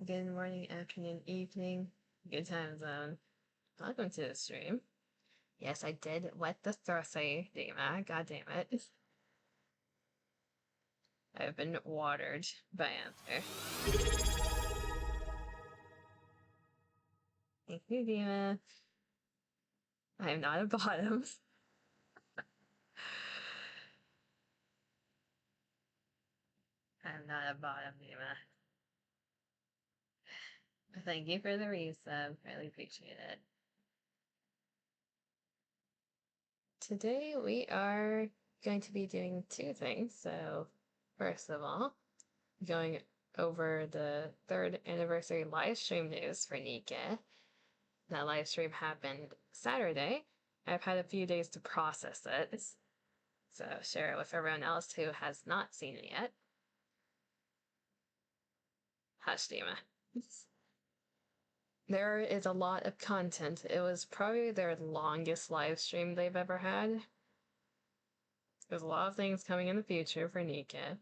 Good morning, afternoon, evening, good time zone. Welcome to the stream. Yes, I did wet the throsser, Dima. God damn it. I've been watered by Answer. Thank you, Dima. I am not a bottom. I'm not a bottom, Dima. Thank you for the resub. Really appreciate it. Today we are going to be doing two things. So, first of all, going over the 3rd anniversary live stream news for NIKKE. That live stream happened Saturday. I've had a few days to process it, so share it with everyone else who has not seen it yet. Hush, Dima. There is a lot of content. It was probably their longest live stream they've ever had. There's a lot of things coming in the future for NIKKE.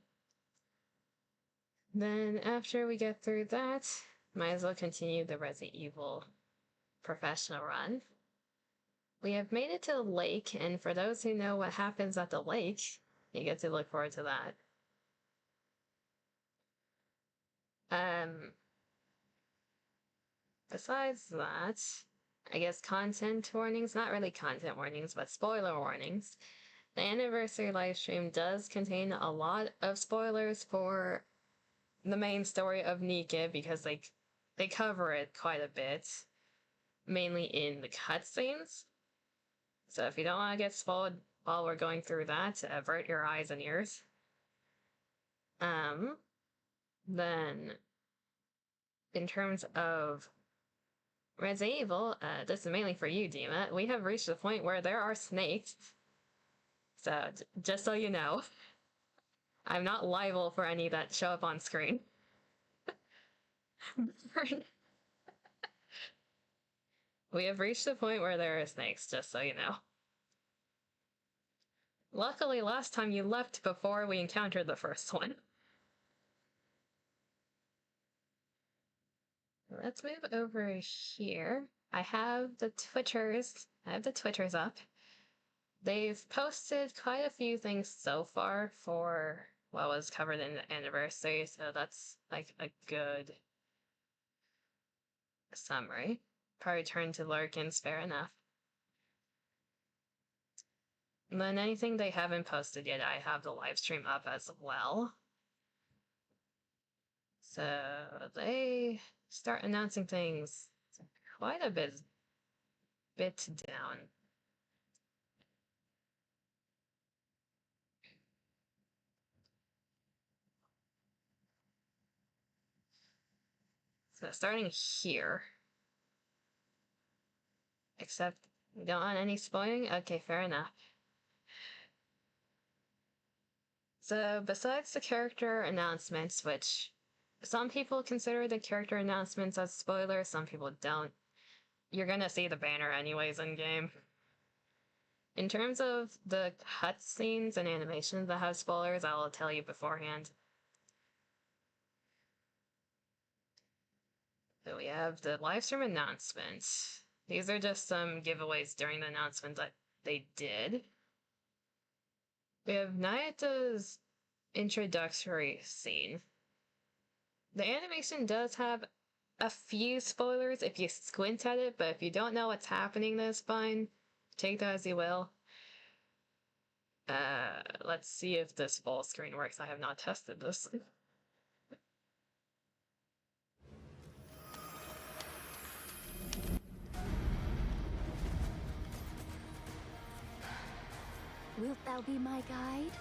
Then after we get through that, might as well continue the Resident Evil professional run. We have made it to the lake, and for those who know what happens at the lake, you get to look forward to that. Besides that, I guess content warnings, not really content warnings, but spoiler warnings. The anniversary livestream does contain a lot of spoilers for the main story of NIKKE because they cover it quite a bit, mainly in the cutscenes. So if you don't want to get spoiled while we're going through that, avert your eyes and ears. Then in terms of Resident Evil, this is mainly for you, Dima. We have reached the point where there are snakes. So, just so you know, I'm not liable for any that show up on screen. We have reached the point where there are snakes, just so you know. Luckily, last time you left before we encountered the first one. Let's move over here. I have the Twitters up. They've posted quite a few things so far for what was covered in the anniversary, so that's like a good summary. Probably turn to Lurkins, fair enough. And then anything they haven't posted yet, I have the live stream up as well. So they start announcing things quite a bit down. So starting here. Except we don't want any spoiling? Okay, fair enough. So besides the character announcements, which some people consider the character announcements as spoilers, some people don't. You're gonna see the banner anyways in-game. In terms of the cutscenes and animations that have spoilers, I will tell you beforehand. So we have the livestream announcements. These are just some giveaways during the announcements that they did. We have Nayata's introductory scene. The animation does have a few spoilers if you squint at it, but if you don't know what's happening, that's fine. Take that as you will. Let's see if this full screen works. I have not tested this. Wilt thou be my guide?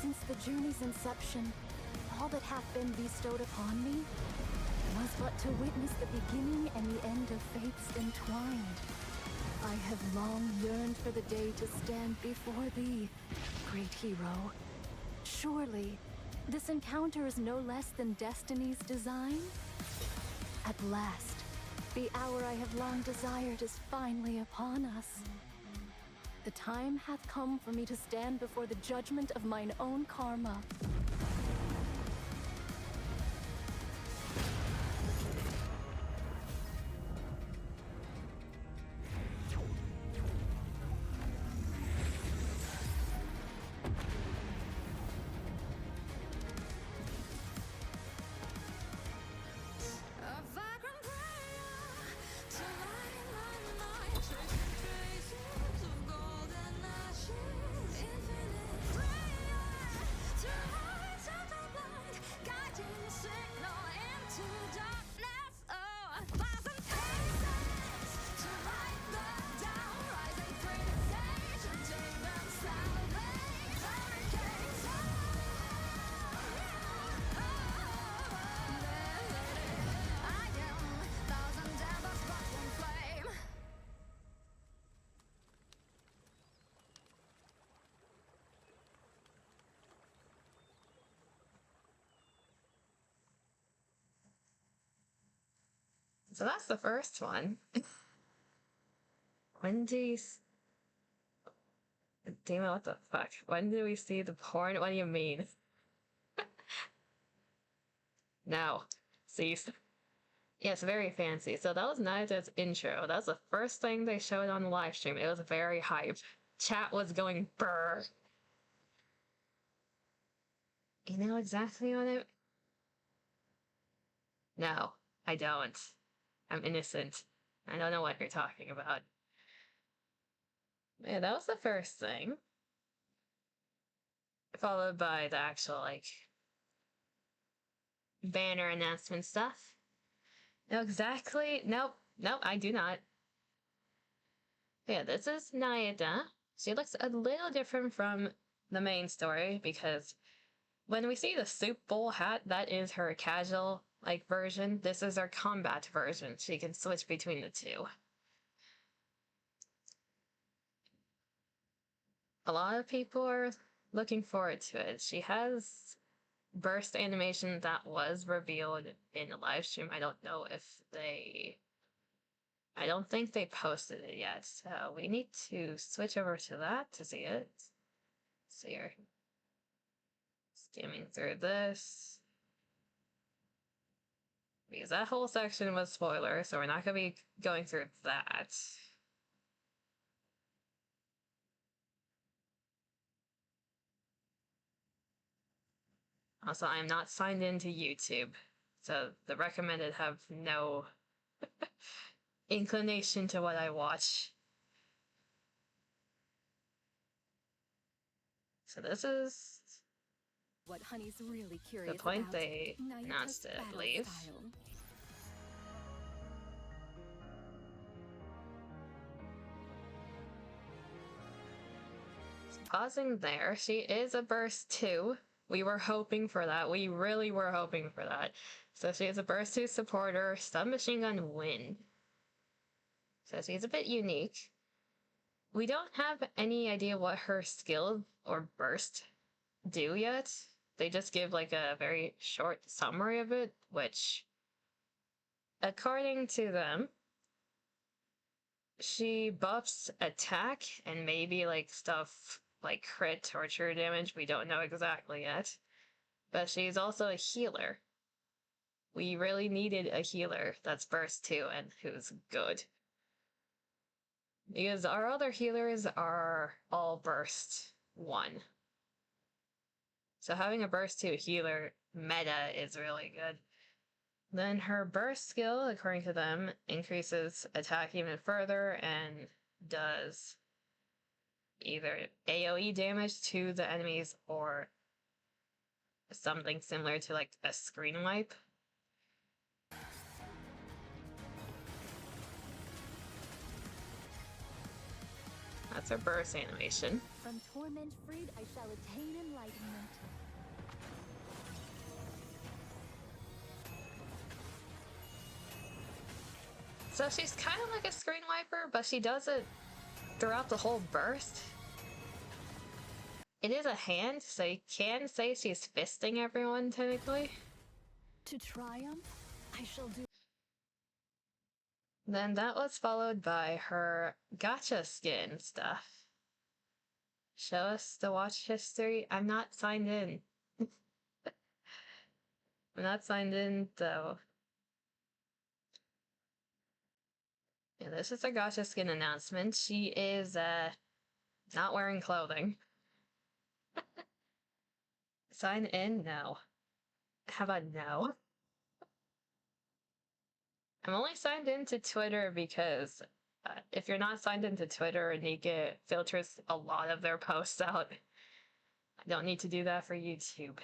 Since the journey's inception, all that hath been bestowed upon me was but to witness the beginning and the end of fates entwined. I have long yearned for the day to stand before thee, great hero. Surely, this encounter is no less than destiny's design? At last, the hour I have long desired is finally upon us. The time hath come for me to stand before the judgment of mine own karma. So that's the first one. When do you... Damn it, what the fuck? When do we see the porn? What do you mean? No. Cease. Yes, very fancy. So that was Nada's intro. That was the first thing they showed on the live stream. It was very hype. Chat was going brr. You know exactly what it... No, I don't. I'm innocent. I don't know what you're talking about. Yeah, that was the first thing. Followed by the actual, like, banner announcement stuff. No, exactly. Nope, I do not. Yeah, this is Naida. She looks a little different from the main story because when we see the soup bowl hat, that is her casual, like, version. This is her combat version. She can switch between the two. A lot of people are looking forward to it. She has burst animation that was revealed in the live stream. I don't know if they... I don't think they posted it yet, so we need to switch over to that to see it. So you're skimming through this. Because that whole section was spoiler, so we're not going to be going through that. Also, I'm not signed into YouTube, so the recommended have no inclination to what I watch. So this is What Honey's really curious the point about, they announced it, I believe. Pausing there, she is a burst 2. We were hoping for that. We really were hoping for that. So she is a burst 2 supporter, submachine gun wind. So she's a bit unique. We don't have any idea what her skill or burst do yet. They just give like a very short summary of it, which, according to them, she buffs attack and maybe like stuff like crit or true damage. We don't know exactly yet. But she's also a healer. We really needed a healer that's burst 2 and who's good. Because our other healers are all burst 1. So having a burst 2 healer meta is really good. Then her burst skill, according to them, increases attack even further and does either AoE damage to the enemies or something similar to like a screen wipe. That's her burst animation. From torment freed, I shall attain enlightenment. So she's kind of like a screen wiper, but she does it throughout the whole burst. It is a hand, so you can say she's fisting everyone, technically. To triumph, I shall do. Then that was followed by her gacha skin stuff. Show us the watch history. I'm not signed in. I'm not signed in, though. Yeah, this is a Gacha skin announcement. She is, not wearing clothing. Sign in? No. How about no? I'm only signed into Twitter because if you're not signed into Twitter, NIKKE filters a lot of their posts out. I don't need to do that for YouTube.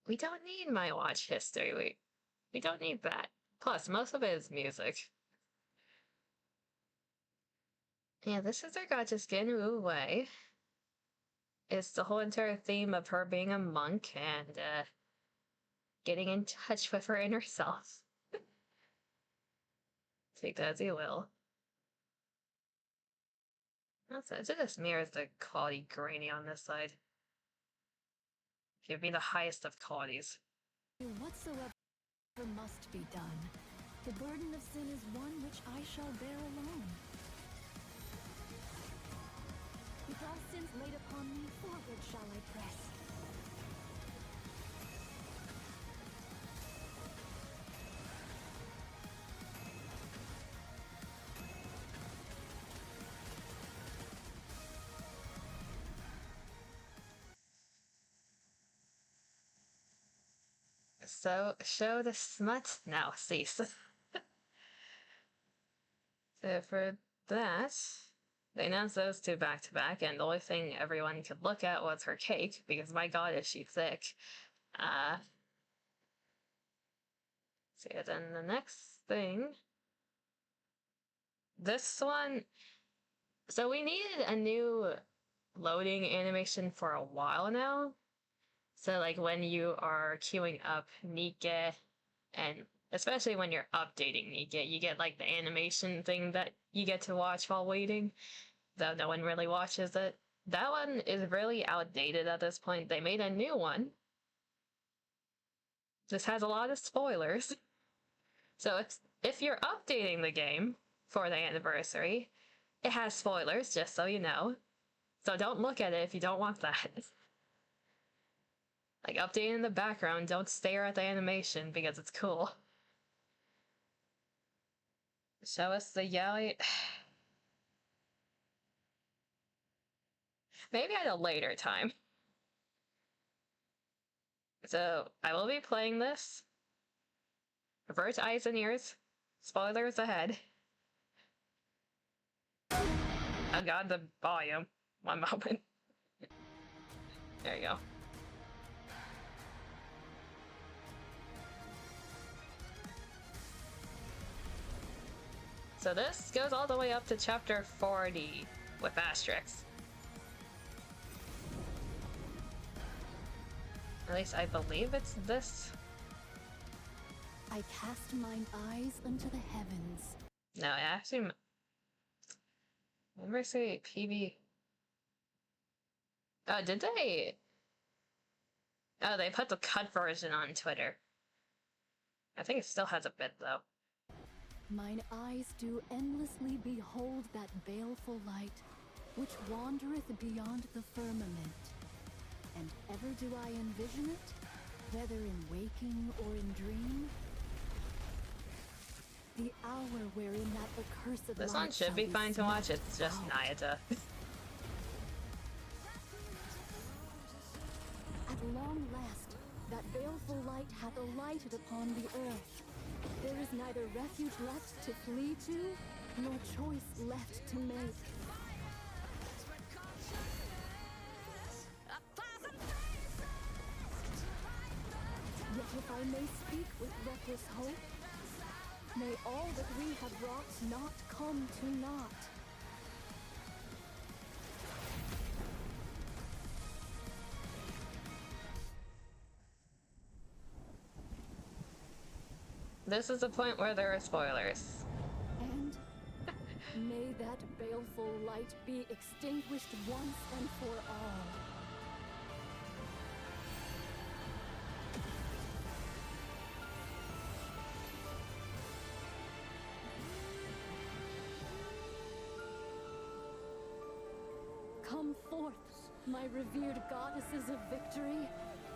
We don't need my watch history. We don't need that. Plus, most of it is music. Yeah, this is our Gacha skin, Wu Wei. It's the whole entire theme of her being a monk and getting in touch with her inner self. Take that as you will. It just mirrors the quality grainy on this side. Give me the highest of qualities. Whatsoever must be done, the burden of sin is one which I shall bear alone. With all sins laid upon me, forward shall I press. So, show the smut now, cease. So for that, they announced those two back to back, and the only thing everyone could look at was her cake, because my god is she thick. So yeah, then the next thing... This one... So we needed a new loading animation for a while now. So like when you are queuing up NIKKE, and especially when you're updating NIKKE, you get like the animation thing that you get to watch while waiting, though no one really watches it. That one is really outdated at this point. They made a new one. This has a lot of spoilers. So if you're updating the game for the anniversary, it has spoilers, just so you know. So don't look at it if you don't want that. Like, updating in the background, don't stare at the animation because it's cool. Show us the Yaoi... Maybe at a later time. So, I will be playing this. Avert eyes and ears. Spoilers ahead. Oh god, the volume. One moment. There you go. So this goes all the way up to chapter 40 with asterisks. At least I believe it's this. I cast mine eyes unto the heavens. No, I actually... Remember say PB... Oh, did they... Oh, they put the cut version on Twitter. I think it still has a bit, though. Mine eyes do endlessly behold that baleful light, which wandereth beyond the firmament. And ever do I envision it, whether in waking or in dream. The hour wherein that accursed This light one should shall be fine to watch, snuffed it's just out. Nayata. At long last, that baleful light hath alighted upon the earth. There is neither refuge left to flee to, nor choice left to make. Yet if I may speak with reckless hope, may all that we have wrought not come to naught. This is the point where there are spoilers. And may that baleful light be extinguished once and for all. Come forth, my revered goddesses of victory.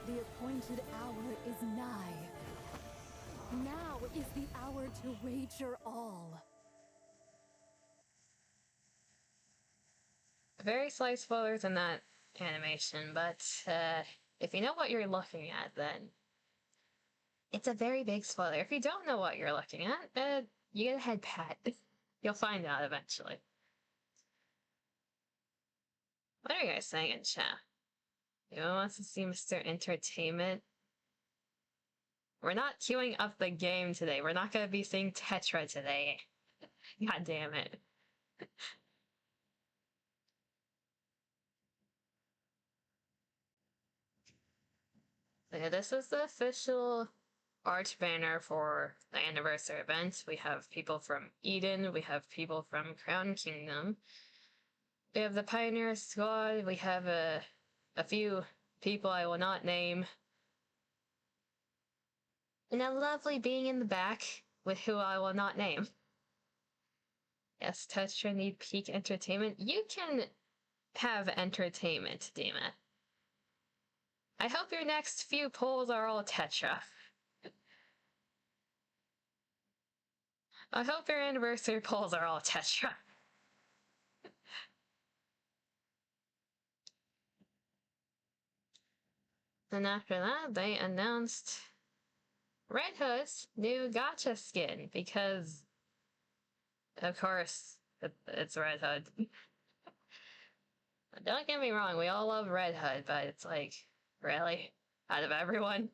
The appointed hour is nigh. Now is the hour to wager all. Very slight spoilers in that animation, but if you know what you're looking at, then it's a very big spoiler. If you don't know what you're looking at, you get a head pat. You'll find out eventually. What are you guys saying in chat? Anyone wants to see Mr. Entertainment? We're not queuing up the game today. We're not gonna be seeing Tetra today. God damn it. Yeah, this is the official art banner for the anniversary event. We have people from Eden, we have people from Crown Kingdom. We have the Pioneer Squad, we have a few people I will not name. And a lovely being in the back with who I will not name. Yes, Tetra need peak entertainment. You can have entertainment, damn it. I hope your next few polls are all Tetra. I hope your anniversary polls are all Tetra. And after that, they announced Red Hood's new gacha skin because, of course, it's Red Hood. Don't get me wrong, we all love Red Hood, but it's like, really? Out of everyone?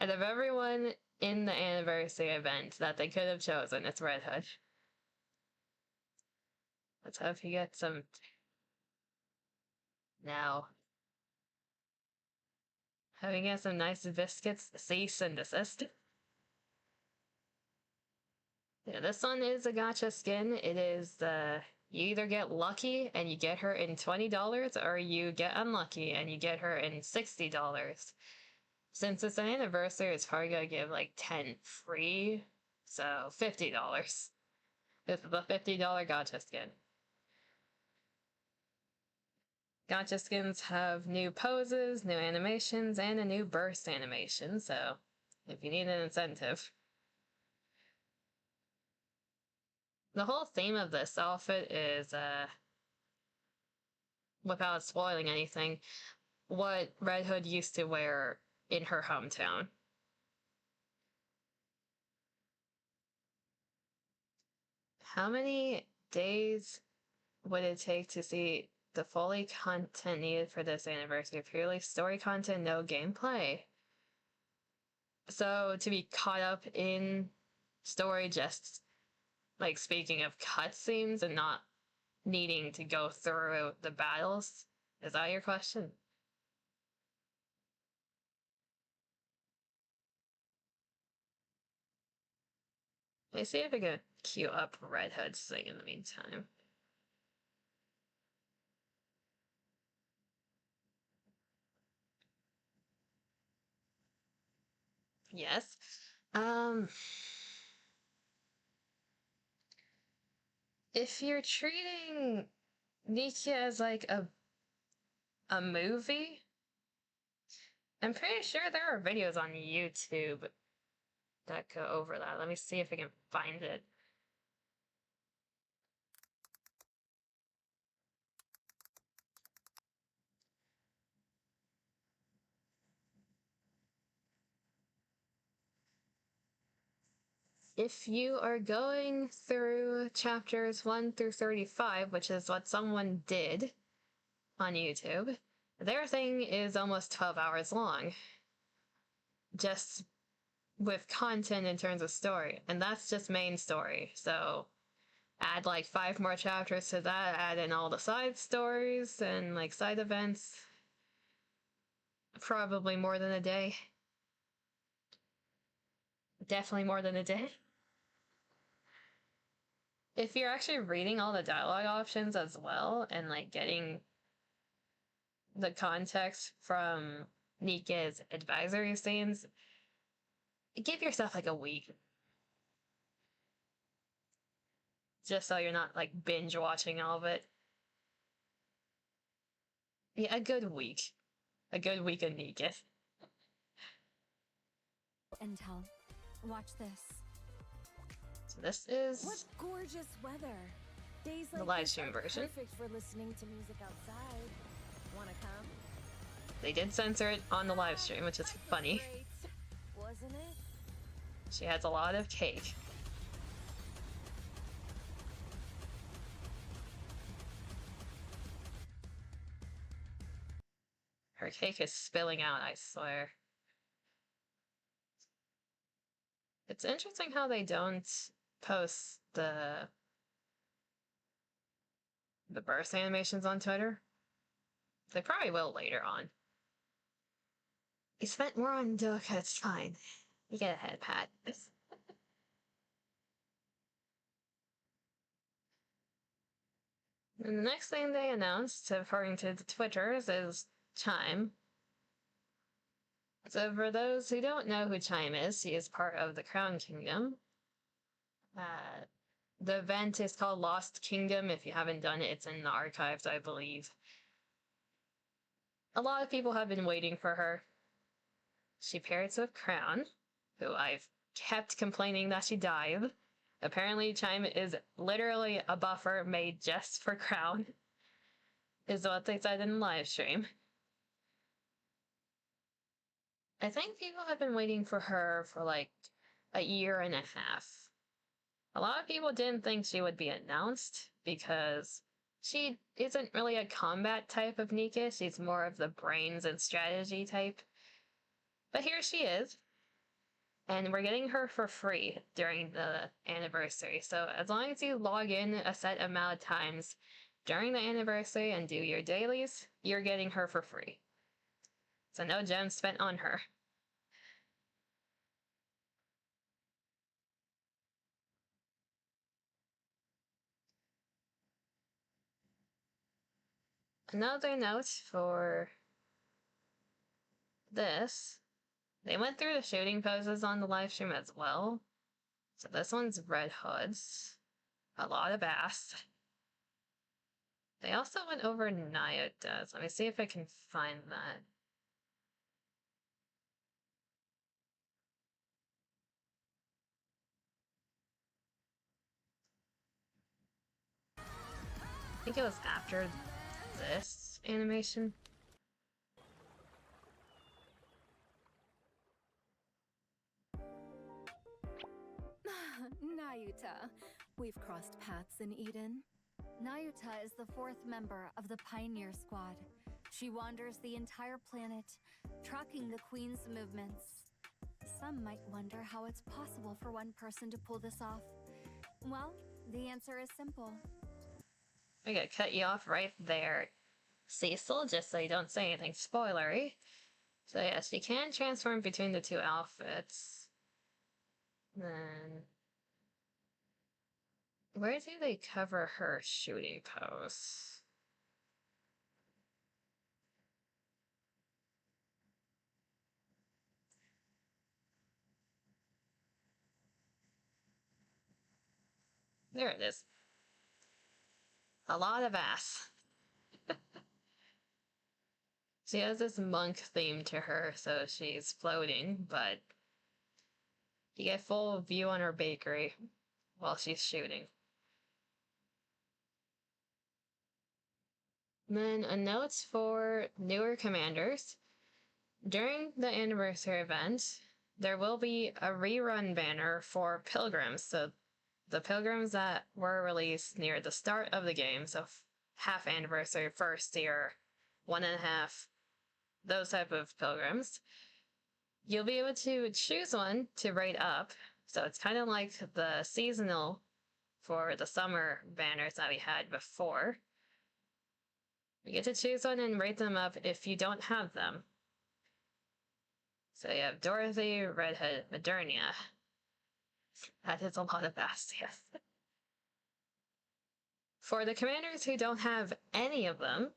Out of everyone in the anniversary event that they could have chosen, it's Red Hood. Let's hope he gets some... Now. Hope he gets some nice biscuits, cease and desist. Yeah, this one is a gacha skin. It is you either get lucky and you get her in $20, or you get unlucky and you get her in $60. Since it's an anniversary, it's probably gonna give like 10 free, so $50. This is a $50 gacha skin. Gacha skins have new poses, new animations, and a new burst animation, so if you need an incentive. The whole theme of this outfit is, without spoiling anything, what Red Hood used to wear in her hometown. How many days would it take to see the fully content needed for this anniversary? Purely story content, no gameplay. So to be caught up in story, just like speaking of cutscenes and not needing to go through the battles, is that your question? Let me see if I can queue up Red Hood's thing in the meantime. Yes. If you're treating NIKKE as like a movie, I'm pretty sure there are videos on YouTube that go over that. Let me see if I can find it. If you are going through chapters 1 through 35, which is what someone did on YouTube, their thing is almost 12 hours long. Just with content in terms of story. And that's just main story. So add like 5 more chapters to that, add in all the side stories and like side events. Probably more than a day. Definitely more than a day. If you're actually reading all the dialogue options as well and like getting the context from NIKKE's advisory scenes, give yourself like a week. Just so you're not like binge watching all of it. Yeah, a good week. A good week of NIKKE. Intel. Watch this. So this is What gorgeous weather. Days the like live this stream are version. perfect for listening to music outside. Wanna come? They did censor it on the live stream, which is funny. Great, wasn't it? She has a lot of cake. Her cake is spilling out, I swear. It's interesting how they don't post the birth animations on Twitter. They probably will later on. You spent more on Doka, it's fine. You get a head pat. And the next thing they announced, according to the Twitters, is Chime. So for those who don't know who Chime is, he is part of the Crown Kingdom. The event is called Lost Kingdom. If you haven't done it, it's in the archives, I believe. A lot of people have been waiting for her. She pairs with Crown, who I've kept complaining that she died. Apparently, Chime is literally a buffer made just for Crown, is what they said in the live stream. I think people have been waiting for her for like a year and a half. A lot of people didn't think she would be announced because she isn't really a combat type of NIKKE. She's more of the brains and strategy type. But here she is. And we're getting her for free during the anniversary. So as long as you log in a set amount of times during the anniversary and do your dailies, you're getting her for free. So no gems spent on her. Another note for this, they went through the shooting poses on the live stream as well. So this one's Red Hood's. A lot of ass. They also went over Nyatta's. Let me see if I can find that. I think it was after this animation. Nayuta. We've crossed paths in Eden. Nayuta is the fourth member of the Pioneer Squad. She wanders the entire planet, tracking the Queen's movements. Some might wonder how it's possible for one person to pull this off. Well, the answer is simple. I gotta cut you off right there, Cecil, just so you don't say anything spoilery. So yes, you can transform between the two outfits. Then where do they cover her shooting pose? There it is. A lot of ass. She has this monk theme to her, so she's floating, but you get full view on her bakery while she's shooting. Then a note for newer commanders. During the anniversary event, there will be a rerun banner for pilgrims. So the pilgrims that were released near the start of the game, so half anniversary, first year, 1.5, those type of pilgrims. You'll be able to choose one to rate up. So it's kind of like the seasonal for the summer banners that we had before. You get to choose one and rate them up if you don't have them. So you have Dorothy, Redhead, Modernia. That is a lot of ass, yes. For the commanders who don't have any of them,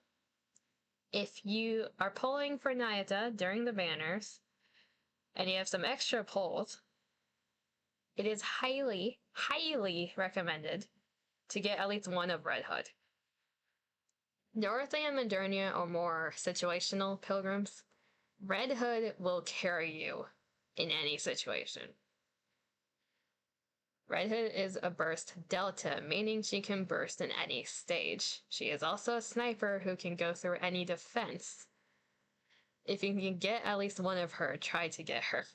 if you are pulling for Nyatta during the banners, and you have some extra pulls, it is highly, highly recommended to get at least one of Red Hood. Dorothy and Modernia are more situational pilgrims. Red Hood will carry you in any situation. Red Hood is a burst delta, meaning she can burst in any stage. She is also a sniper who can go through any defense. If you can get at least one of her, try to get her.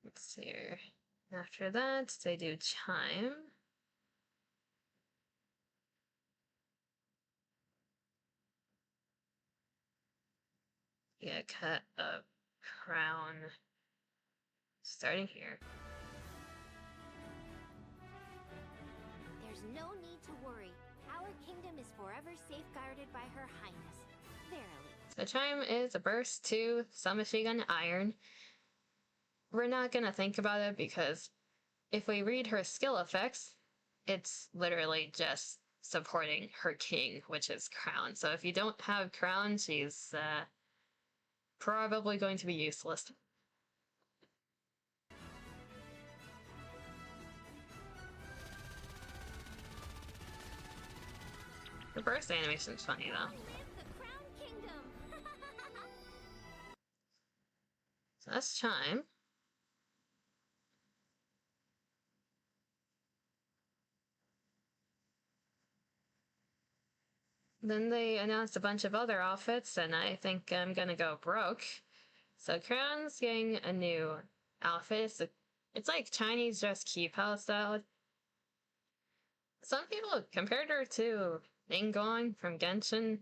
Let's see here. After that, they do Chime. Yeah, cut a crown. Starting here. There's no need to worry. Our kingdom is forever safeguarded by Her Highness. Verily. So Chime is a burst 2, submachine gun iron. We're not gonna think about it because if we read her skill effects, it's literally just supporting her king, which is crown. So if you don't have crown, she's probably going to be useless. The burst animation's funny though. Long live the Crown Kingdom! So that's Chime. Then they announced a bunch of other outfits, and I think I'm gonna go broke. So Crown's getting a new outfit. It's like Chinese dress Qipao style. Some people compared her to Ningguang from Genshin.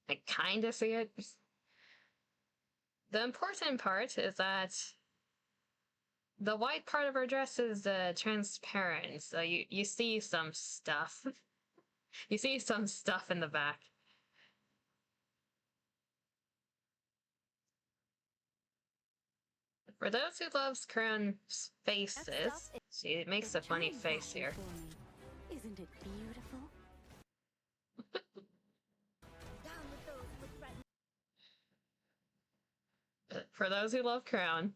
I kinda see it. The important part is that the white part of her dress is transparent, so you see some stuff. You see some stuff in the back. For those who loves Crown's faces, she makes a funny face here. Isn't it beautiful? Down with those who threaten. For those who love Crown,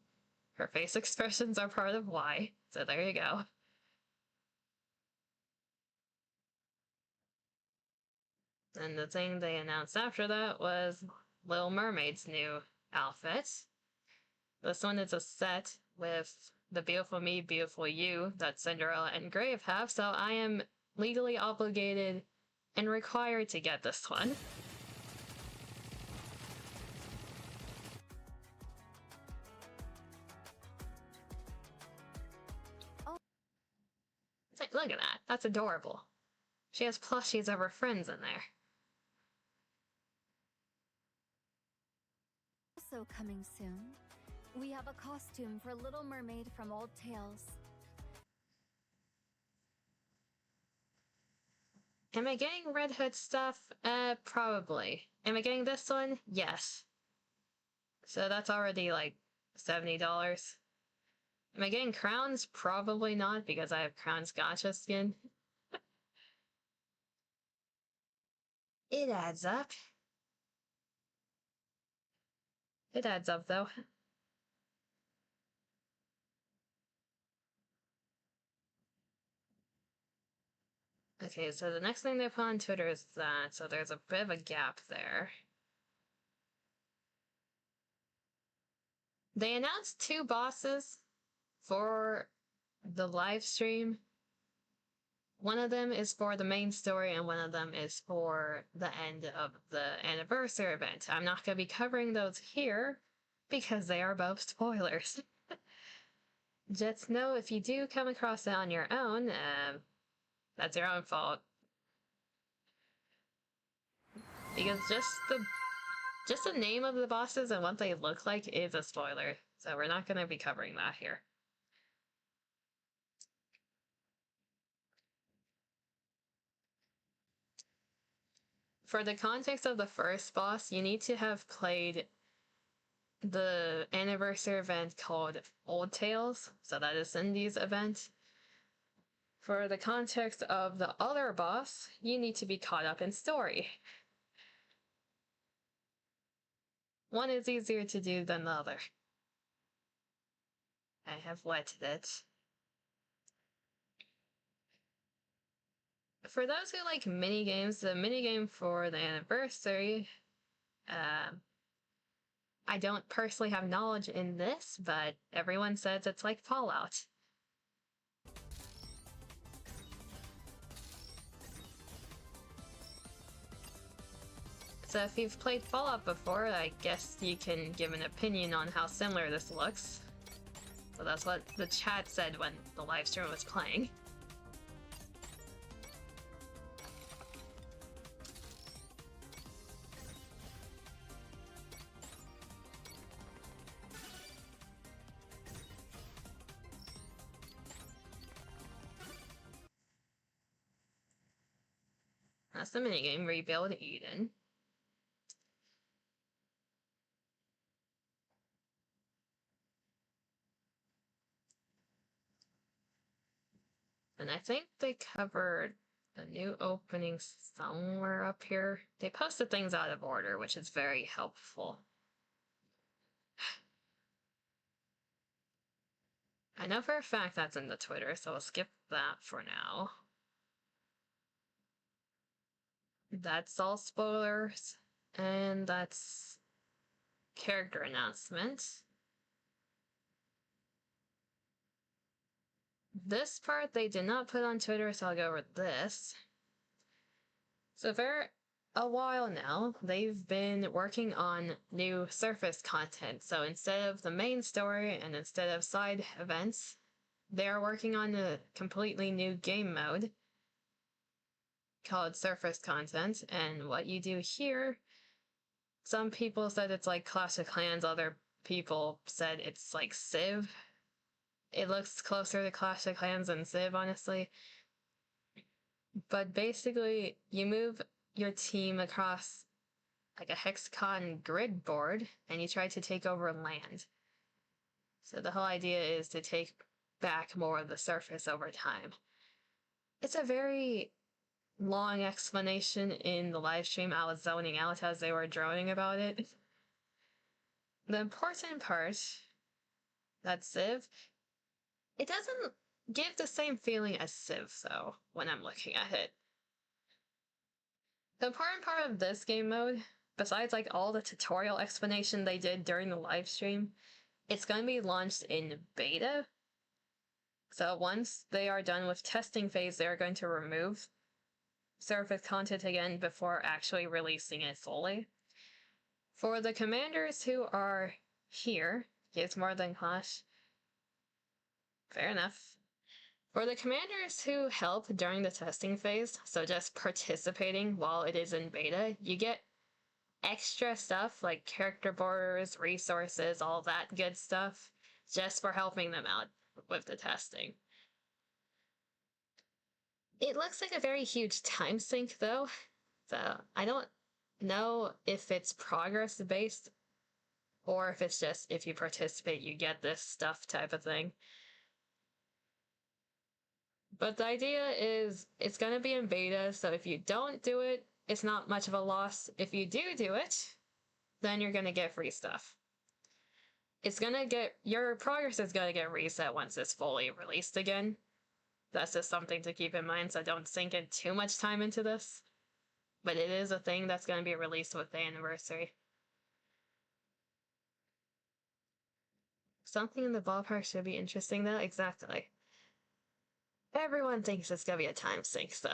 her face expressions are part of why, so there you go. And the thing they announced after that was Little Mermaid's new outfit. This one is a set with the Beautiful Me, Beautiful You that Cinderella and Grave have, so I am legally obligated and required to get this one. It's like, look at that. That's adorable. She has plushies of her friends in there. Also coming soon, we have a costume for Little Mermaid from Old Tales. Am I getting Red Hood stuff? Probably. Am I getting this one? Yes. So that's already like $70. Am I getting crowns? Probably not, because I have Crown's Gotcha skin. It adds up. It adds up, though. Okay, so the next thing they put on Twitter is that, so there's a bit of a gap there. They announced 2 bosses for the live stream. One of them is for the main story, and one of them is for the end of the anniversary event. I'm not going to be covering those here, because they are both spoilers. Just know if you do come across it on your own, that's your own fault. Because just the name of the bosses and what they look like is a spoiler, so we're not going to be covering that here. For the context of the first boss, you need to have played the anniversary event called Old Tales, so that is Cindy's event. For the context of the other boss, you need to be caught up in story. One is easier to do than the other. I have wetted it. for those who like minigames, the minigame for the anniversary, I don't personally have knowledge in this, but everyone says it's like Fallout. So if you've played Fallout before, I guess you can give an opinion on how similar this looks. So that's what the chat said when the livestream was playing. That's the minigame, Rebuild Eden. And I think they covered the new openings somewhere up here. They posted things out of order, which is very helpful. I know for a fact that's in the Twitter, so I'll skip that for now. That's all spoilers, and that's character announcements. This part they did not put on Twitter, so I'll go over this. So for a while now, they've been working on new surface content. So instead of the main story and instead of side events, they are working on a completely new game mode called surface content. And what you do here, some people said it's like Clash of Clans, other people said it's like Civ. It looks closer to Clash of Clans than Civ, honestly. But basically, you move your team across like a hexagon grid board, and you try to take over land. So the whole idea is to take back more of the surface over time. It's a very long explanation in the live stream. I was zoning out as they were droning about it. The important part, that Civ, it doesn't give the same feeling as Civ, though, when I'm looking at it. The important part of this game mode, besides like all the tutorial explanation they did during the live stream, it's going to be launched in beta. So once they are done with testing phase, they're going to remove surface content again before actually releasing it fully. For the commanders who are here, yes, more than Clash. Fair enough. For the commanders who help during the testing phase, so just participating while it is in beta, you get extra stuff like character borders, resources, all that good stuff, just for helping them out with the testing. It looks like a very huge time sink though, so I don't know if it's progress based or if it's just if you participate you get this stuff type of thing. But the idea is it's going to be in beta, so if you don't do it, it's not much of a loss. If you do it, then you're going to get free stuff. Your progress is going to get reset once it's fully released again. That's just something to keep in mind, so don't sink in too much time into this. But it is a thing that's going to be released with the anniversary. Something in the ballpark should be interesting though, exactly. Everyone thinks it's going to be a time sink, so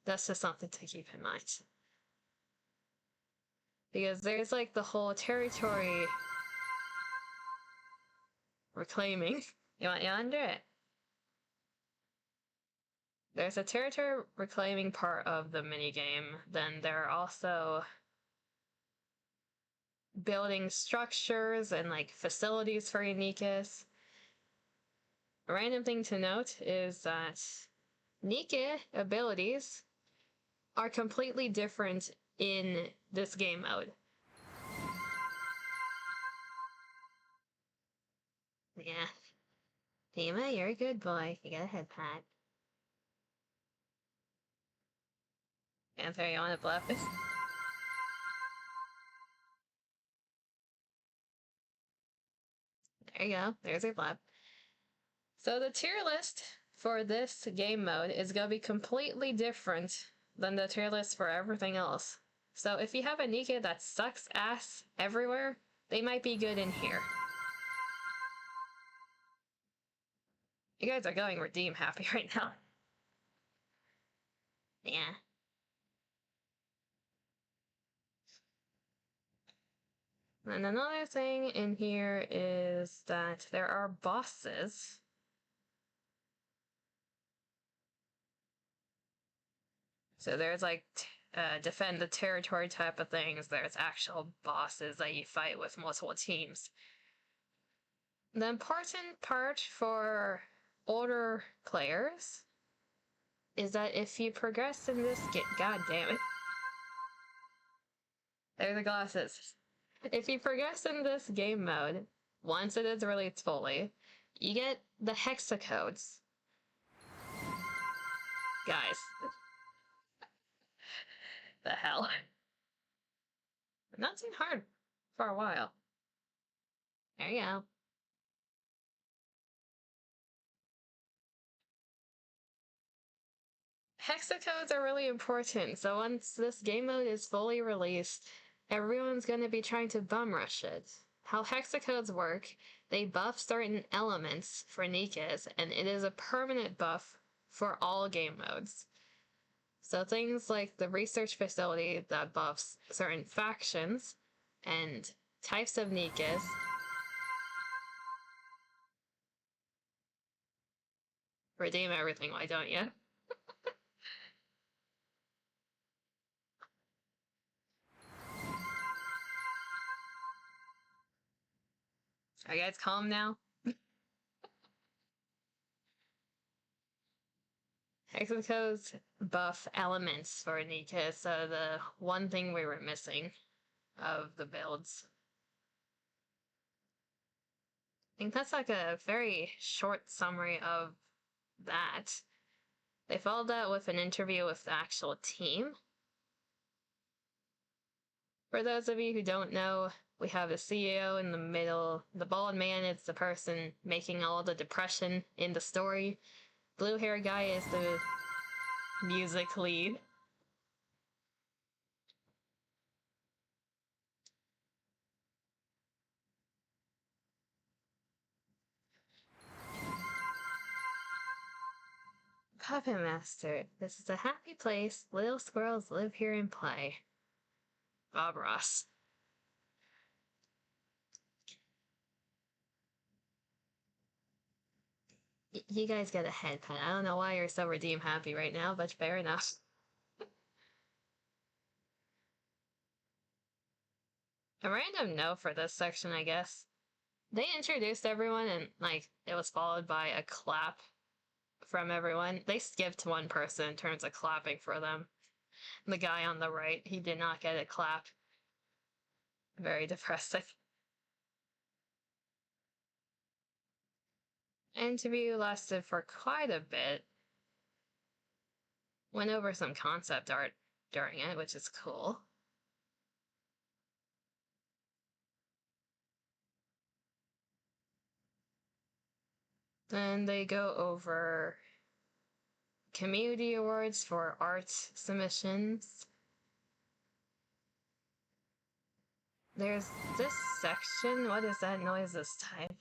that's just something to keep in mind. Because there's like the whole territory reclaiming. You want under it? There's a territory reclaiming part of the minigame. Then there are also building structures and like facilities for NIKKEs. A random thing to note is that NIKKE abilities are completely different in this game mode. Yeah. Fima, you're a good boy. You got a head pat. Panther, you want to bluff this? There you go. There's your bluff. So the tier list for this game mode is going to be completely different than the tier list for everything else. So if you have a NIKKE that sucks ass everywhere, they might be good in here. You guys are going redeem happy right now. Yeah. And another thing in here is that there are bosses. So there's like defend the territory type of things. There's actual bosses that you fight with multiple teams. The important part for older players is that if you progress in this game, god damn it. There are the glasses. If you progress in this game mode, once it is released fully, you get the hexacodes. Guys. The hell? Not too hard for a while. There you go. Hexacodes are really important, so once this game mode is fully released, everyone's going to be trying to bum rush it. How hexacodes work, they buff certain elements for NIKKEs, and it is a permanent buff for all game modes. So things like the research facility that buffs certain factions and types of NIKKEs. Redeem everything, why don't you? Are you guys calm now? Hexacodes buff elements for NIKKE, so the one thing we were missing of the builds. I think that's like a very short summary of that. They followed that with an interview with the actual team. For those of you who don't know, we have the CEO in the middle. The bald man is the person making all the depression in the story. Blue hair guy is the music lead. Puppet Master, this is a happy place. Little squirrels live here and play. Bob Ross. You guys get a head pat. I don't know why you're so redeem happy right now, but fair enough. A random note for this section, I guess. They introduced everyone and, like, it was followed by a clap from everyone. They skipped one person in terms of clapping for them. The guy on the right, he did not get a clap. Very depressing. Interview lasted for quite a bit. Went over some concept art during it, which is cool. Then they go over community awards for art submissions. There's this section. What is that noise this time?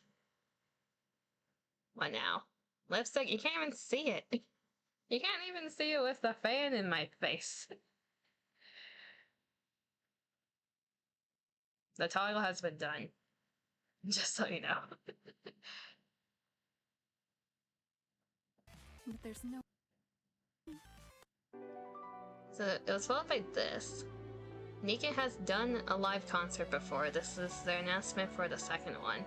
What now? Lipstick? You can't even see it. You can't even see it with the fan in my face. The toggle has been done. Just so you know. But there's no... So it was followed by this. NIKKE has done a live concert before. This is their announcement for the second one.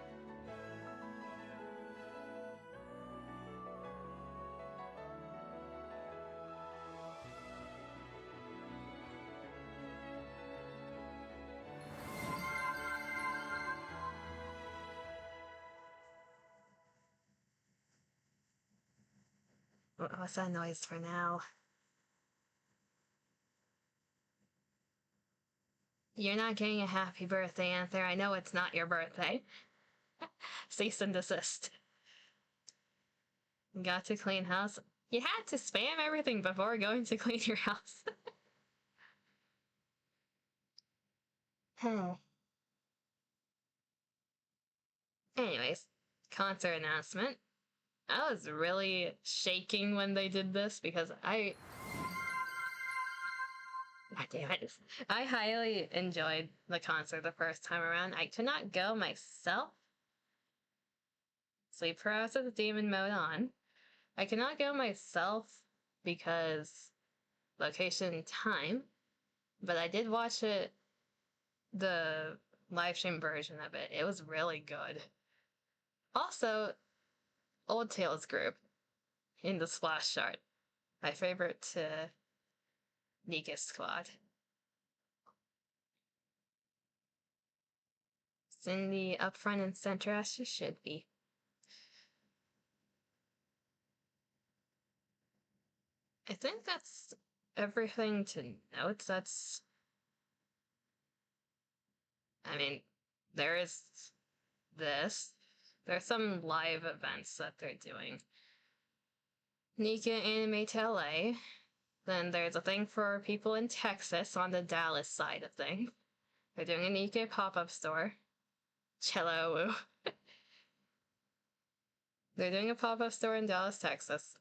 What's that noise for now? You're not getting a happy birthday, Anther. I know it's not your birthday. Cease and desist. Got to clean house. You had to spam everything before going to clean your house. Anyways, concert announcement. I was really shaking when they did this because God damn it. I highly enjoyed the concert the first time around. I could not go myself. Sleep paralysis with demon mode on. I could not go myself because location and time, but I did watch the live stream version of it. It was really good. Also, Old Tales group in the splash chart. My favorite NIKKE squad. It's in the up front and center as it should be. I think that's everything to note. I mean, there is this. There's some live events that they're doing. NIKKE Anime to LA. Then there's a thing for people in Texas on the Dallas side of things. They're doing a NIKKE pop-up store. Cello. They're doing a pop-up store in Dallas, Texas.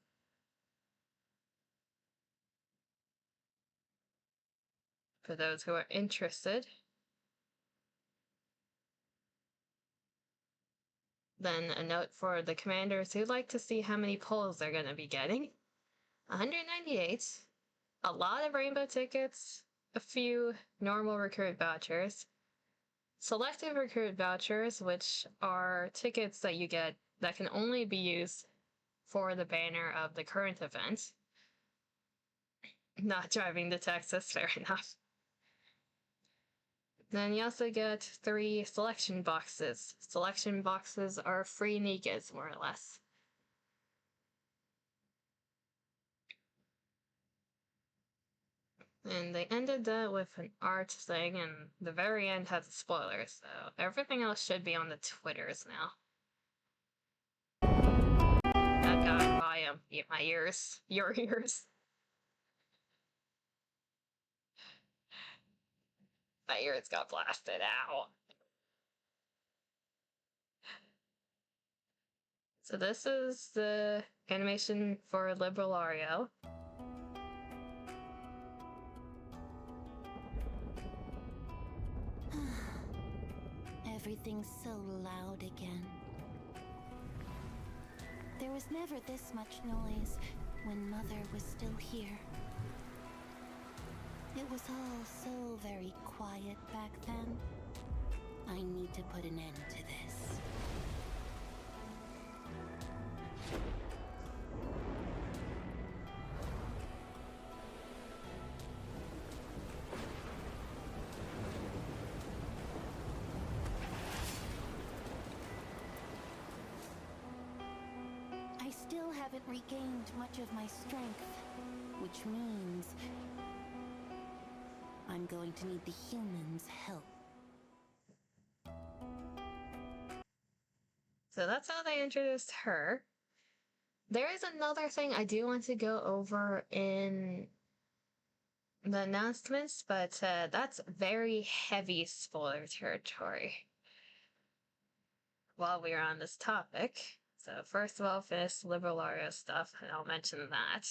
For those who are interested. Then a note for the commanders who'd like to see how many pulls they're going to be getting. 198. A lot of rainbow tickets. A few normal recruit vouchers. Selective recruit vouchers, which are tickets that you get that can only be used for the banner of the current event. Not driving to Texas, fair enough. Then you also get 3 selection boxes. Selection boxes are free NIKKEs, more or less. And they ended that with an art thing, and the very end has a spoiler, so everything else should be on the Twitters now. Oh god, volume. My ears. Your ears. My ears got blasted out. So this is the animation for Librario. Everything's so loud again. There was never this much noise when Mother was still here. It was all so very quiet back then. I need to put an end to this. I still haven't regained much of my strength, which means I'm going to need the humans' help. So that's how they introduced her. There is another thing I do want to go over in the announcements, but that's very heavy spoiler territory. While we're on this topic, so first of all, finish Librario stuff, and I'll mention that.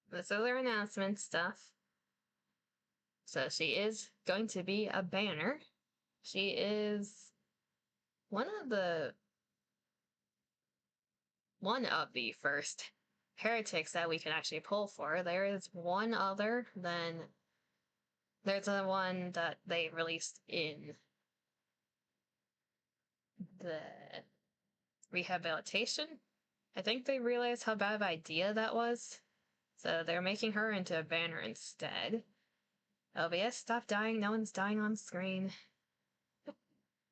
This other announcement stuff. So she is going to be a banner. She is one of the first heretics that we can actually pull for. There is one other, then there's the one that they released in the rehabilitation. I think they realized how bad of an idea that was, so they're making her into a banner instead. OBS, stop dying. No one's dying on screen.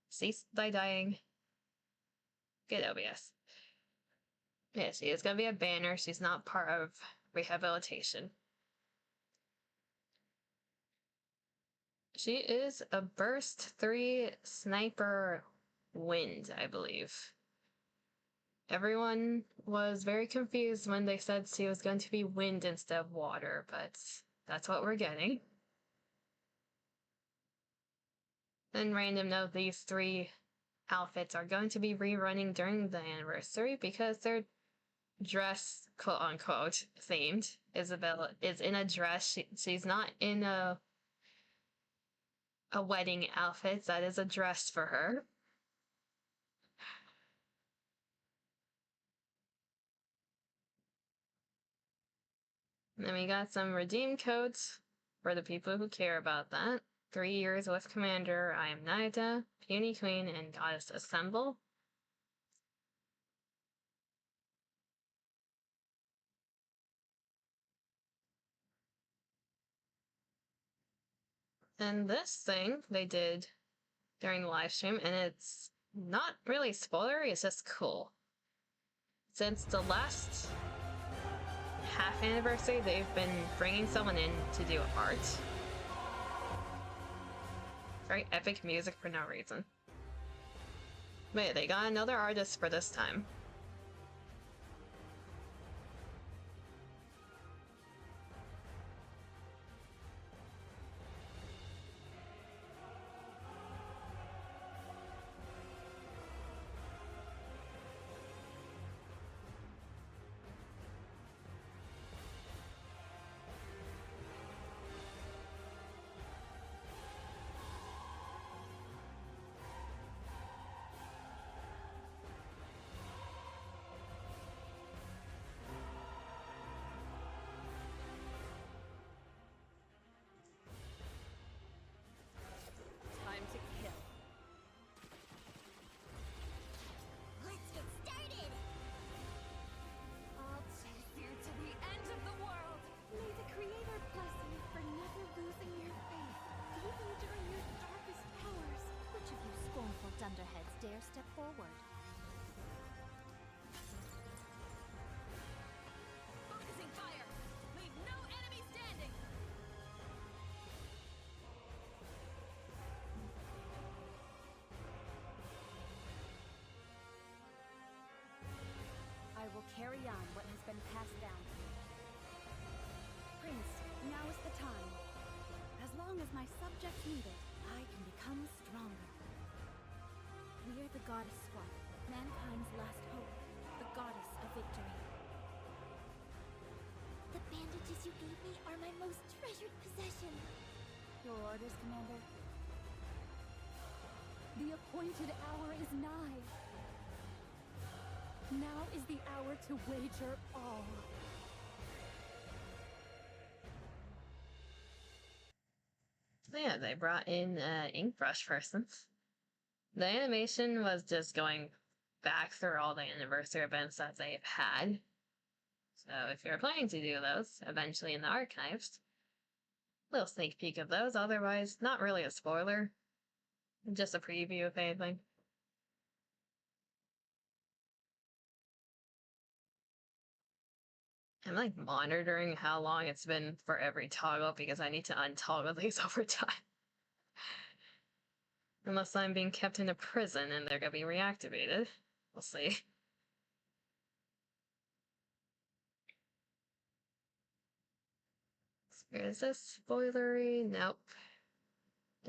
Cease thy dying. Good OBS. Yeah, she is going to be a banner. She's not part of rehabilitation. She is a burst 3 sniper wind, I believe. everyone was very confused when they said she was going to be wind instead of water, but that's what we're getting. Then random note, these 3 outfits are going to be rerunning during the anniversary because they're dress, quote unquote, themed. Isabelle is in a dress. She's not in a wedding outfit. That is a dress for her. And then we got some redeem codes for the people who care about that. 3 years with Commander, I am Naida, Puny Queen, and Goddess Assemble. And this thing they did during the live stream, and it's not really spoilery, it's just cool. Since the last half anniversary, they've been bringing someone in to do art. Very epic music for no reason. But yeah, they got another artist for this time. Time to kill. Let's get started! I'll chase you to the end of the world. May the Creator bless you for never losing your faith, even during your darkest hours. Which of you scornful dunderheads dare step forward? Focusing fire. Leave no enemy standing. I will carry on what has been passed down to me. Prince, now is the time. As long as my subjects need it, I can become stronger. We are the Goddess Swap, mankind's last hope, the goddess of victory. The bandages you gave me are my most treasured possession. Your orders, Commander? The appointed hour is nigh. Now is the hour to wager all. Yeah, they brought in an ink brush person. The animation was just going back through all the anniversary events that they've had. So if you're planning to do those eventually in the archives, little sneak peek of those. Otherwise, not really a spoiler. Just a preview, if anything. I'm like monitoring how long it's been for every toggle because I need to untoggle these over time. Unless I'm being kept in a prison and they're gonna be reactivated. We'll see. Is this spoilery? Nope.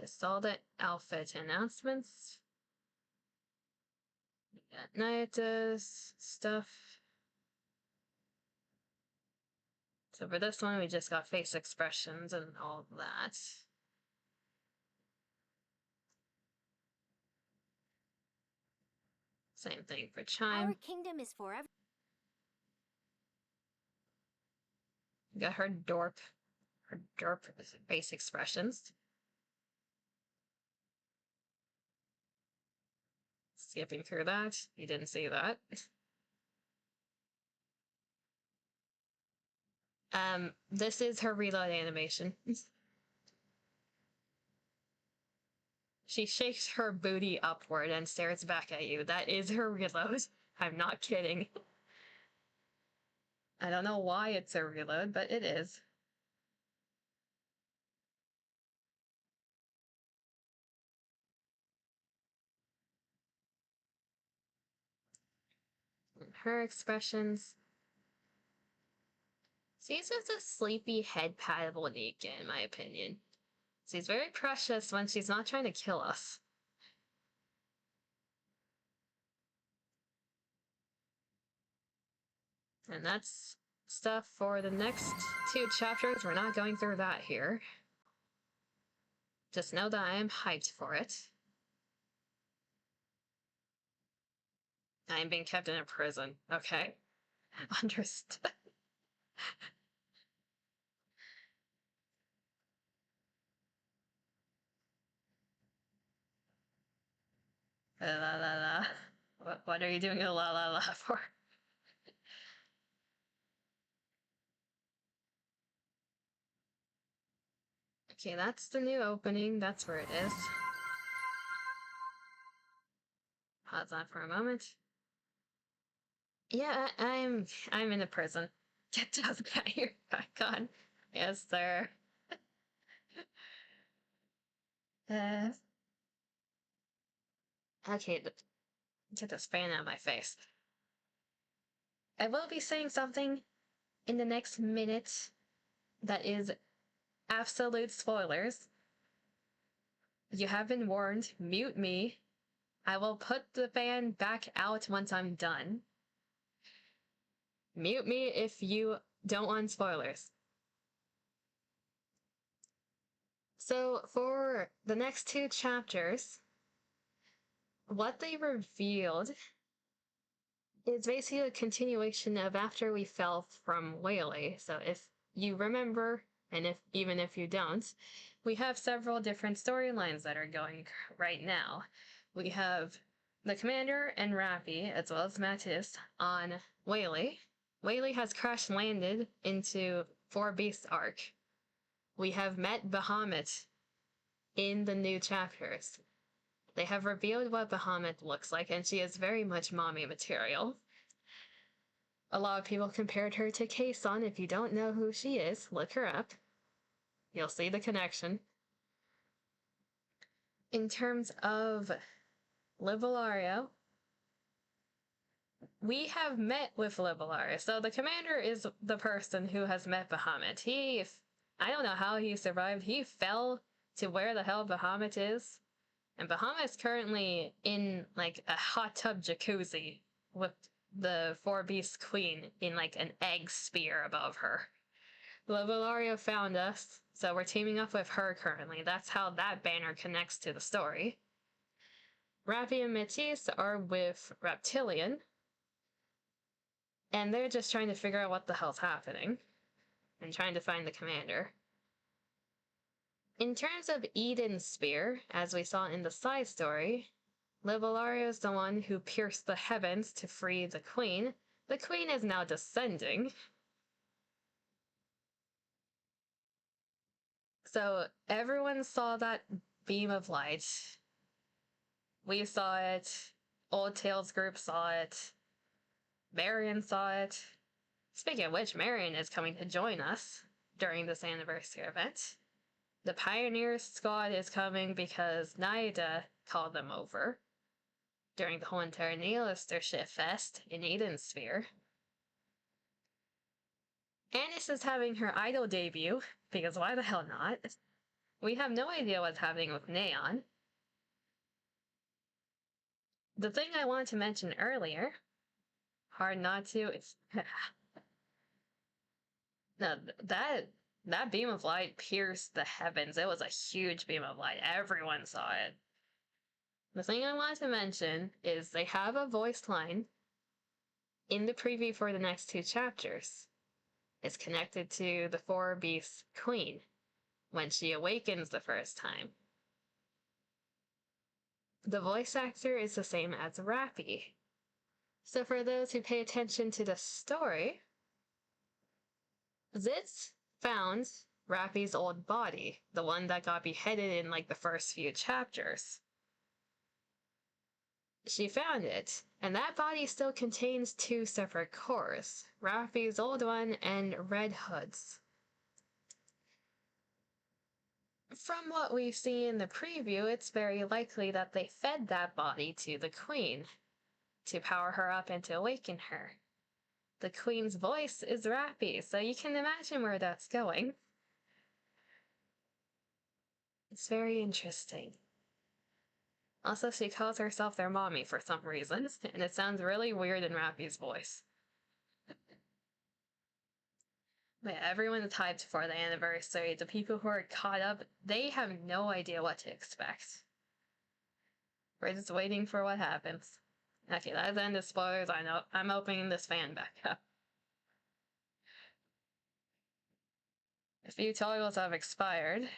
Just all the outfit announcements. We got Nayata's stuff. So for this one, we just got face expressions and all of that. Same thing for Chime. Our kingdom is forever. We got her derp face expressions. Skipping through that, you didn't see that. This is her reload animation. She shakes her booty upward and stares back at you. That is her reload. I'm not kidding. I don't know why it's a reload, but it is. her expressions. She's just a sleepy, head-pattable NIKKE, in my opinion. She's very precious when she's not trying to kill us. And that's stuff for the next 2 chapters. We're not going through that here. Just know that I am hyped for it. I am being kept in a prison, okay? Understood. La la la. What are you doing a la la la for? Okay, that's the new opening. That's where it is. Pause that for a moment. Yeah, I'm in a prison. Get those guy here back on. Yes, sir. Okay, get this fan out of my face. I will be saying something in the next minute that is absolute spoilers. You have been warned. Mute me. I will put the fan back out once I'm done. Mute me if you don't want spoilers. So, for the next 2 chapters, what they revealed is basically a continuation of after we fell from Whaley. So if you remember, and even if you don't, we have several different storylines that are going right now. We have the Commander and Rappy, as well as Mattis, on Whaley. Whaley has crash landed into 4 Beasts arc. We have met Bahamut in the new chapters. They have revealed what Bahamut looks like, and she is very much mommy material. A lot of people compared her to Kayson. If you don't know who she is, look her up. You'll see the connection. In terms of Libellario, we have met with Libellario. So the Commander is the person who has met Bahamut. I don't know how he survived. He fell to where the hell Bahamut is. And Bahamut's currently in, like, a hot tub jacuzzi with the 4 Beast Queen in, like, an egg spear above her. Libellario found us, so we're teaming up with her currently. That's how that banner connects to the story. Rappy and Matisse are with Reptilian, and they're just trying to figure out what the hell's happening, and trying to find the Commander. In terms of Eden's spear, as we saw in the side story, Libellario is the one who pierced the heavens to free the Queen. The Queen is now descending. So everyone saw that beam of light. We saw it. Old Tales group saw it. Marion saw it. Speaking of which, Marion is coming to join us during this anniversary event. The Pioneers squad is coming because Naida called them over during the whole entire Nihilister Shit Fest in Eden's Sphere. Annis is having her idol debut, because why the hell not? We have no idea what's happening with Neon. The thing I wanted to mention earlier, hard not to, is... no, that beam of light pierced the heavens. It was a huge beam of light. Everyone saw it. The thing I wanted to mention is they have a voice line in the preview for the next 2 chapters. It's connected to the 4 Beasts Queen when she awakens the first time. The voice actor is the same as Rappy. So for those who pay attention to the story, Zitz found Rappy's old body, the one that got beheaded in like the first few chapters. She found it, and that body still contains 2 separate cores, Rappy's old one and Red Hood's. From what we see in the preview, it's very likely that they fed that body to the Queen. to power her up and to awaken her. The queen's voice is rappy, so you can imagine where that's going. It's very interesting. Also, she calls herself their mommy for some reason, and it sounds really weird in Rappy's voice. But everyone is hyped for the anniversary. The people who are caught up, they have no idea what to expect. We're just waiting for what happens. Okay, that's the end of spoilers. I know. I'm opening this fan back up. A few toggles have expired.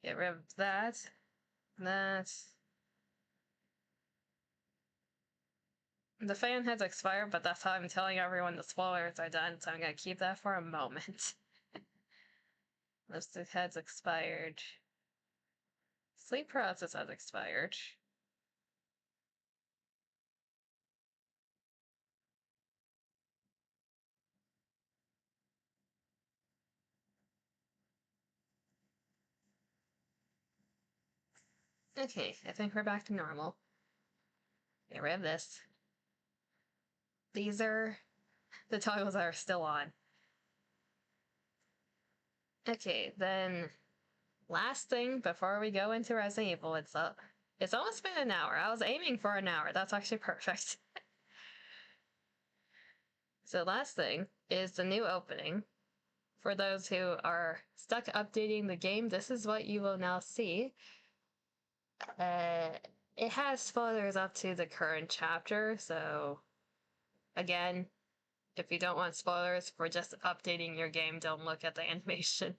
Get rid of that. That. The fan has expired, but that's how I'm telling everyone the spoilers are done, so I'm gonna keep that for a moment. Lipstick has expired. Sleep paralysis has expired. Okay, I think we're back to normal. Get rid of this. These are the toggles that are still on. Okay, then last thing before we go into Resident Evil, it's almost been an hour. I was aiming for an hour. That's actually perfect. So last thing is the new opening. For those who are stuck updating the game, this is what you will now see. It has spoilers up to the current chapter, so again, if you don't want spoilers for just updating your game, don't look at the animation.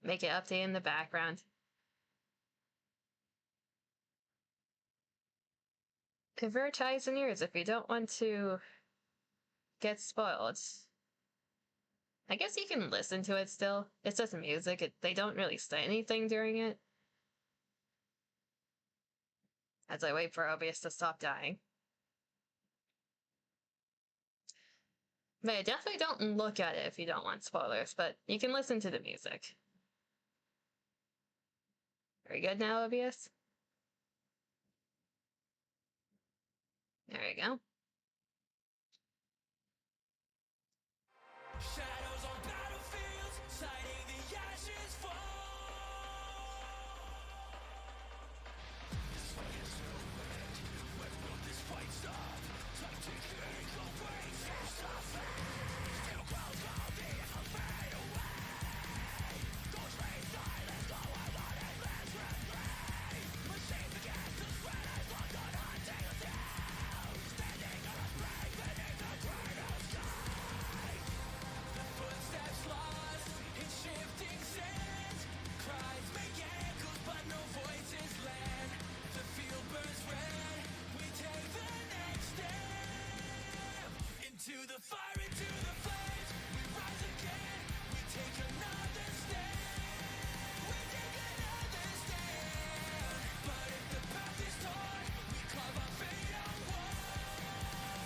Make it update in the background. Avert your eyes and ears if you don't want to get spoiled. I guess you can listen to it still. It's just music. They don't really say anything during it. As I wait for Obius to stop dying. But yeah, definitely don't look at it if you don't want spoilers, but you can listen to the music. Very good now, Obius? There we go. Shadows on battlefields, sighting the ashes fall. This fight is over, when will this fight stop? Time to take the ways of suffering. Still grows on me, I'll fade away. Ghost rays silence, no one wanted less refrain. Machines against the spread, I locked on hunting us down. Standing on a break beneath the cradle sky. Footsteps lost in shifting sands. Cries make echoes, but no voices land. The field burns red. We take the next step into the fire, into the flames. We rise again. We take another step. We take another stand. But if the path is torn, we carve our fate on war.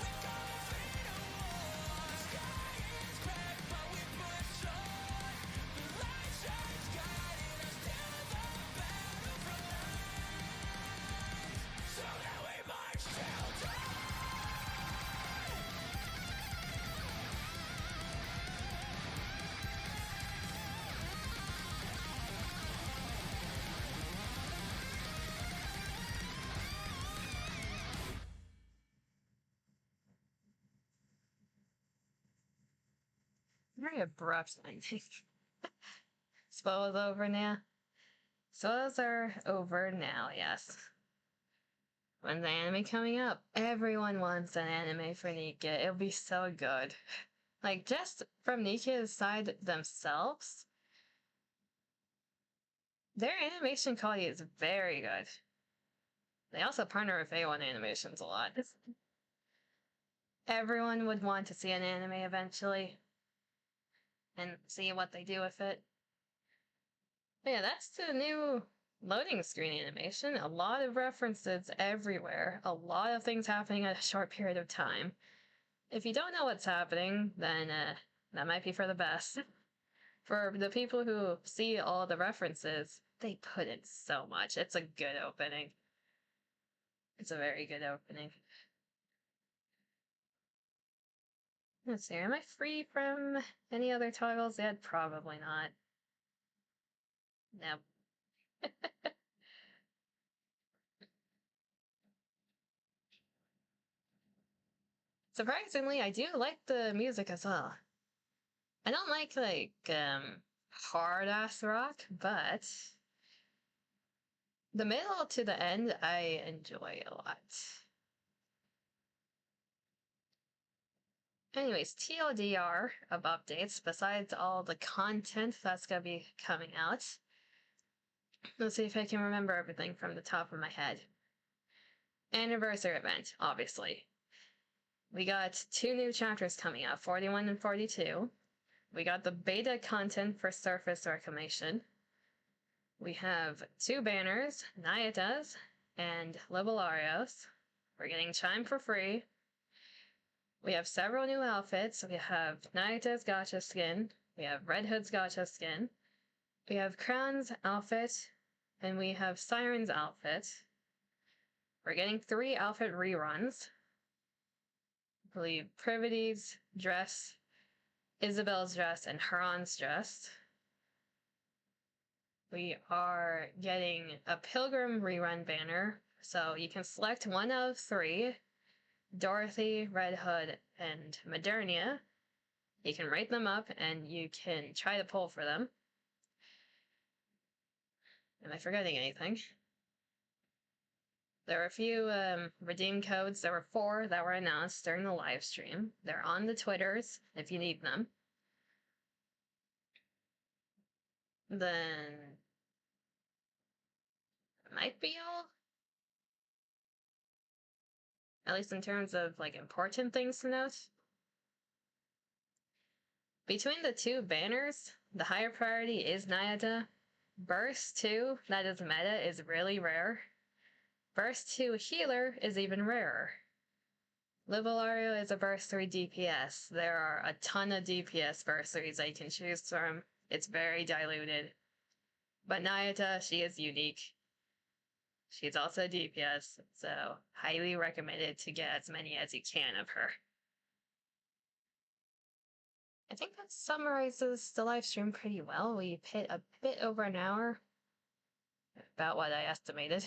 We carve our fate on war. The sky is cracked, but we push on. The light shines, guiding us to the battlefront. So now we march till dawn. Very abrupt ending. Spoilers over now. Spoilers are over now, yes. When's the anime coming up? Everyone wants an anime for NIKKE. It'll be so good. Like, just from NIKKE's side themselves, their animation quality is very good. They also partner with A1 Animations a lot. Everyone would want to see an anime eventually and see what they do with it. But yeah, that's the new loading screen animation. A lot of references everywhere. A lot of things happening in a short period of time. If you don't know what's happening, then that might be for the best. For the people who see all the references, they put in so much. It's a good opening. It's a very good opening. Let's see, am I free from any other toggles yet? Probably not. Nope. Surprisingly, I do like the music as well. I don't like hard-ass rock, but the middle to the end I enjoy a lot. Anyways, TLDR of updates, besides all the content that's gonna be coming out. Let's see if I can remember everything from the top of my head. Anniversary event, obviously. We got 2 new chapters coming out, 41 and 42. We got the beta content for Surface Reclamation. We have 2 banners, Nayata's and Libolarios. We're getting Chime for free. We have several new outfits. We have Nayata's Gacha skin. We have Red Hood's Gacha skin. We have Crown's outfit. And we have Siren's outfit. We're getting 3 outfit reruns. I believe Privity's dress, Isabel's dress, and Haran's dress. We are getting a Pilgrim rerun banner, so you can select one out of 3, Dorothy, Red Hood, and Modernia. You can rate them up, and you can try to pull for them. Am I forgetting anything? There are a few redeem codes. There were 4 that were announced during the live stream. They're on the Twitters if you need them. Then might be all. At least in terms of important things to note. Between the 2 banners, the higher priority is Nayata. Burst 2, that is meta, is really rare. Burst 2 healer is even rarer. Libolario is a Burst 3 DPS. There are a ton of DPS Burst 3s that you can choose from. It's very diluted. But Nayata, she is unique. She's also DPS, so highly recommended to get as many as you can of her. I think that summarizes the live stream pretty well. We hit a bit over an hour. About what I estimated.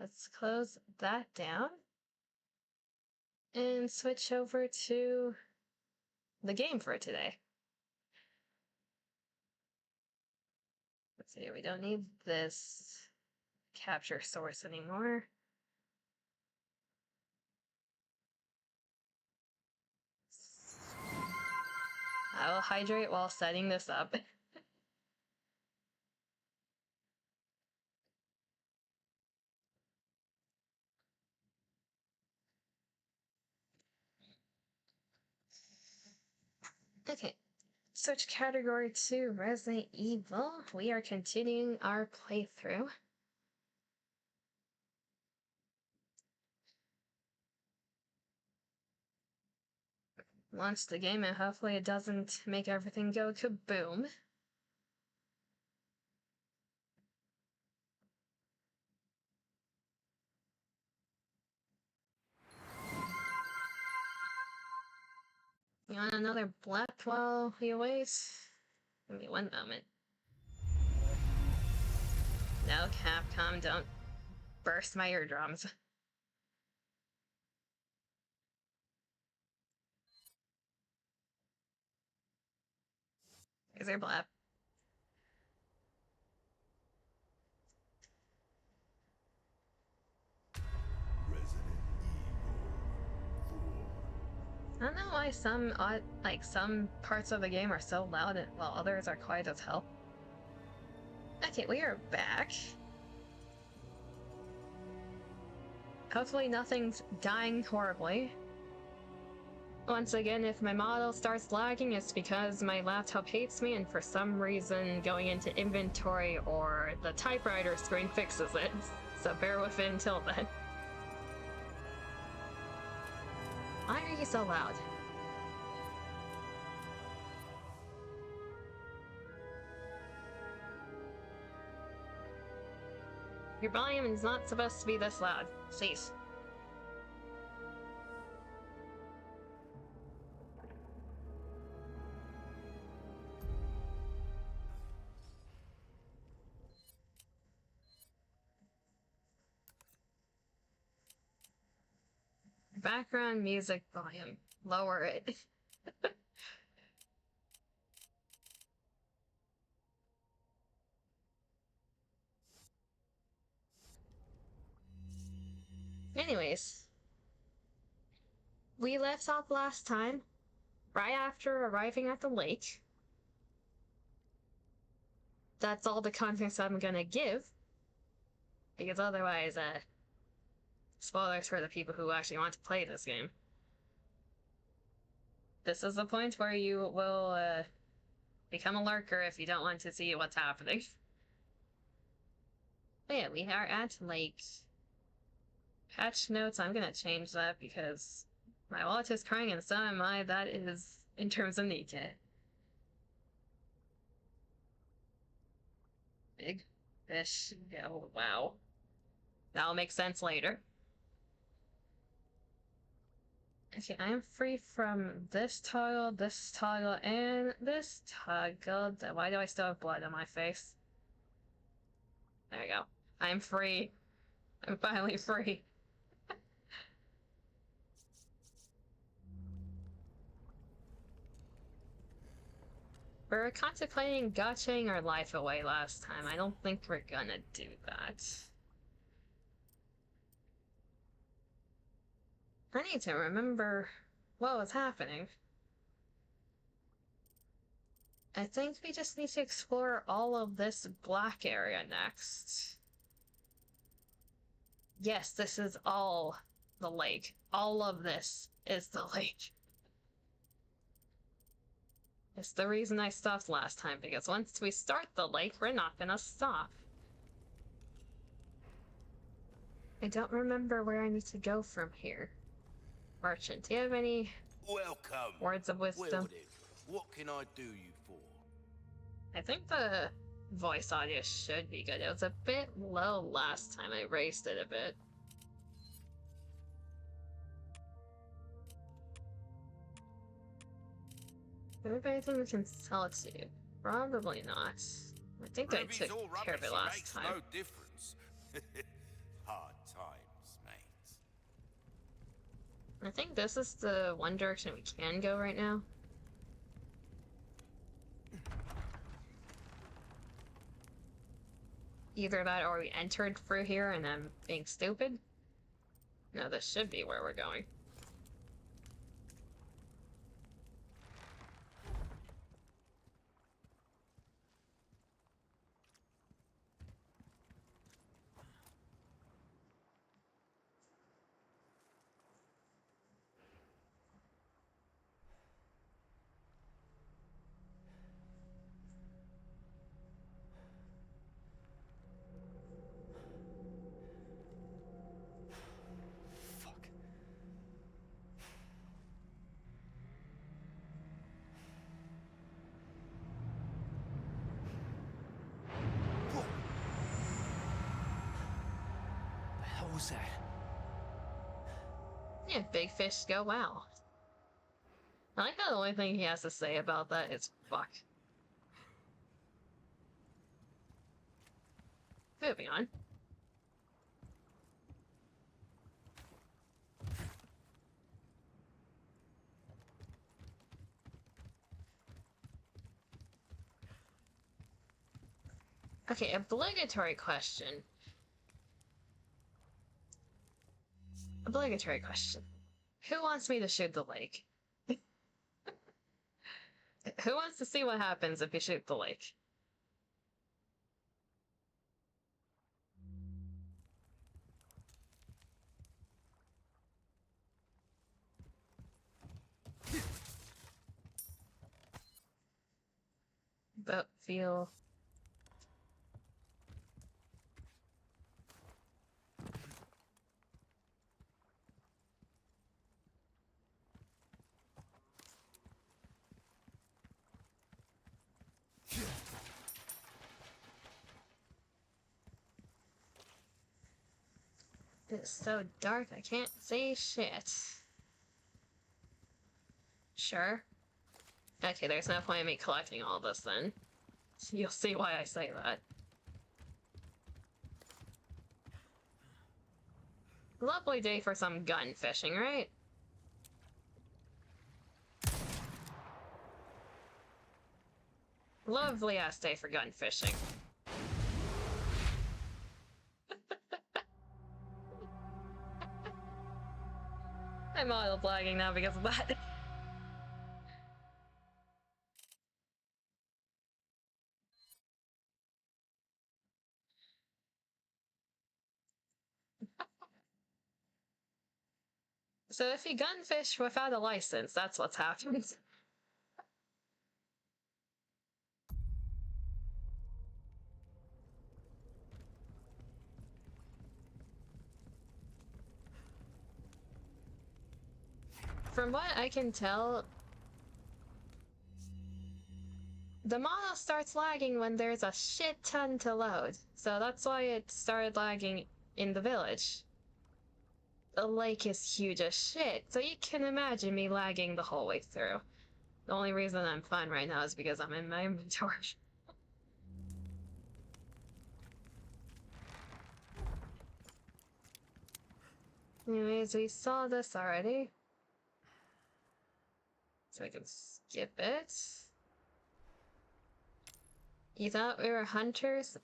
Let's close that down. And switch over to the game for today. Let's see, we don't need this capture source anymore. I will hydrate while setting this up. Okay, switch category to Resident Evil. We are continuing our playthrough. Launch the game and hopefully it doesn't make everything go kaboom. You want another black while you wait? Give me one moment. No, Capcom, don't burst my eardrums. Is there black? I don't know why some parts of the game are so loud while others are quiet as hell. Okay, we are back. Hopefully nothing's dying horribly. Once again, if my model starts lagging, it's because my laptop hates me and for some reason going into inventory or the typewriter screen fixes it. So bear with it until then. Why are you so loud? Your volume is not supposed to be this loud. Cease. Background music volume. Lower it. Anyways, we left off last time, right after arriving at the lake. That's all the context I'm gonna give, because otherwise, spoilers for the people who actually want to play this game. This is the point where you will, become a lurker if you don't want to see what's happening. But yeah, we are at lake. Patch notes, I'm gonna change that because my wallet is crying and so am I. That is in terms of NIKKE. Big fish. Oh, wow. That'll make sense later. Okay, I am free from this toggle, and this toggle. Why do I still have blood on my face? There we go. I'm free. I'm finally free. We were contemplating gotching our life away last time. I don't think we're gonna do that. I need to remember what was happening. I think we just need to explore all of this black area next. Yes, this is all the lake. All of this is the lake. It's the reason I stopped last time, because once we start the lake, we're not gonna stop. I don't remember where I need to go from here. Merchant, do you have any words of wisdom? What can I do you for? I think the voice audio should be good. It was a bit low last time. I raised it a bit. Do I have anything we can sell it to? Probably not. I think I took care of it last time. No difference. Hard times, mate. I think this is the one direction we can go right now. Either that or we entered through here and I'm being stupid. No, this should be where we're going. What was that? Yeah, big fish go wow. I like how the only thing he has to say about that is fuck. Moving on. Okay, obligatory question. Obligatory question. Who wants me to shoot the lake? Who wants to see what happens if you shoot the lake? Boat feel. It's so dark I can't see shit. Sure. Okay, there's no point in me collecting all this then. You'll see why I say that. Lovely day for some gun fishing, right? Lovely ass day for gun fishing. I'm auto blagging now because of that. So if you gunfish without a license, that's what's happened. From what I can tell, the model starts lagging when there's a shit ton to load. So that's why it started lagging in the village. The lake is huge as shit, so you can imagine me lagging the whole way through. The only reason I'm fine right now is because I'm in my inventory. Anyways, we saw this already. So I can skip it. You thought we were hunters?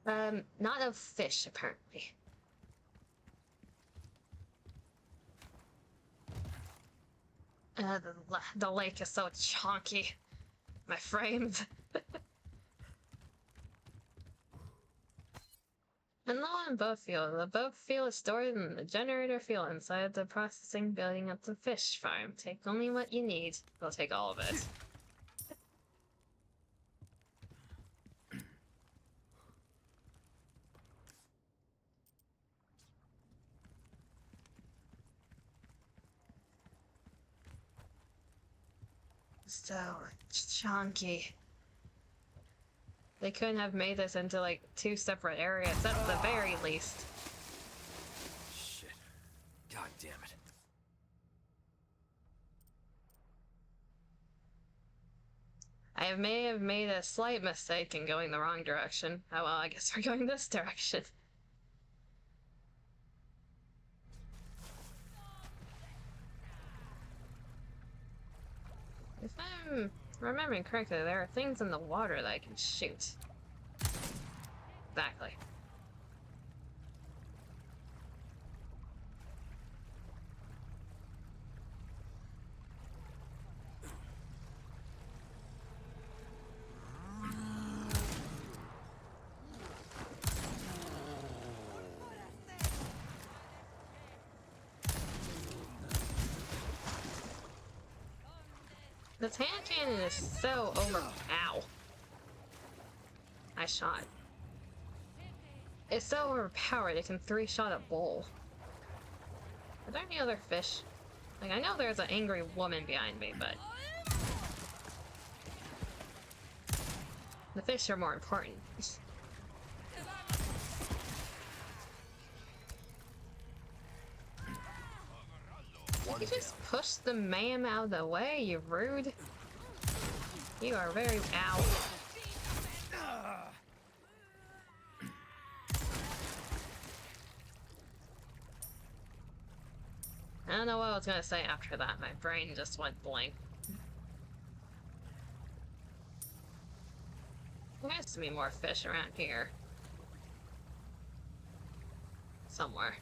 Not of fish, apparently. The lake is so chonky. My frames. And low on boat fuel. The boat fuel is stored in the generator fuel inside the processing building at the fish farm. Take only what you need. We'll take all of it. So chunky. They couldn't have made this into like 2 separate areas at the very least. Shit. God damn it. I may have made a slight mistake in going the wrong direction. Oh well, I guess we're going this direction. If I'm remembering correctly, there are things in the water that I can shoot. Exactly. This hand cannon is so Ow. I shot. It's so overpowered it can 3-shot a bull. Are there any other fish? Like, I know there's an angry woman behind me, but... the fish are more important. You just push the ma'am out of the way, you rude. You are very ow. I don't know what I was gonna say after that. My brain just went blank. There has to be more fish around here. Somewhere.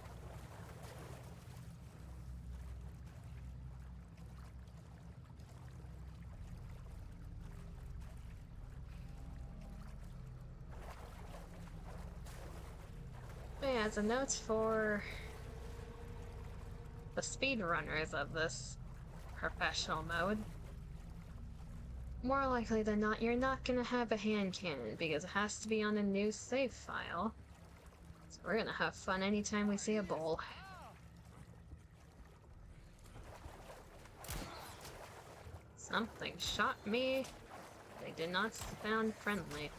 Yeah, it's a note for the speedrunners of this professional mode. More likely than not, you're not gonna have a hand cannon because it has to be on a new save file. So we're gonna have fun anytime we see a bull. Something shot me. They did not sound friendly.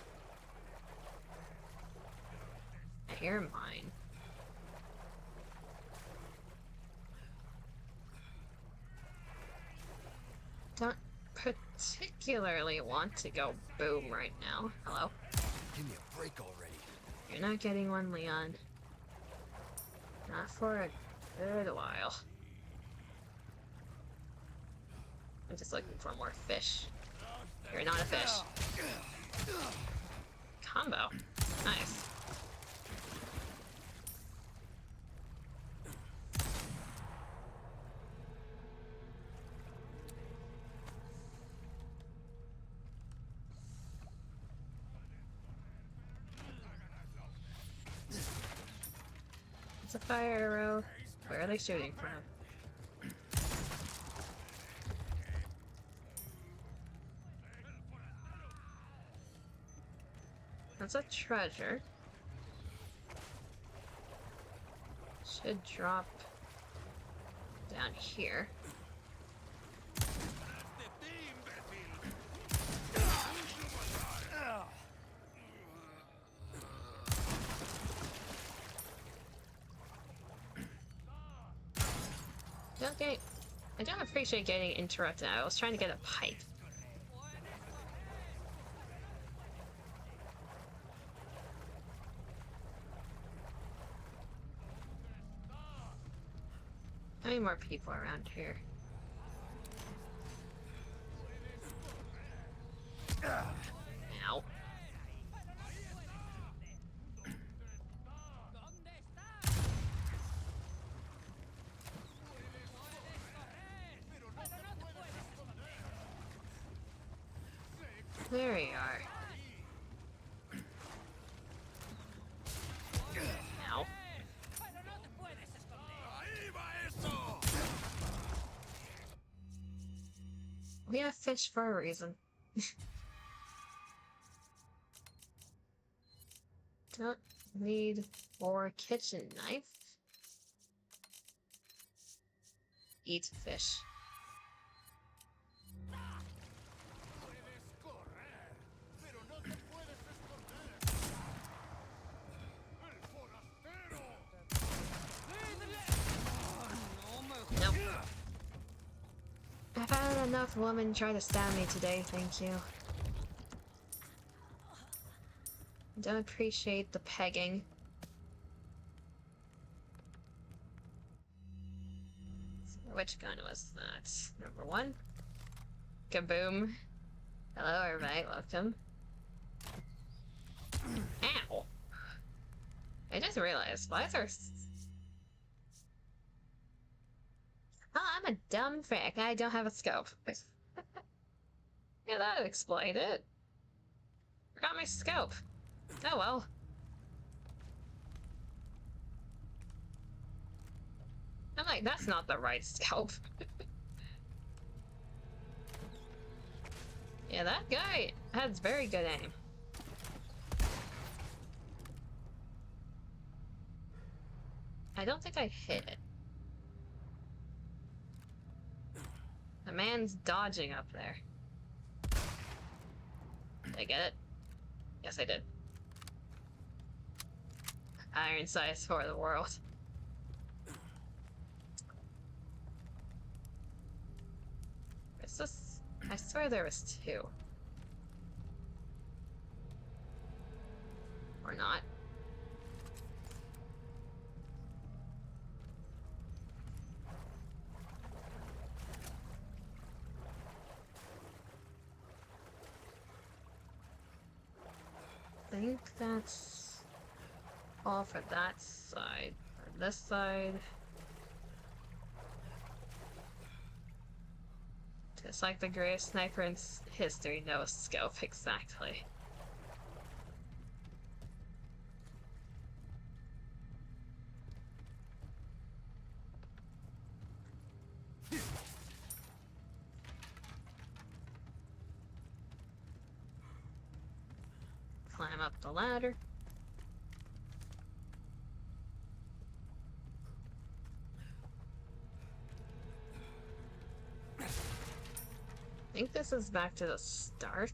I hear mine. don't particularly want to go boom right now. Hello? Give me a break already. You're not getting one, Leon. Not for a good while. I'm just looking for more fish. You're not a fish. Combo. Nice. It's a fire arrow. Where are they shooting from? That's a treasure. Should drop down here. I don't appreciate getting interrupted. I was trying to get a pipe. How many more people around here? Ow. There you are. Ow. We have fish for a reason. Don't need more kitchen knife. Eat fish. Nope. I've had enough women try to stab me today, thank you. Don't appreciate the pegging. So which gun was that? Number 1? Kaboom. Hello everybody, welcome. Ow! I just realized, why is there... Oh, I'm a dumb frick. I don't have a scope. Yeah, that explained it. Forgot my scope. Oh well. I'm like, that's not the right scope. Yeah, that guy has very good aim. I don't think I hit it. The man's dodging up there. Did I get it? Yes, I did. Iron sights for the world. Where's this? I swear there was 2. Or not. I think that's all for that side. For this side, just like the greatest sniper in history, no scope exactly. Climb up the ladder. I think this is back to the start.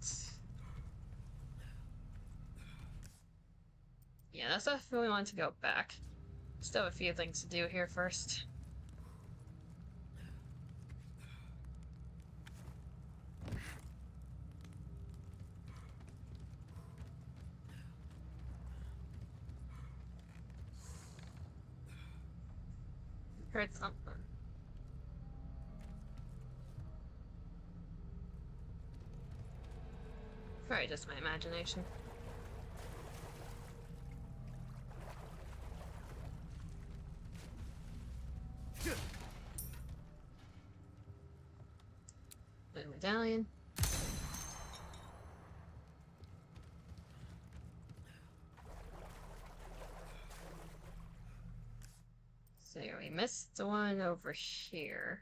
Yeah, that's if we want to go back. Still have a few things to do here first. Heard something. Probably just my imagination. The medallion. So we missed the one over here.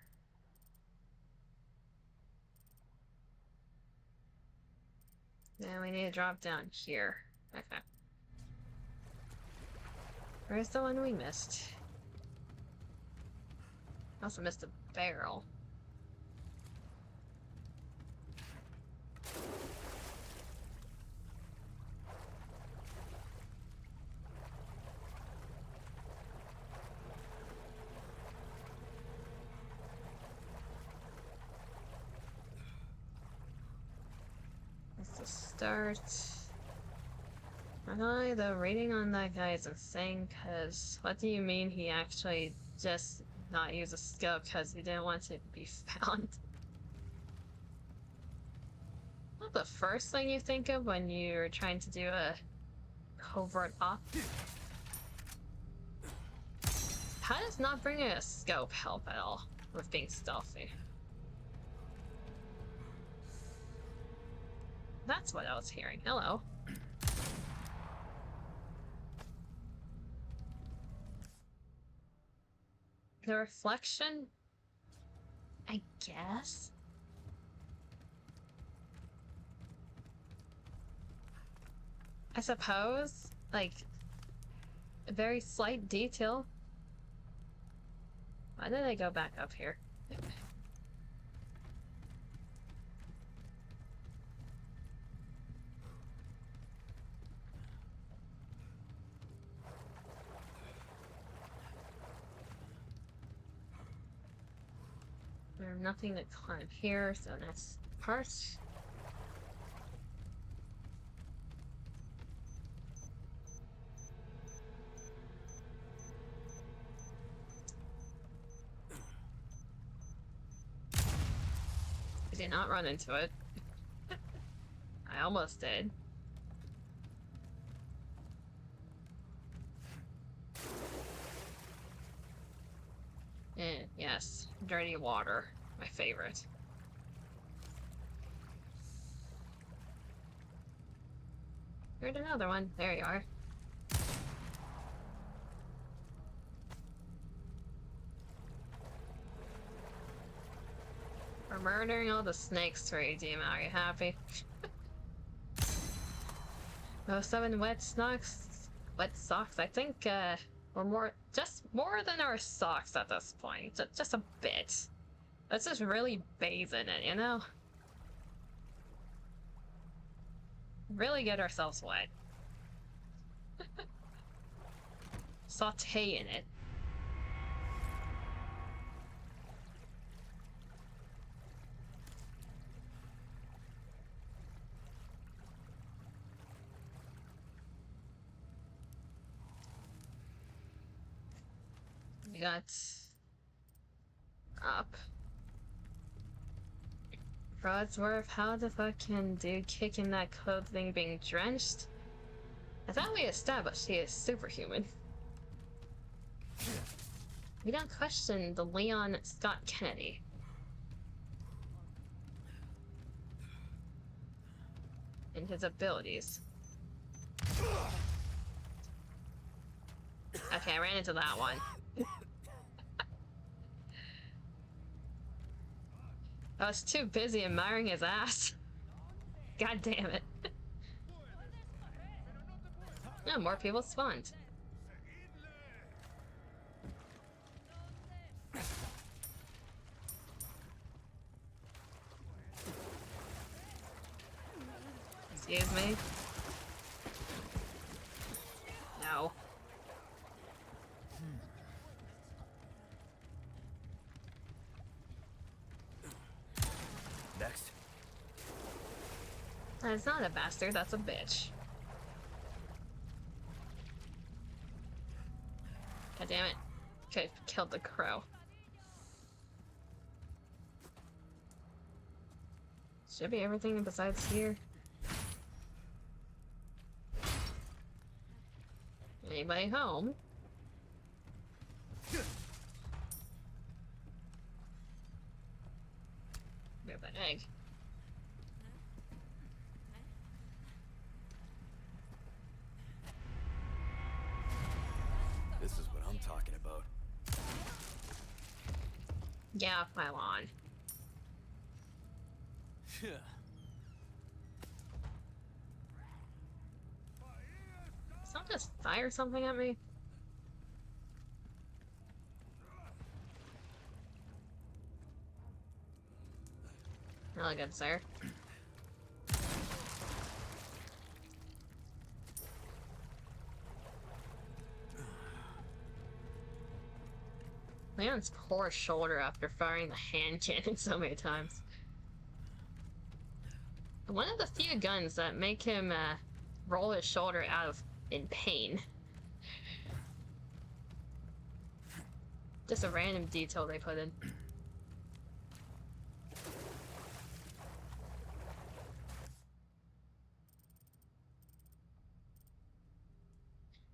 Now we need to drop down here. Okay. Where's the one we missed? Also missed a barrel. That's the start. Finally, the rating on that guy is insane, because what do you mean he actually just not use a scope because he didn't want it to be found? Not the first thing you think of when you're trying to do a covert op. How does not bringing a scope help at all with being stealthy? That's what I was hearing. Hello. The reflection? I guess? I suppose? Like, a very slight detail. Why did I go back up here? There's nothing to climb here, so that's part. I did not run into it. I almost did. And yes, dirty water, my favorite. Here's another one. There you are. We're murdering all the snakes for you, Dima. Are you happy? Oh, 7 wet socks. Wet socks. I think we're more than our socks at this point. Just a bit. Let's just really bathe in it, you know? Really get ourselves wet. Saute in it. We got up. Broadsworth, how the fuck can dude kick in that clothing being drenched? I thought we established he is superhuman. We don't question the Leon Scott Kennedy. And his abilities. Okay, I ran into that one. I was too busy admiring his ass. God damn it. No, more people spawned. Excuse me? No. Next. That's not a bastard, that's a bitch. God damn it. Okay, killed the crow. Should be everything besides here. Anybody home? Grab an egg. This is what I'm talking about. Get off my lawn. Someone just fire something at me? Really good, sir. Leon's poor shoulder after firing the hand cannon so many times. One of the few guns that make him roll his shoulder out of in pain. Just a random detail they put in.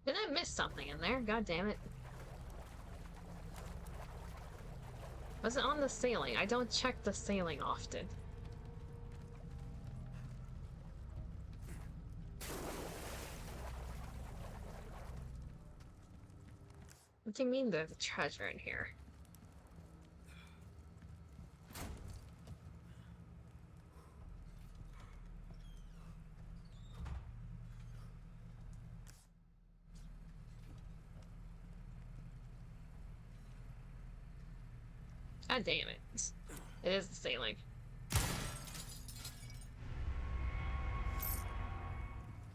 Did I miss something in there? God damn it. Was it on the ceiling? I don't check the ceiling often. What do you mean there's a treasure in here? God damn it. It is the ceiling.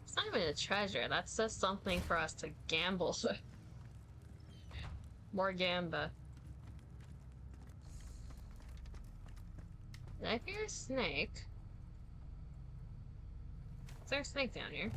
It's not even a treasure, that's just something for us to gamble. More gamba. Did I hear a snake? Is there a snake down here?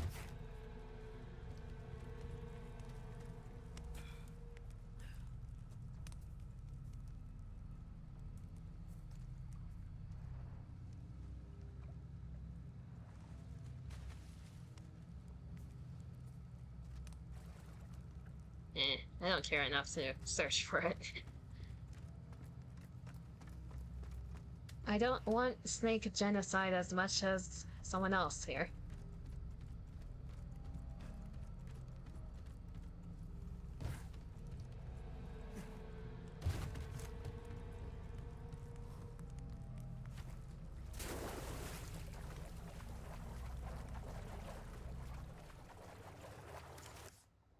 I don't care enough to search for it. I don't want snake genocide as much as someone else here.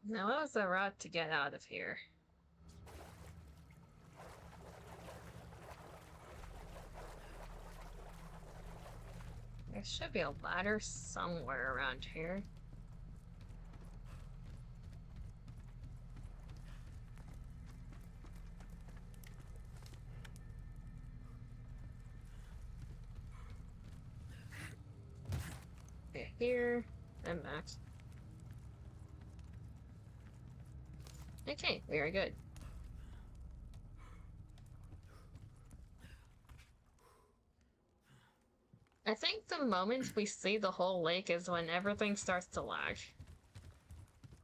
Now, what was the route to get out of here? There should be a ladder somewhere around here. Okay, here and back. Okay, we are good. I think the moment we see the whole lake is when everything starts to lag.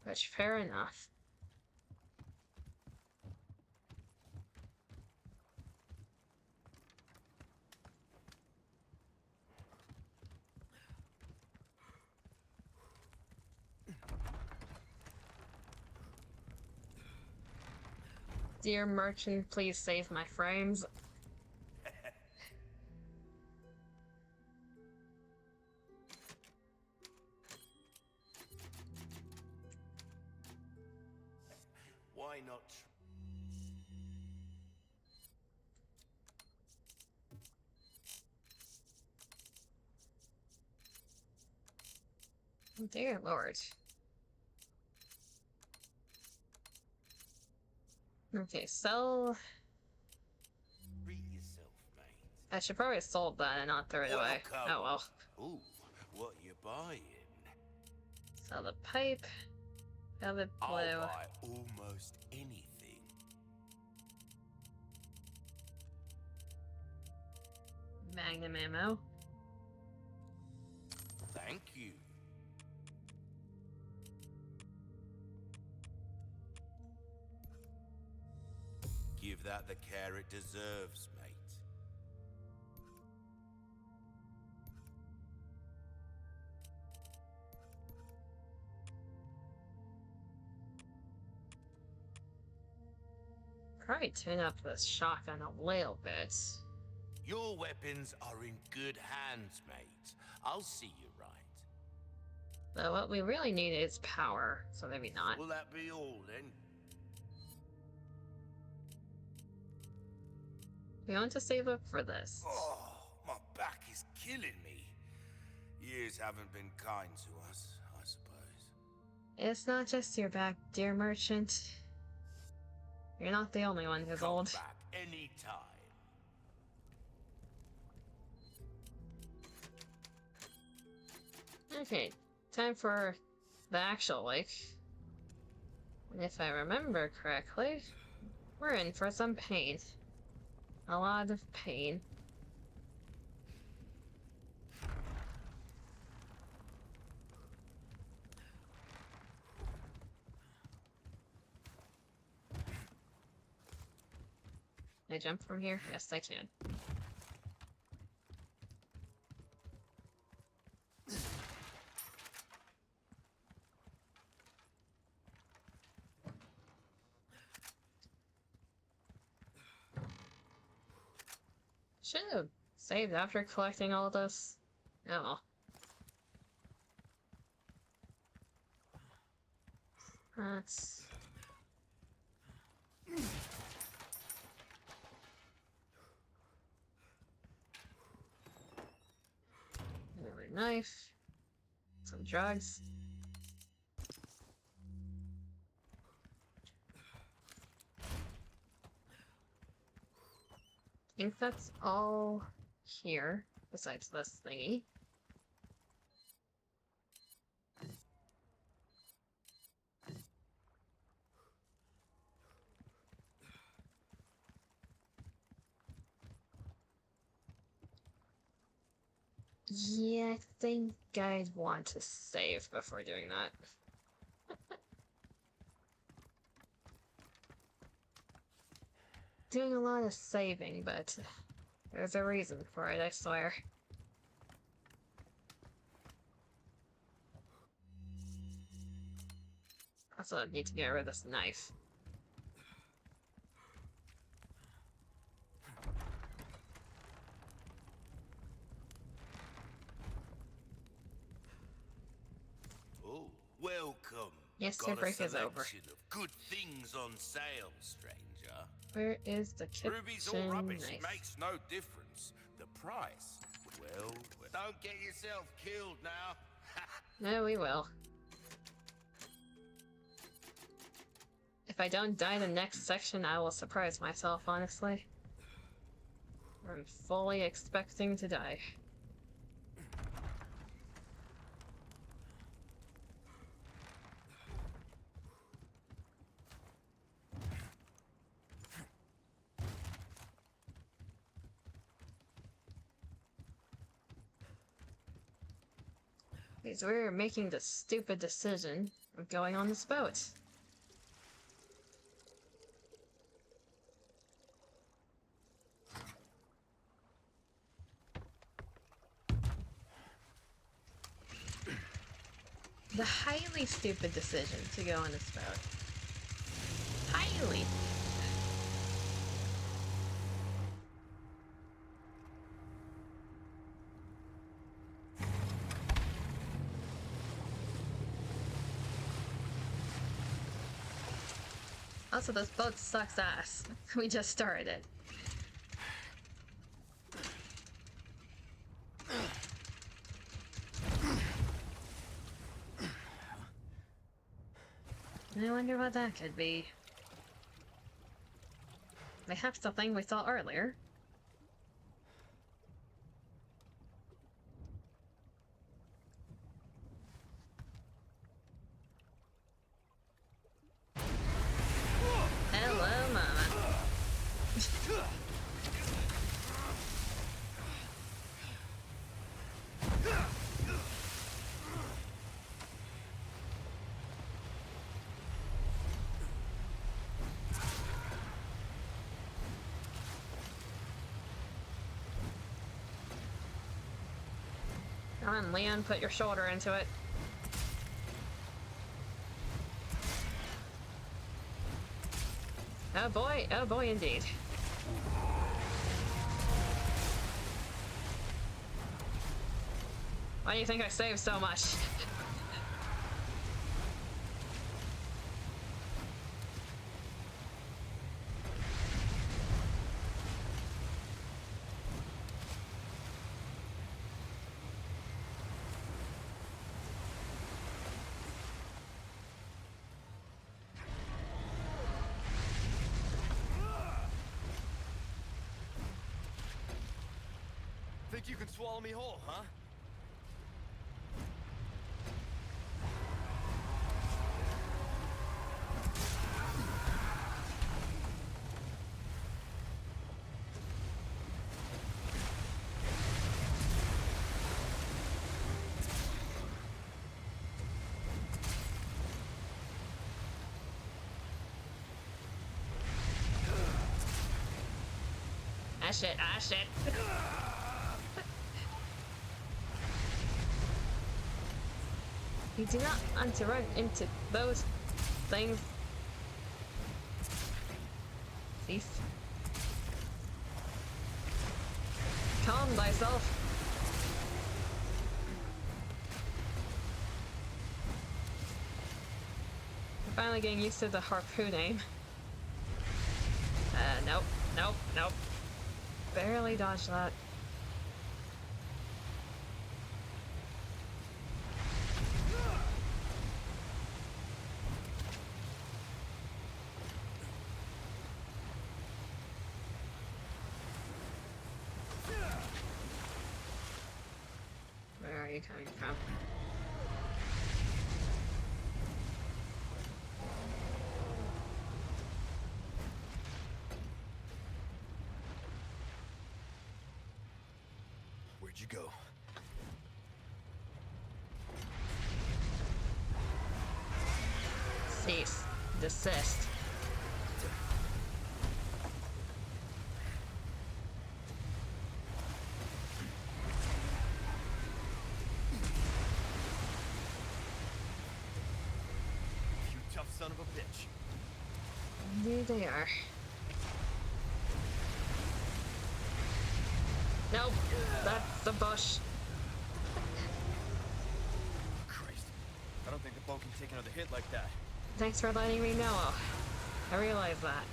Which, fair enough. Dear merchant, please save my frames. Why not? Dear Lord. Okay, sell. Treat yourself, mate. I should probably have sold that and not throw it away. Welcome. Oh well. Ooh, what you buying? Sell the pipe. Velvet blue. I'll buy almost anything. Magnum ammo. Thank you. Give that the care it deserves, mate. Probably tune up this shotgun a little bit. Your weapons are in good hands, mate. I'll see you right. But what we really need is power, so maybe not. Will that be all, then? We want to save up for this. Oh, my back is killing me. Years haven't been kind to us, I suppose. It's not just your back, dear merchant. You're not the only one who's Come old. back any time. Okay, time for the actual lake. And if I remember correctly, we're in for some pain. A lot of pain. Can I jump from here? Yes, I can. Should have saved after collecting all this. Oh. That's... Another knife. Some drugs. I think that's all here, besides this thingy. Yeah, I think I'd want to save before doing that. Doing a lot of saving, but there's a reason for it, I swear. Also, I need to get rid of this knife. Oh, welcome. Yes, Got your break a is over. selection of good things on sale, stranger. Where is the kitchen Ruby's all rubbish. knife? It makes no difference. The price, well, don't get yourself killed now. No, we will. If I don't die the next section, I will surprise myself, honestly. I'm fully expecting to die. Because we're making the stupid decision of going on this boat. The highly stupid decision to go on this boat. Highly. Also, this boat sucks ass. We just started it. I wonder what that could be. Perhaps the thing we saw earlier. Hello, Mama. Come on, Leon, put your shoulder into it. Oh boy indeed. Why do you think I saved so much? Think you can swallow me whole, huh? Ah shit, ah shit. You do not want to run into those things. Cease. Calm thyself. I'm finally getting used to the harpoon aim. Nope, nope, nope. Barely dodged that. Where are you coming from? Where'd you go? Cease. Desist. You tough son of a bitch. Indeed they are. Nope, that's the bush. Christ. I don't think the boat can take another hit like that. Thanks for letting me know. I realize that.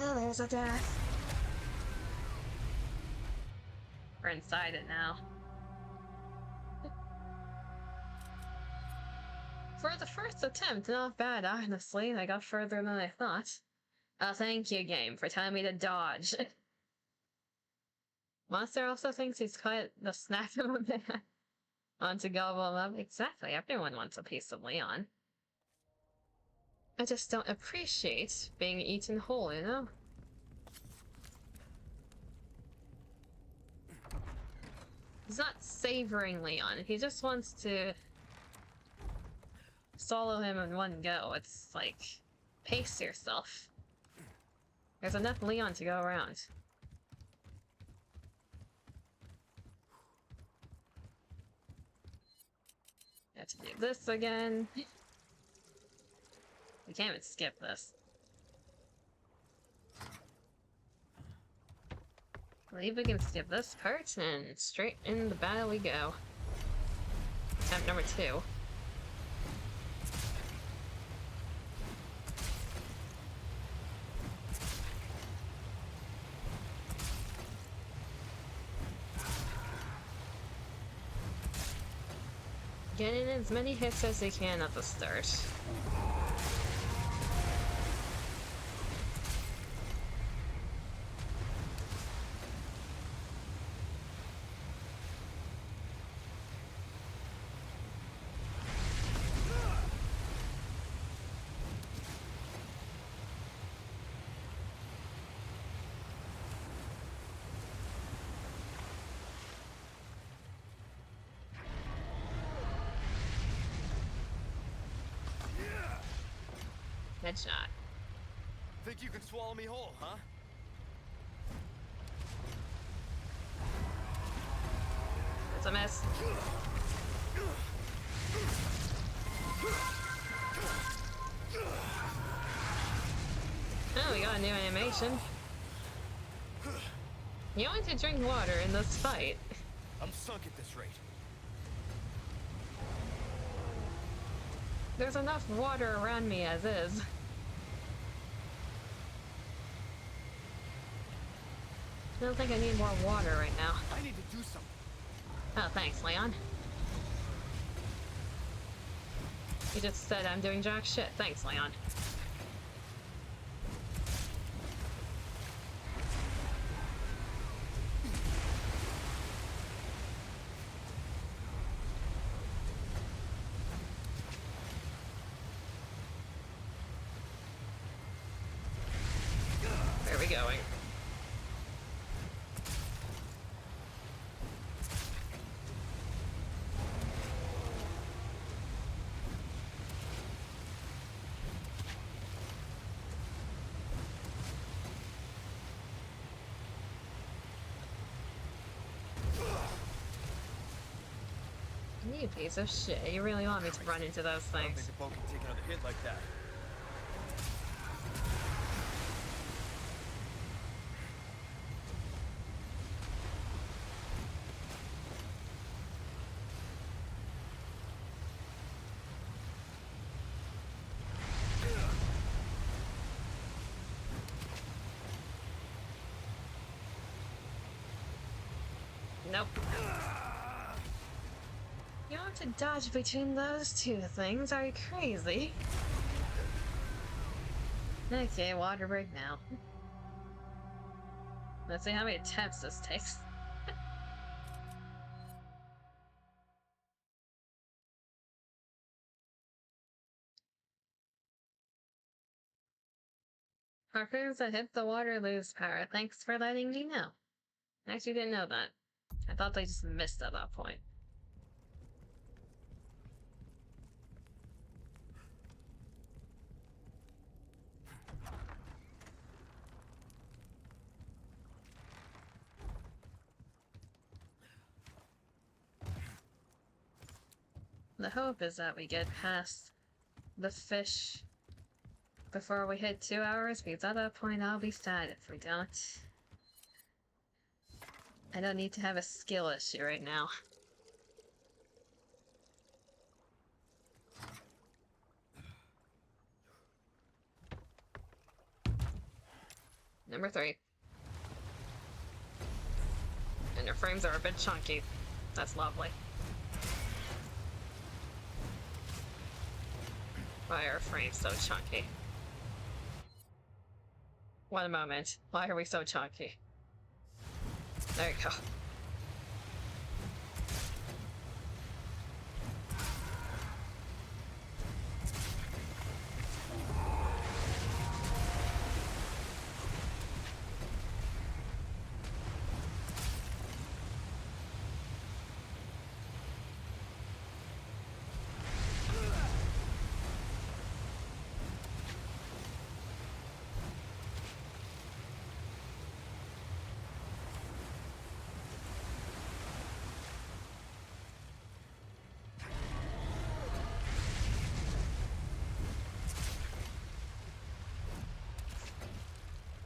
Oh, there's a death. We're inside it now. For the first attempt, not bad, honestly. I got further than I thought. Oh, thank you, game, for telling me to dodge. Monster also thinks he's quite the snap of a man. Want to gobble him up? Exactly, everyone wants a piece of Leon. I just don't appreciate being eaten whole, you know? He's not savoring Leon, he just wants to swallow him in one go. It's like, pace yourself. There's enough Leon to go around. Have to do this again. We can't even skip this. I believe we can skip this part and straight in the battle we go. Attempt number 2. Get in as many hits as you can at the start. Headshot. Think you can swallow me whole, huh? That's a miss. Oh, we got a new animation. You want to drink water in this fight. I'm sunk at this rate. There's enough water around me as is. I don't think I need more water right now. I need to do something. Oh, thanks, Leon. You just said I'm doing jack shit. Thanks, Leon. Where are we going? You piece of shit. You really want me to run into those I don't things. think the boat can take another hit like that. Nope. You have to dodge between those two things? Are you crazy? Okay, water break now. Let's see how many attempts this takes. Harpoons that hit the water lose power. Thanks for letting me know. I actually didn't know that. I thought they just missed at that point. The hope is that we get past the fish before we hit 2 hours, because at that point I'll be sad if we don't. I don't need to have a skill issue right now. Number 3. And your frames are a bit chunky. That's lovely. Why are frames so chunky? One moment. Why are we so chunky? There you go.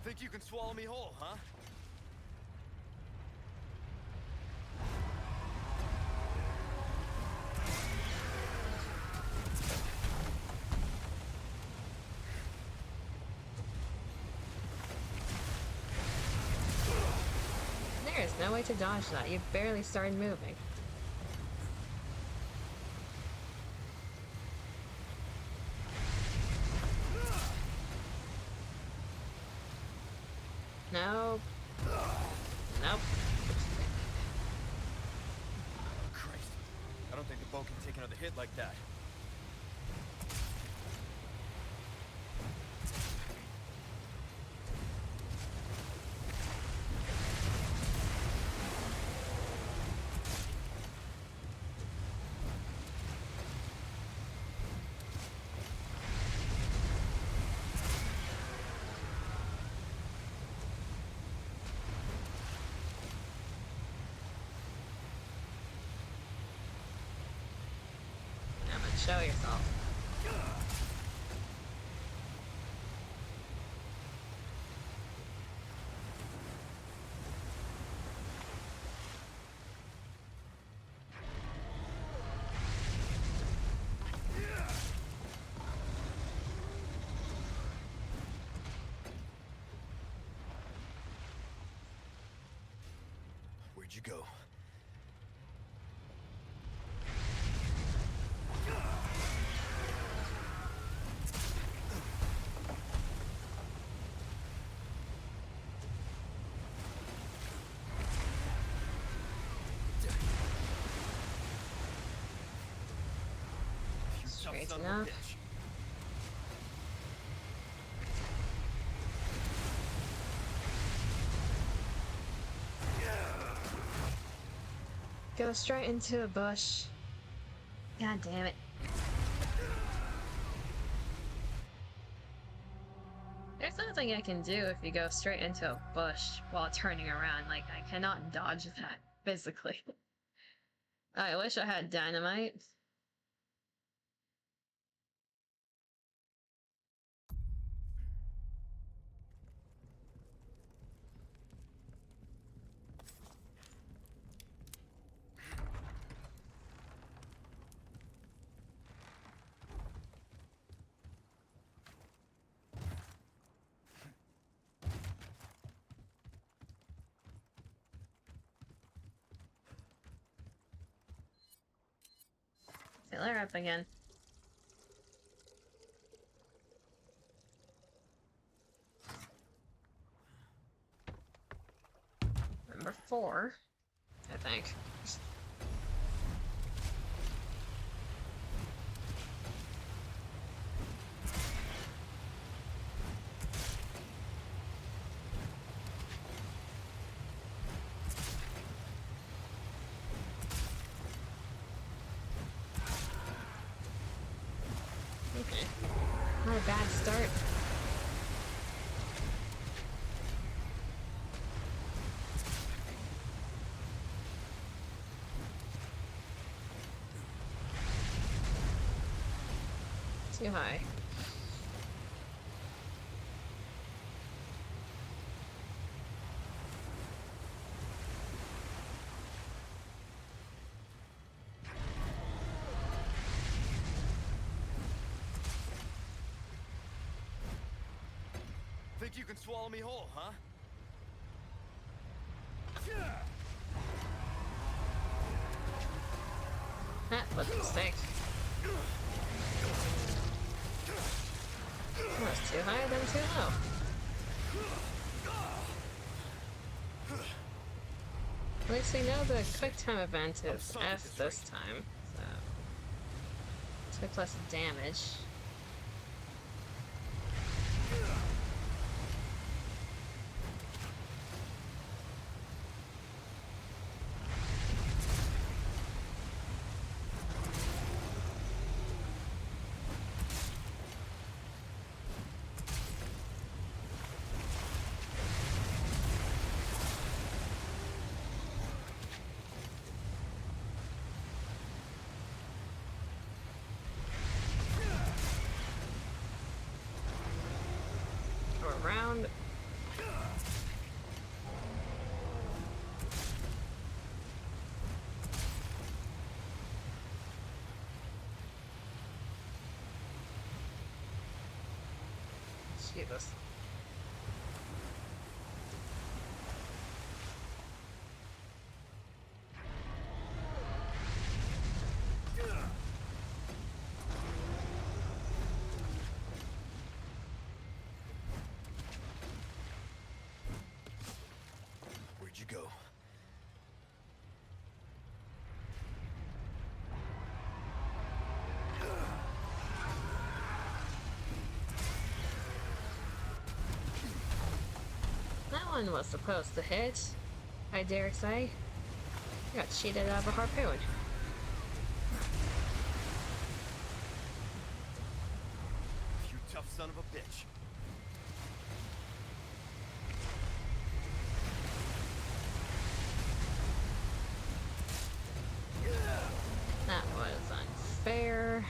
Think you can swallow me whole, huh? There is no way to dodge that. You barely started moving. Nope. Nope. Christ. I don't think the boat can take another hit like that. show yourself. Where'd you go? Straight enough. Go straight into a bush. God damn it. There's nothing I can do if you go straight into a bush while turning around. Like, I cannot dodge that physically. I wish I had dynamite. Fill her up again. Number 4, I think. Okay. Not a bad start. Too high. Think you can swallow me whole, huh? That was a mistake. That was too high, then too low. At least we know the quick time event is F this time, so took less damage. Around. Jesus. Where'd you go? That one was supposed to hit, I dare say. I got cheated out of a harpoon. You tough son of a bitch. That was unfair.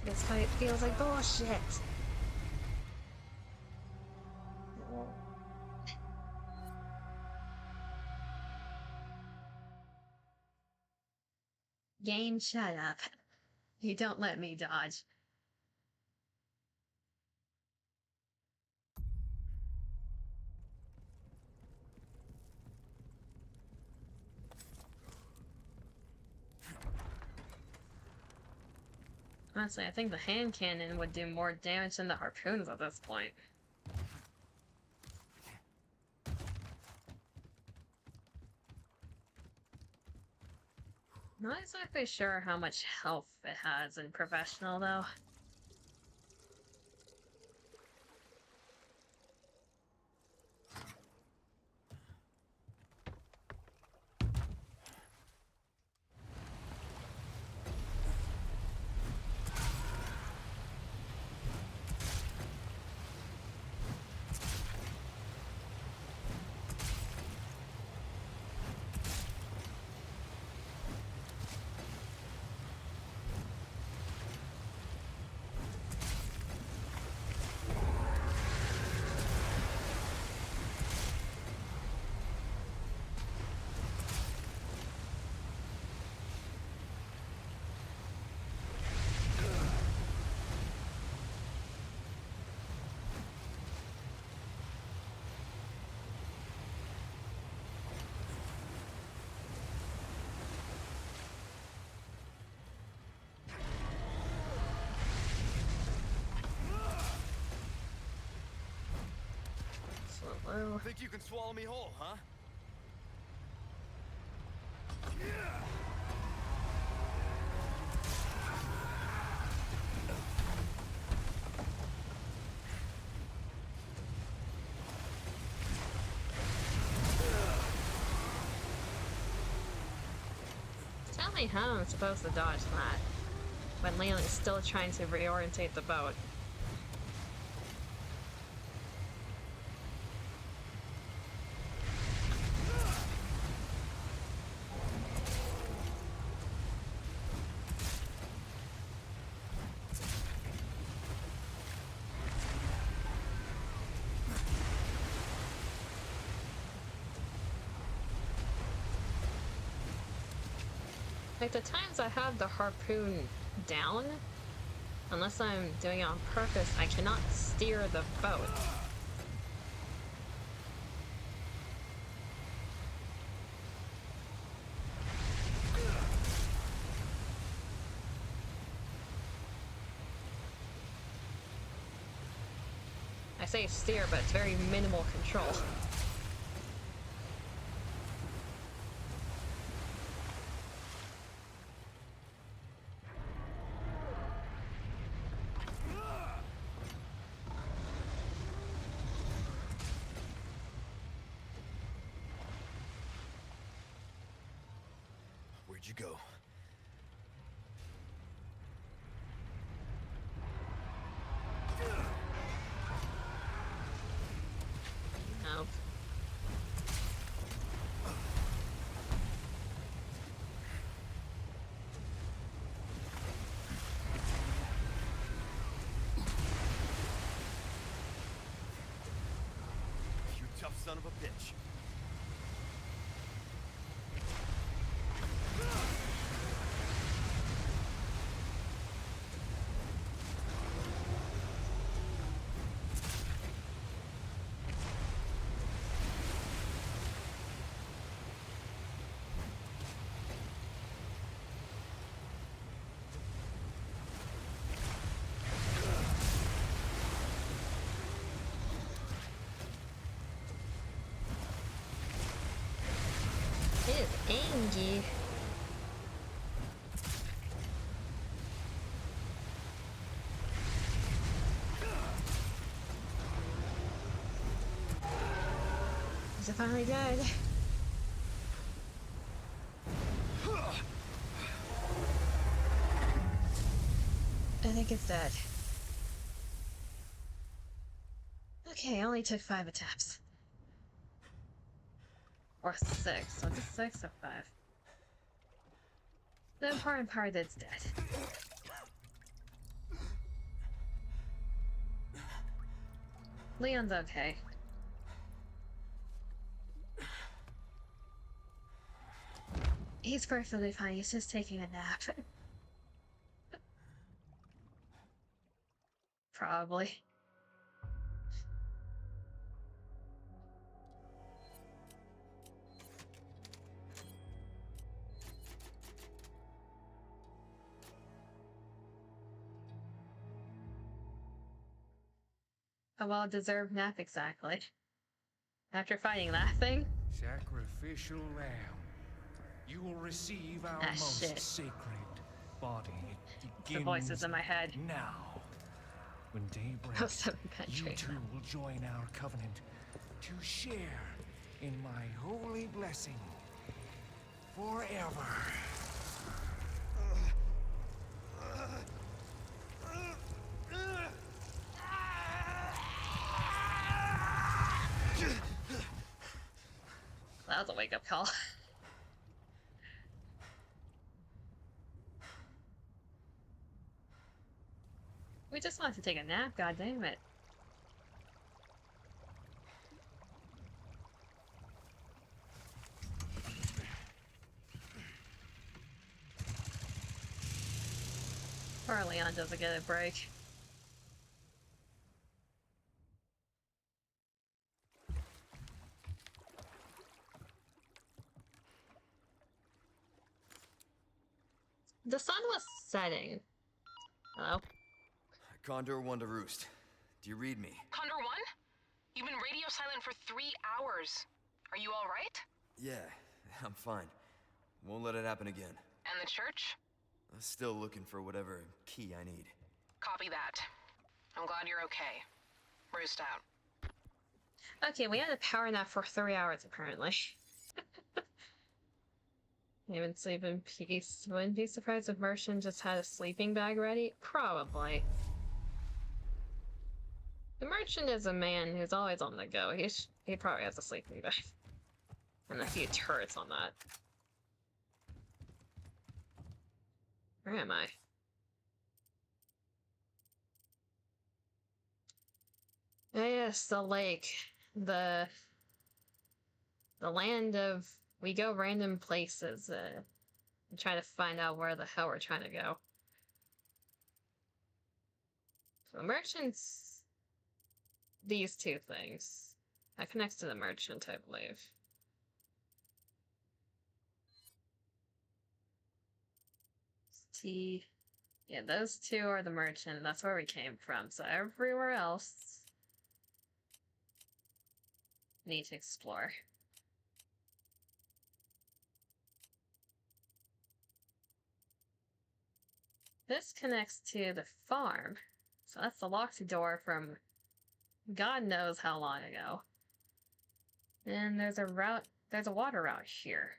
half of this fight feels like bullshit. Game, shut up. You don't let me dodge. Honestly, I think the hand cannon would do more damage than the harpoons at this point. Not exactly sure how much health it has in professional, though. Slow. Think you can swallow me whole, huh? Tell me how I'm supposed to dodge that when Leon is still trying to reorientate the boat. Like, the times I have the harpoon down, unless I'm doing it on purpose, I cannot steer the boat. I say steer, but it's very minimal control. Where'd you go? Nope. You tough son of a bitch. It is Angie. Is it finally dead? I think it's dead. Okay, only took 5 attempts. Or 6, so it's 6 or 5. The important part is it's dead. Leon's okay. He's perfectly fine. He's just taking a nap. Probably. A well-deserved nap, exactly. After fighting that thing? Sacrificial lamb. You will receive our most shit. sacred body. It The voices in my head. now. When day That was breaks, so bad you dream. too will join our covenant to share in my holy blessing forever. That was a wake-up call. We just wanted to take a nap, god damn it. Poor Leon doesn't get a break. The sun was setting. Hello? Condor 1 to Roost. Do you read me? Condor 1? You've been radio silent for 3 hours. Are you all right? Yeah, I'm fine. Won't let it happen again. And the church? I'm still looking for whatever key I need. Copy that. I'm glad you're okay. Roost out. Okay, we had a power nap for 3 hours apparently. Even sleep in peace. Wouldn't be surprised if Merchant just had a sleeping bag ready? Probably. The Merchant is a man who's always on the go. He probably has a sleeping bag. And a few turrets on that. Where am I? Oh yes, the lake. The land of... We go random places, and try to find out where the hell we're trying to go. So merchants... These two things. That connects to the merchant, I believe. T... Yeah, those two are the merchant. That's where we came from. So everywhere else... need to explore. This connects to the farm. So that's the locked door from God knows how long ago. And there's a water route here.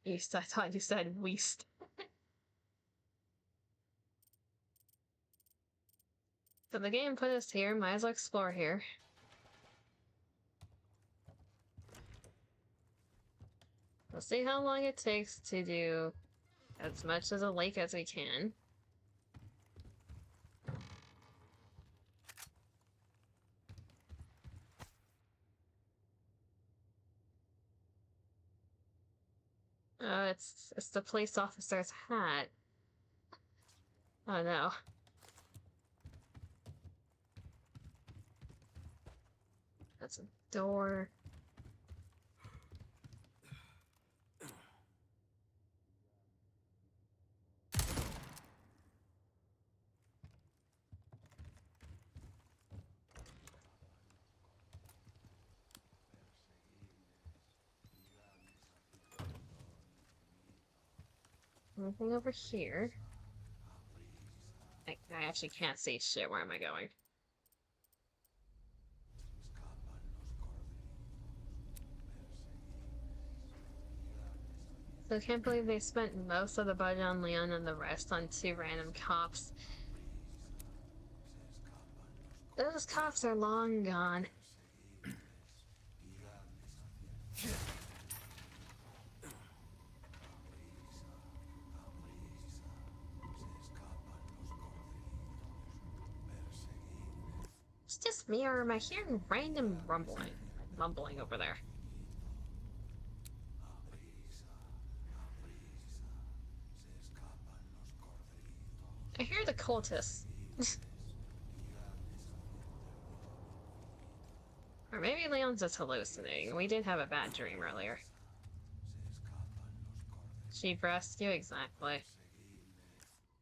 East, I thought you said west. So the game put us here, might as well explore here. We'll see how long it takes to do as much of the lake as we can. Oh, it's the police officer's hat. Oh no. That's a door. Anything over here? I actually can't see shit. Where am I going? So I can't believe they spent most of the budget on Leon and the rest on 2 random cops. Those cops are long gone. It's just me, or am I hearing random mumbling over there? I hear the cultists. Or maybe Leon's just hallucinating. We did have a bad dream earlier. Cheap rescue, exactly.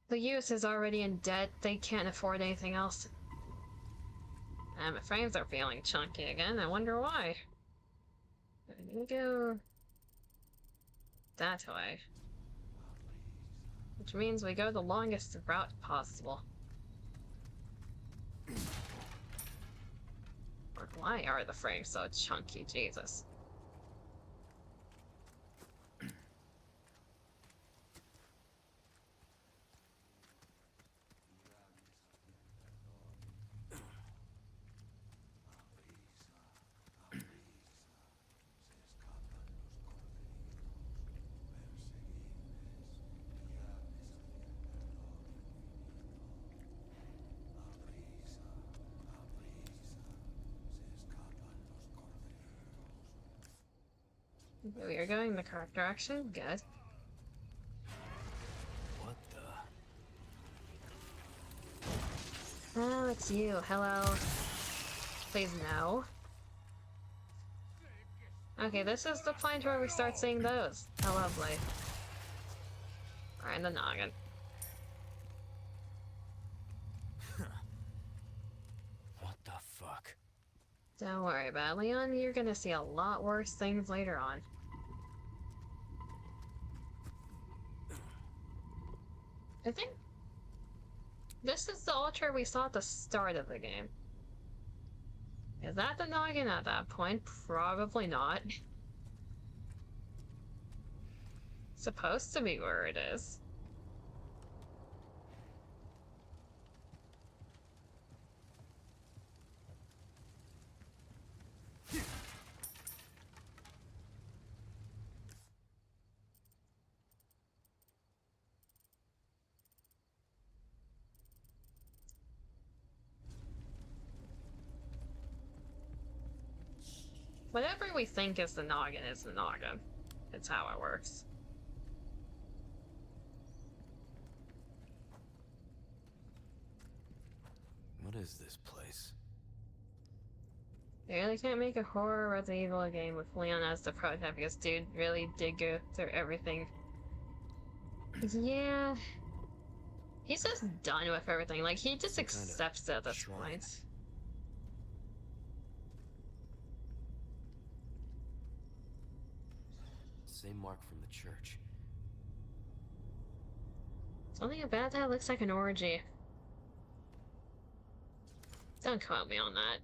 The youth is already in debt. They can't afford anything else. My frames are feeling chunky again. I wonder why. I'm gonna go that way. Which means we go the longest route possible. Or why are the frames so chunky? Jesus. We are going the correct direction. Good. What the? Oh, it's you. Hello. Please no. Okay, this is the point where we start seeing those. How lovely. Right in the noggin. What the fuck? Don't worry about it, Leon. You're gonna see a lot worse things later on. I think this is the altar we saw at the start of the game. Is that the noggin at that point? Probably not. Supposed to be where it is. Whatever we think is the noggin is the noggin. It's how it works. What is this place? You really can't make a horror Resident Evil game with Leon as the prototype because dude really did go through everything. Yeah. He's just done with everything. Like, he just accepts it at this point. Same mark from the church. Something about that looks like an orgy. Don't quote me on that.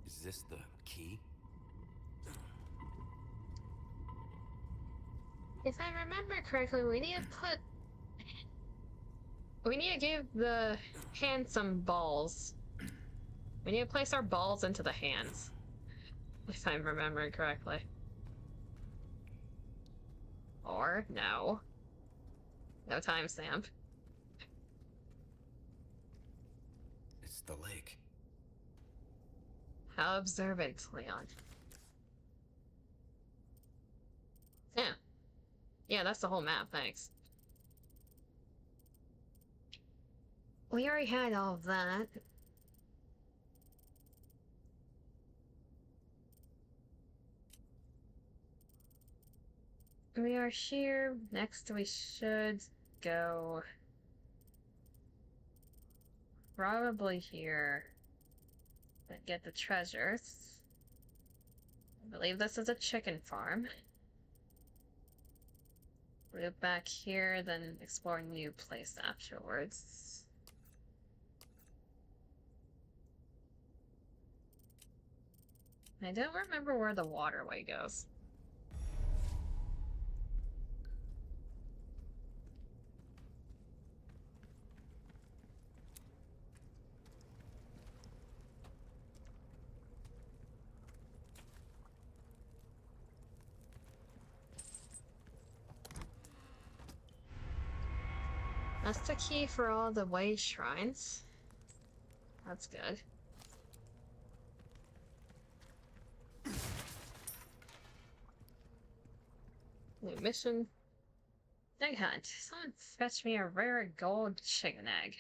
Is this the key? If I remember correctly, we need to give the hand some balls. We need to place our balls into the hands. If I'm remembering correctly. Or, no. No timestamp. It's the lake. How observant, Leon. Yeah. Yeah, that's the whole map, thanks. We already had all of that. We are here. Next we should go probably here and get the treasures. I believe this is a chicken farm. Loop back here, then explore a new place afterwards. I don't remember where the waterway goes. That's the key for all the way shrines. That's good. New mission. Egg hunt. Someone fetch me a rare gold chicken egg.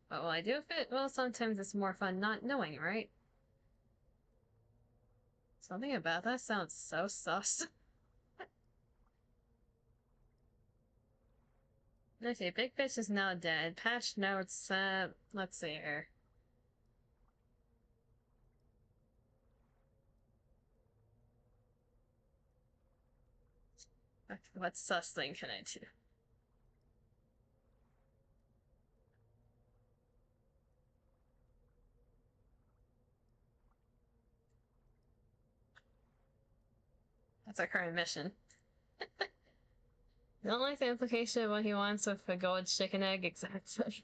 What will I do with it? Well, sometimes it's more fun not knowing, right? Something about that sounds so sus. Okay, Big Fish is now dead. Patch notes, let's see here. What sus thing can I do? That's our current mission. I don't like the implication of what he wants with a gold chicken egg exactly.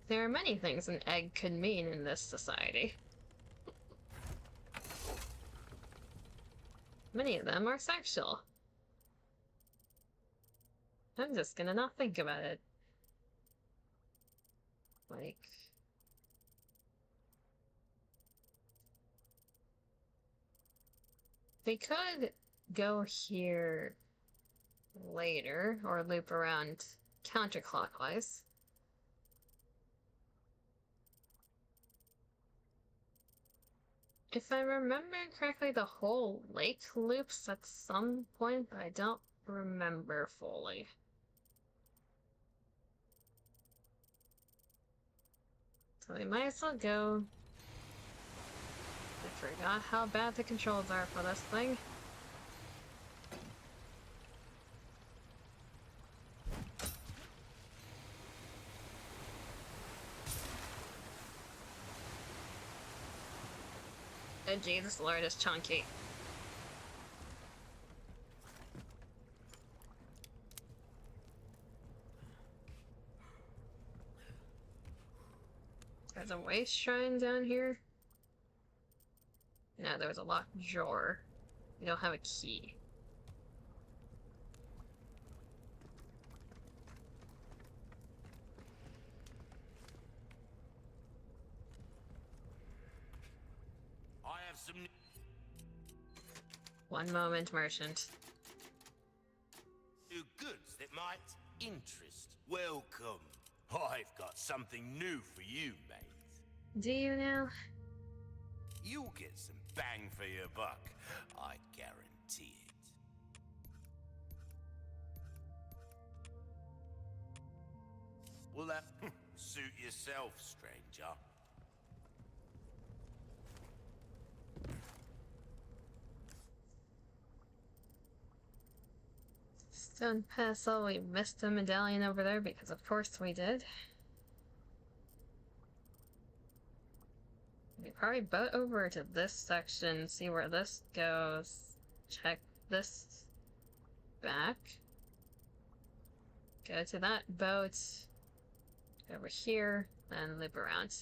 There are many things an egg could mean in this society. Many of them are sexual. I'm just gonna not think about it. Like... we could go here later, or loop around counterclockwise. If I remember correctly, the whole lake loops at some point, but I don't remember fully. So we might as well go. I forgot how bad the controls are for this thing. Oh Jesus Lord, it's chunky. There's a waste shrine down here. No, there was a locked drawer. We don't have a key. I have some One moment, merchant. new goods that might interest. Welcome. I've got something new for you, mate. Do you now? You'll get some bang for your buck. I guarantee it. Will that suit yourself, stranger? Stone Pestle, we missed the medallion over there because of course we did. We probably boat over to this section, see where this goes, check this back, go to that boat, go over here, and loop around.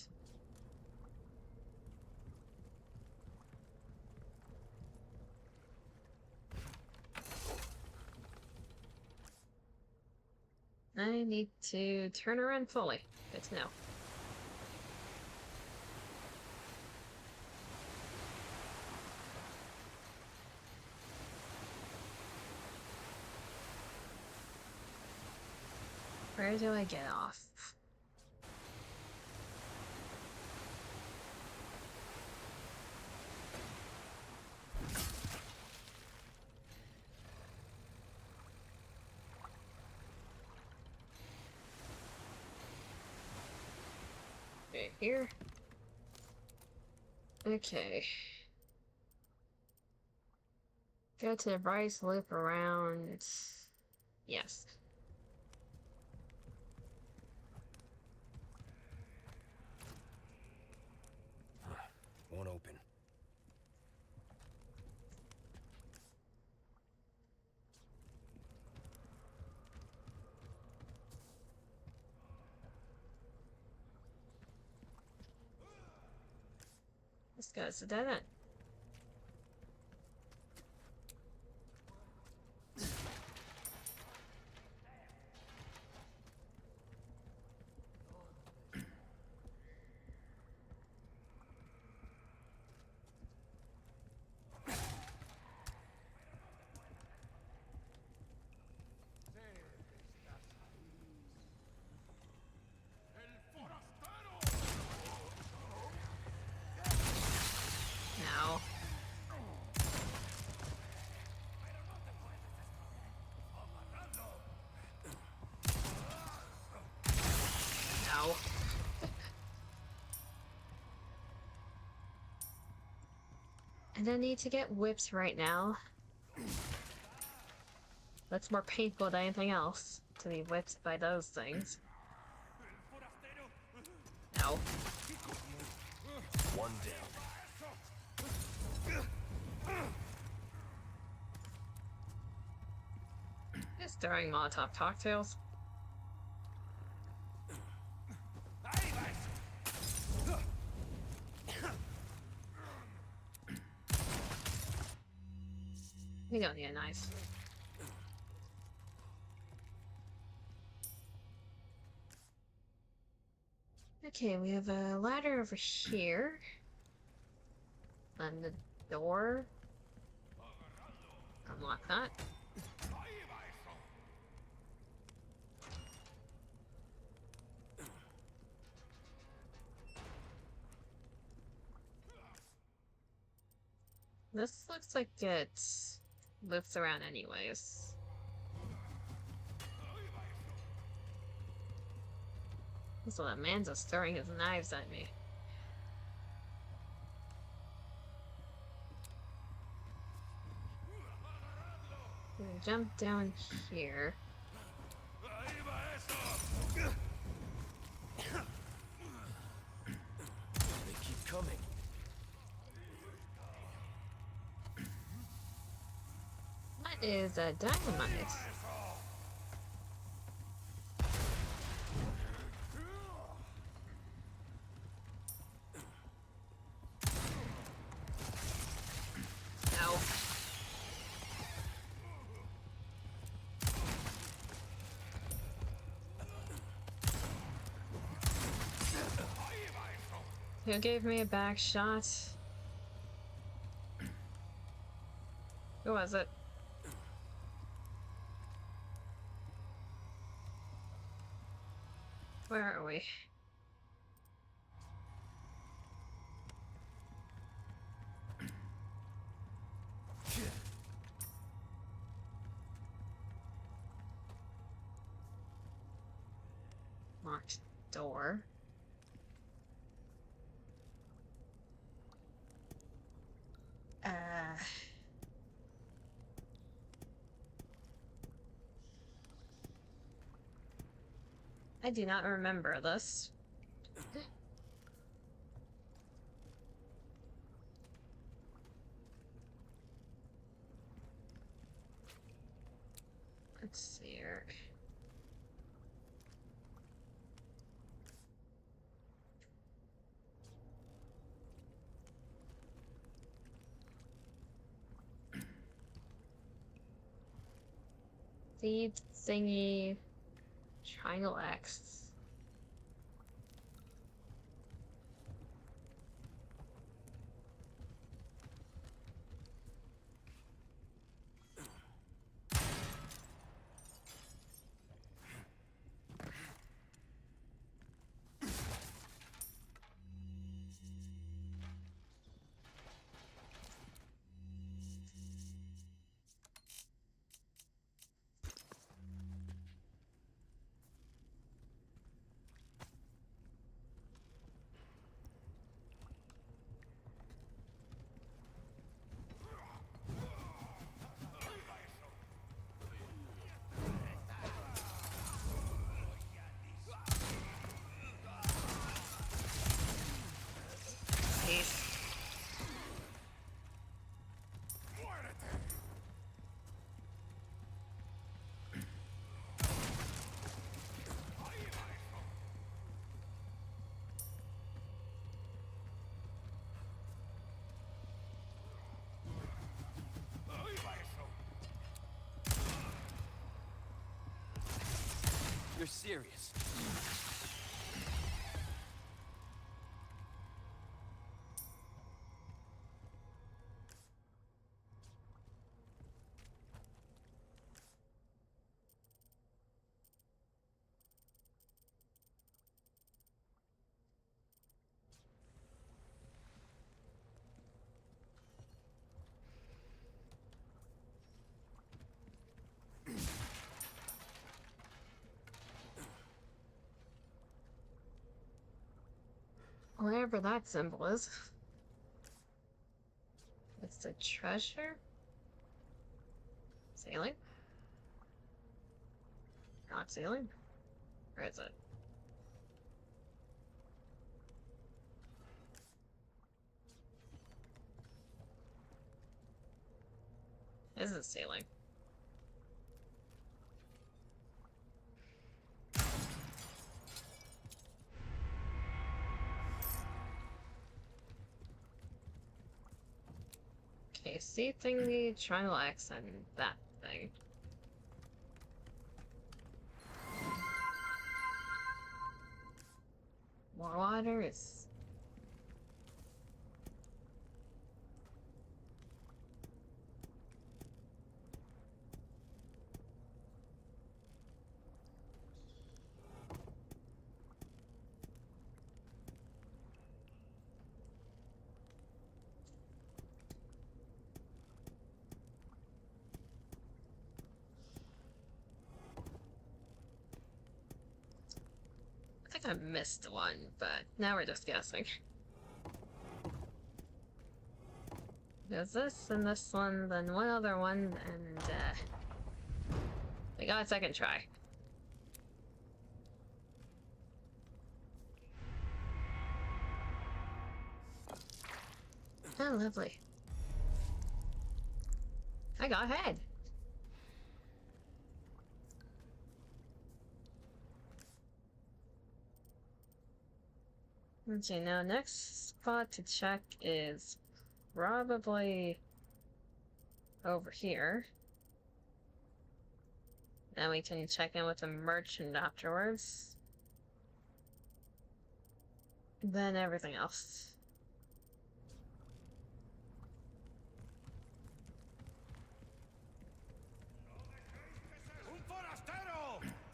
I need to turn around fully. Good to know. Where do I get off? Right here. Okay. Go to the right, loop around. Yes. Won't open. This goes to dead end. I don't need to get whipped right now. That's more painful than anything else, to be whipped by those things. Ow. One down. Just throwing Molotov cocktails. We don't need a knife. Okay, we have a ladder over here. And the door. Unlock that. This looks like it loops around anyways. So that man's just throwing his knives at me. I'm gonna jump down here. They keep coming. That is a dynamite. Ow. Who gave me a back shot? Who was it? Where are we? Locked door. I do not remember this. Let's see here. Seed thingy. Triangle X. You're serious. Whatever that symbol is. It's It's a treasure? Ceiling? Not ceiling? Where is it? This is ceiling. Okay, C thingy, triangle X, and that thing. More water is... I think I missed one, but now we're just guessing. There's this and this one, then one other one, and we got a second try. Oh, lovely. I got ahead. Let's see, now next spot to check is probably over here. Then we can check in with the merchant afterwards. Then everything else.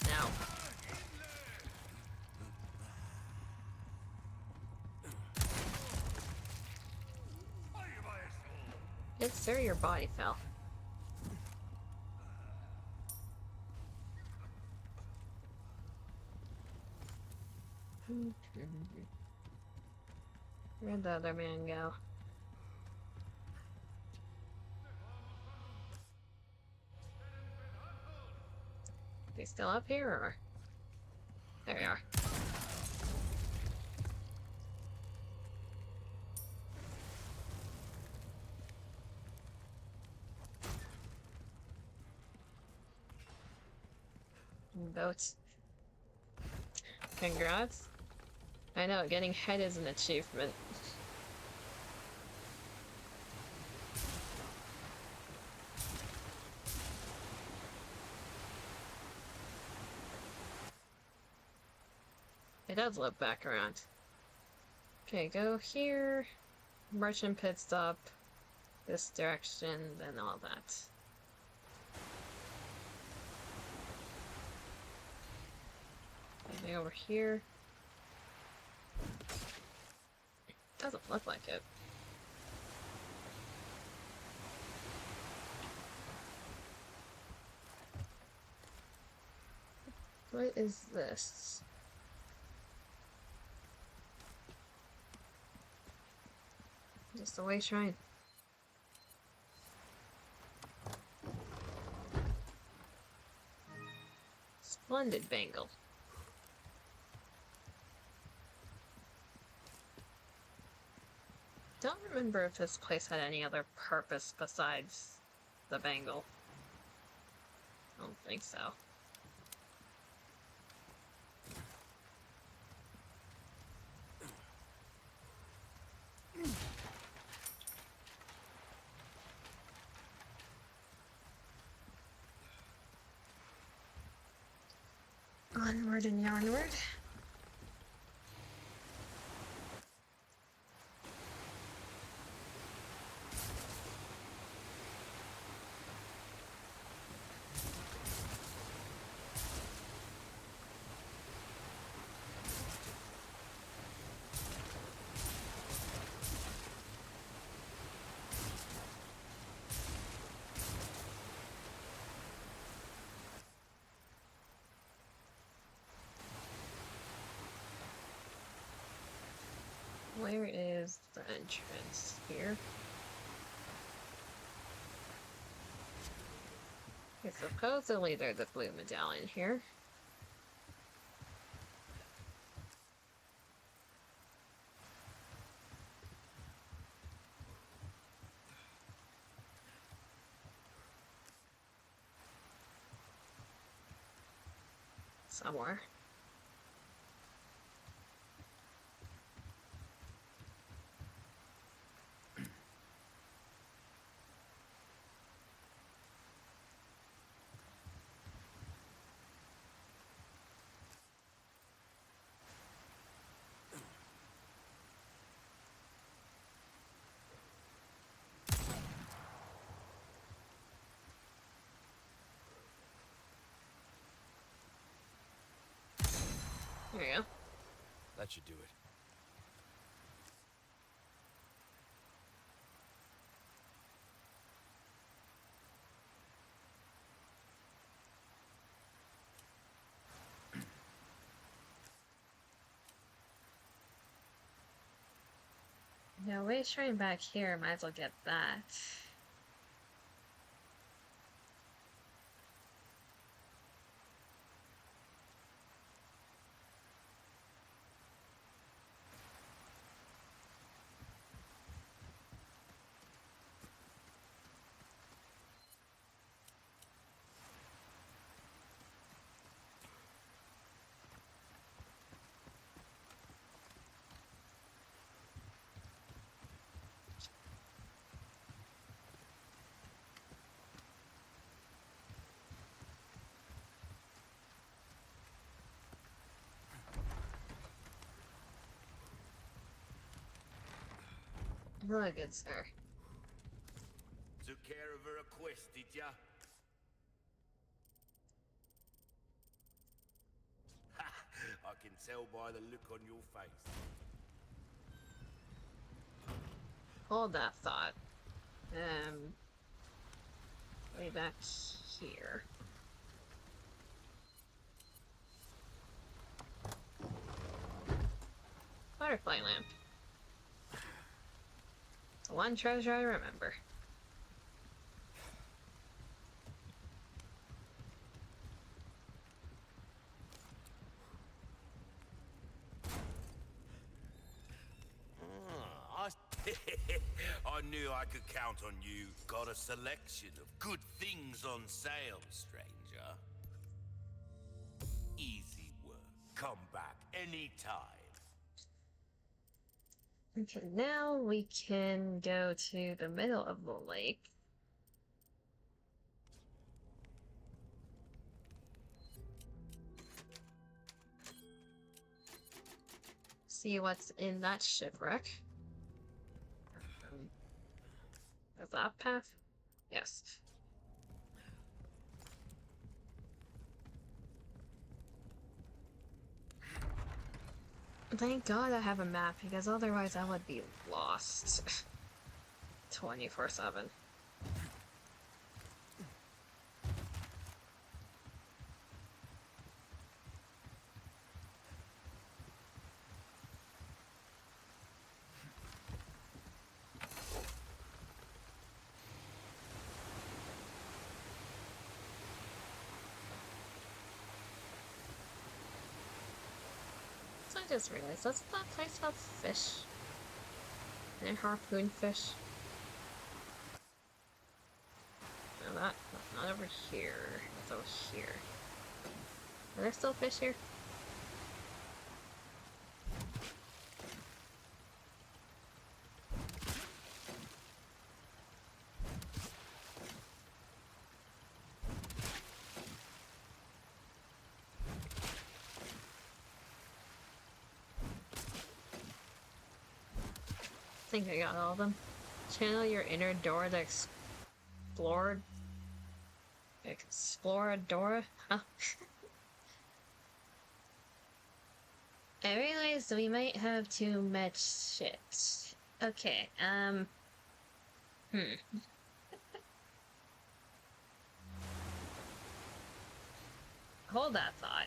Now. It's sir, your body fell. Where'd the other man go? Is he still up here, or? There we are. Boats. Congrats. I know, getting head is an achievement. It does loop back around. Okay, go here. Merchant pit stop. This direction, then all that. Maybe over here. Doesn't look like it. What is this? Just a way shrine. Splendid bangle. Don't remember if this place had any other purpose besides the bangle. I don't think so. Onward and yarnward. Where is the entrance? Here? Okay, supposedly there's a blue medallion here. Somewhere. There you go. That should do it. Yeah, wait, shrine back here. Might as well get that. Hello, good sir. Took care of her request, did ya? Ha! I can tell by the look on your face. Hold that thought. Way back here. Butterfly lamp. It's the one treasure I remember. I knew I could count on you. Got a selection of good things on sale, stranger. Easy work. Come back anytime. Okay, now we can go to the middle of the lake. See what's in that shipwreck. Is that path? Yes. Thank God I have a map, because otherwise I would be lost 24/7. So I just realized, doesn't that place have fish? And harpoon fish? No, that's not over here. It's over here. Are there still fish here? I think I got all of them. Channel your inner door to explore. Exploradora? Huh? I realized we might have too much shit. Okay, Hold that thought.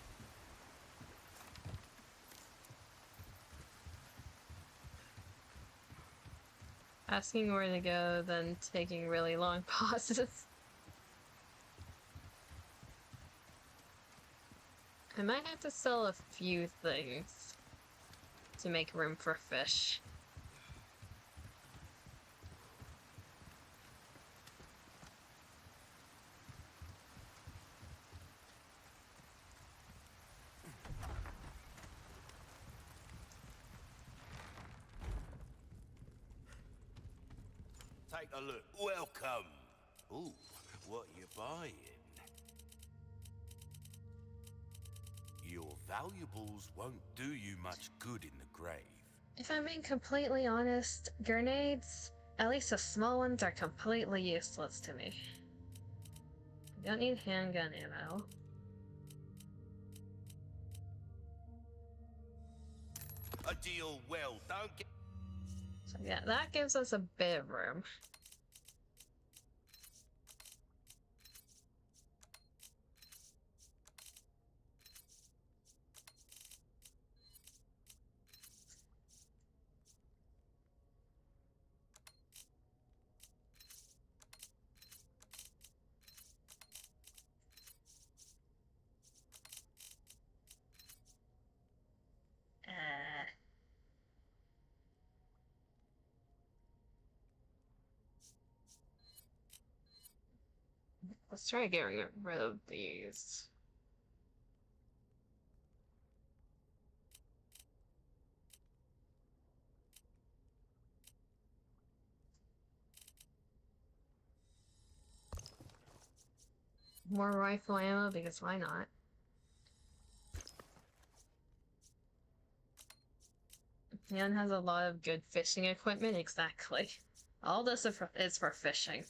Asking where to go, then taking really long pauses. I might have to sell a few things to make room for fish. Take a look. Welcome. Ooh, what you buying? Your valuables won't do you much good in the grave. If I'm being completely honest, grenades, at least the small ones, are completely useless to me. I don't need handgun ammo. A deal well done. So yeah, that gives us a bit of room. Let's try getting rid of these. More rifle ammo, because why not? Dan has a lot of good fishing equipment, exactly. All this is for fishing.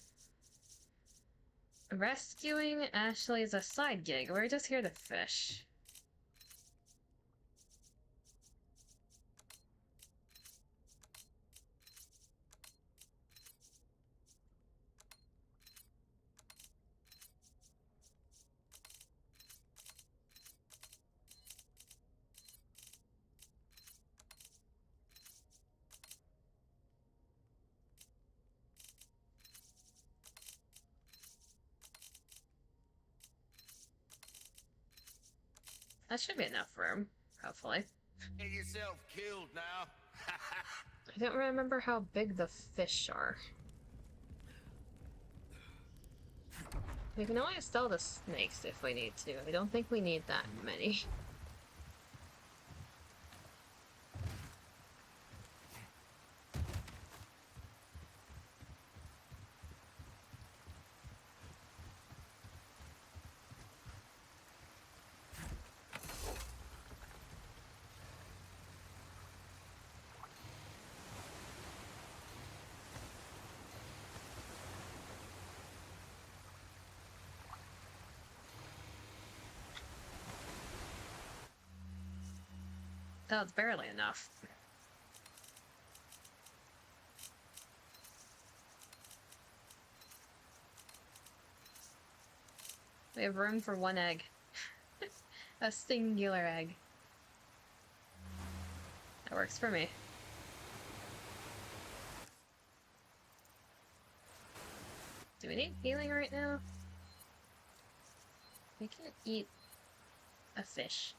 Rescuing Ashley is a side gig. We're just here to fish. That should be enough room, hopefully. Get yourself killed now. I don't remember how big the fish are. We can always sell the snakes if we need to. I don't think we need that many. That was barely enough. We have room for one egg. A singular egg. That works for me. Do we need healing right now? We can eat a fish.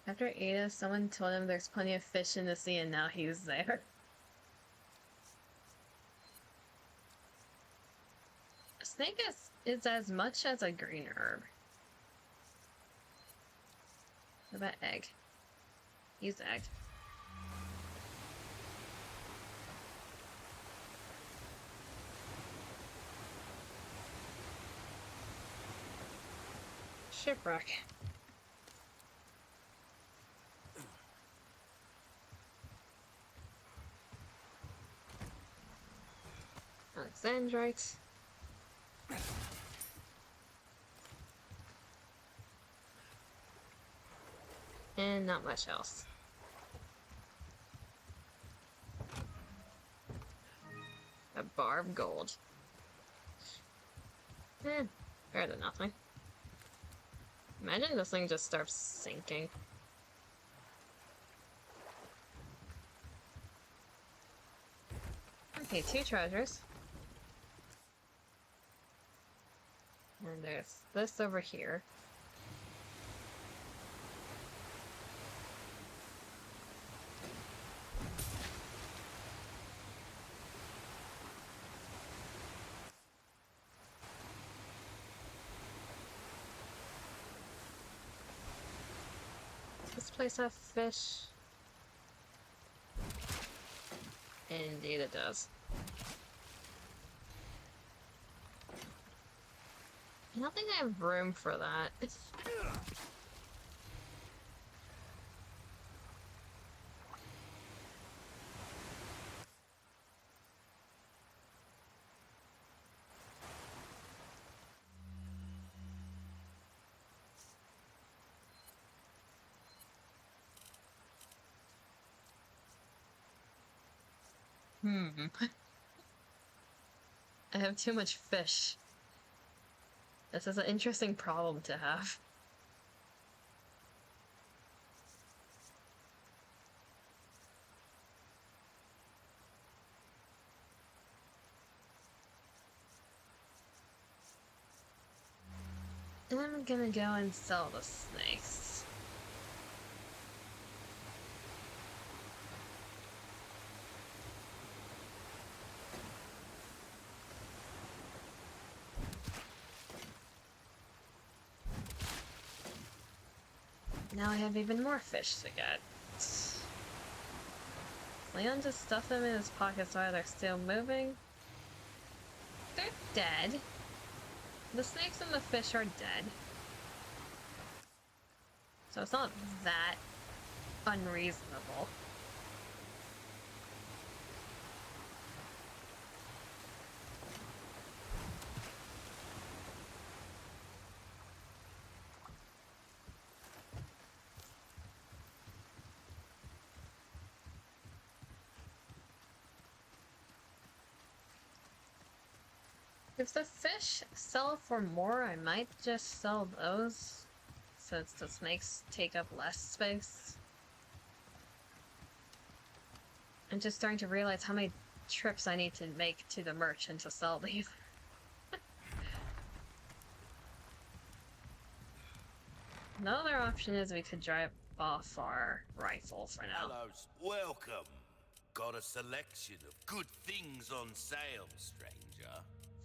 After Ada, someone told him there's plenty of fish in the sea and now he's there. A snake is as much as a green herb. What about egg? Use egg. Shipwreck. Alexandrite. And not much else. A bar of gold. Better than nothing. Imagine this thing just starts sinking. Okay, 2 treasures. And there's this over here. this place have fish? Indeed it does. I don't think I have room for that. I have too much fish. This is an interesting problem to have. I'm gonna go and sell the snakes. Now I have even more fish to get. Leon just stuffed them in his pockets while they're still moving. They're dead. The snakes and the fish are dead. So it's not that unreasonable. If the fish sell for more, I might just sell those, since the snakes take up less space. I'm just starting to realize how many trips I need to make to the merchant to sell these. Another option is we could drive off our rifle for now. Hello, welcome. Got a selection of good things on sale, stranger.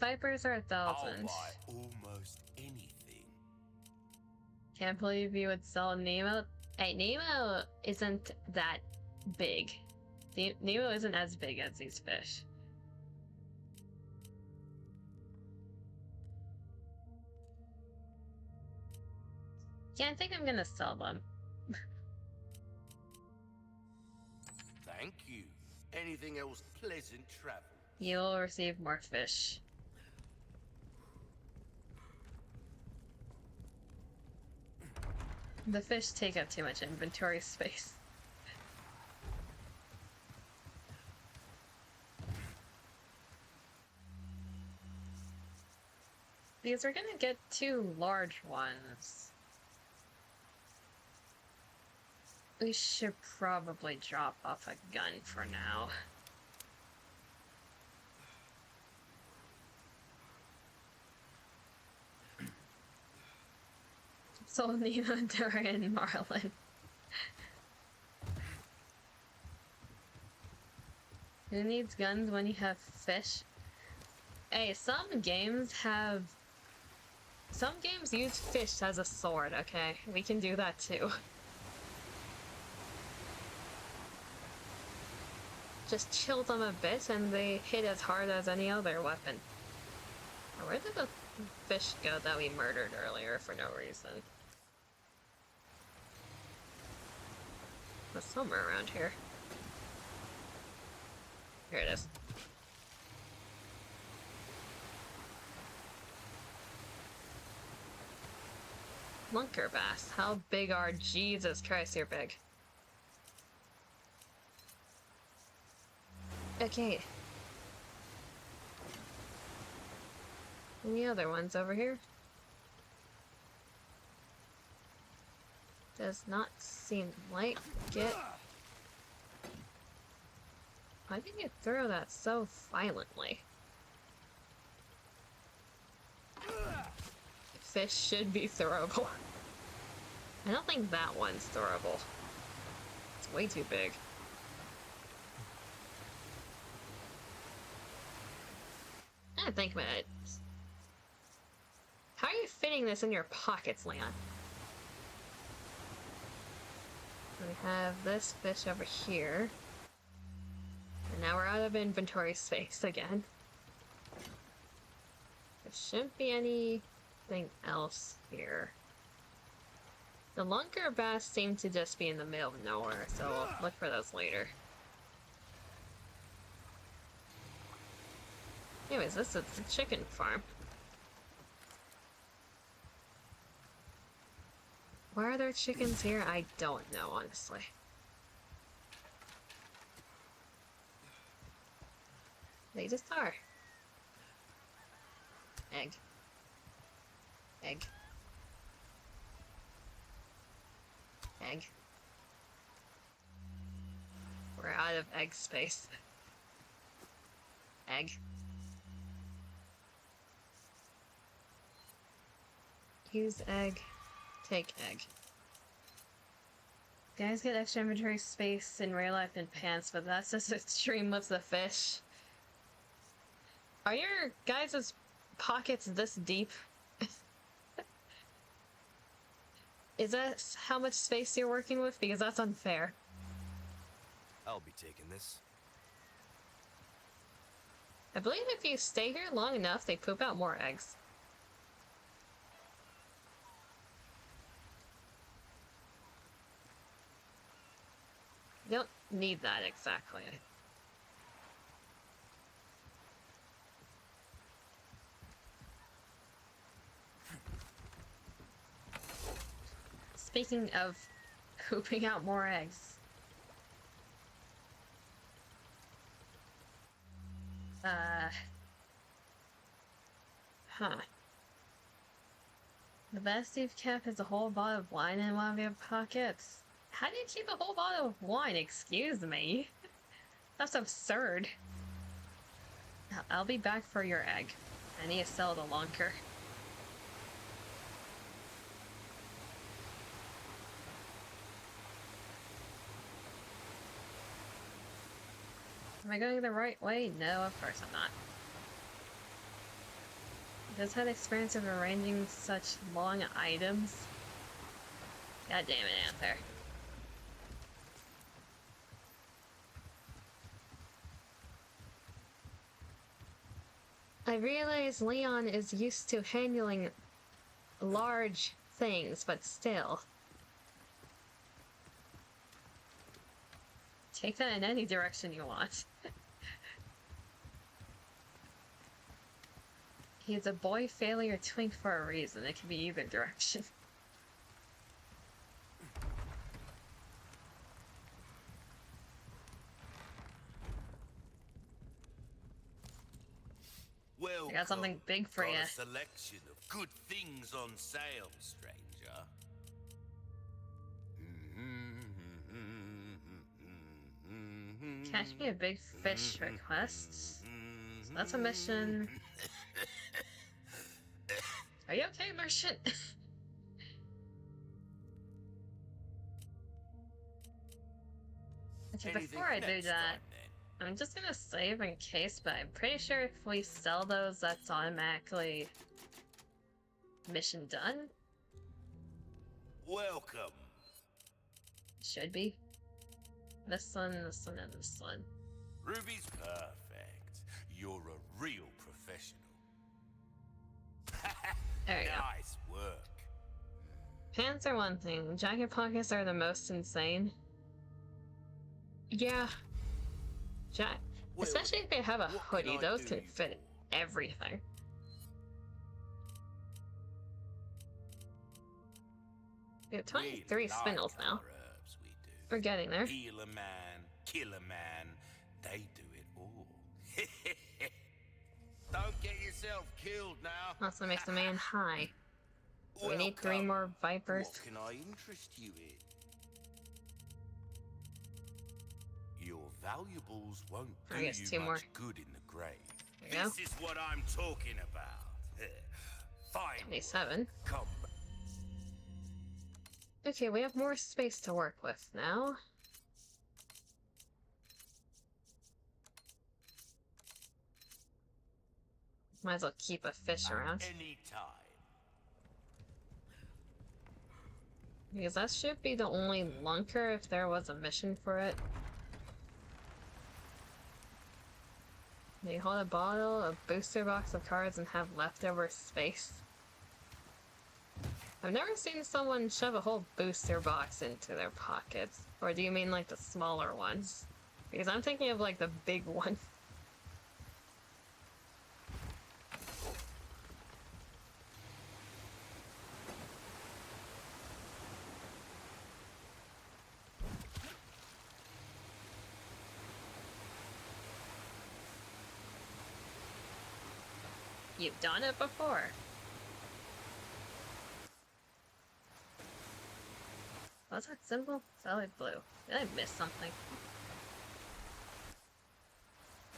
Vipers are 1,000. I'll buy almost anything. Can't believe you would sell Nemo. Hey, Nemo isn't that big. Nemo isn't as big as these fish. Yeah, I think I'm gonna sell them. Thank you. Anything else? Pleasant travel. You will receive more fish. The fish take up too much inventory space. Because we're gonna get 2 large ones. We should probably drop off a gun for now. So Nemo, Dorian, Marlin. Who needs guns when you have fish? Hey, some games use fish as a sword, okay? We can do that too. Just chill them a bit and they hit as hard as any other weapon. Where did the fish go that we murdered earlier for no reason? It's somewhere around here. Here it is. Lunker bass. How big are... Jesus Christ, you're big. Okay. Any other ones over here? Does not seem like it. Why did you throw that so violently? Fish should be throwable. I don't think that one's throwable. It's way too big. I gotta think about it. How are you fitting this in your pockets, Leon? We have this fish over here. And now we're out of inventory space again. There shouldn't be anything else here. The lunker bass seem to just be in the middle of nowhere, so we'll look for those later. Anyways, this is the chicken farm. Why are there chickens here? I don't know, honestly. They just are. Egg. Egg. Egg. We're out of egg space. Egg. Use egg. Take egg. Guys get extra inventory space in real life in pants, but that's just extreme with the fish. Are your guys' pockets this deep? Is that how much space you're working with? Because that's unfair. I'll be taking this. I believe if you stay here long enough, they poop out more eggs. You don't need that exactly. Speaking of pooping out more eggs. Huh. The best you've kept is a whole bottle of wine in one of your pockets. How do you keep a whole bottle of wine? Excuse me. That's absurd. I'll be back for your egg. I need to sell the lunker. Am I going the right way? No, of course I'm not. Just had experience of arranging such long items. God damn it, Anther. I realize Leon is used to handling large things, but still. Take that in any direction you want. He's a boy failure twink for a reason. It can be either direction. Welcome. I got something big for Got you. a selection of good things on sale, stranger. Catch me a big fish request. So that's a mission. Are you okay, merchant? Okay, Anything before I do next that, time, then? I'm just gonna save in case, but I'm pretty sure if we sell those, that's automatically mission done. Welcome. Should be. This one, and this one. Ruby's perfect. You're a real professional. There we go. Nice work. Pants are one thing. Jacket pockets are the most insane. Yeah. Well, Especially if they have a what can hoodie, I those do can you fit for? everything. We have 23 spindles now. Herbs, we do. We're getting there. Heal a man, kill a man, they do it all. Don't get yourself killed now. Also makes the man high. We need 3 Welcome. more vipers. What can I interest you in? Your valuables won't do I guess you 2 much more. good in the grave. There you go. This is what I'm talking about. Fine. 27. Come. Okay, we have more space to work with now. Might as well keep a fish around. Anytime. Because that should be the only lunker if there was a mission for it. They hold a bottle, a booster box of cards, and have leftover space. I've never seen someone shove a whole booster box into their pockets. Or do you mean like the smaller ones? Because I'm thinking of like the big one. You've done it before. What's that symbol? Solid blue. Did I miss something?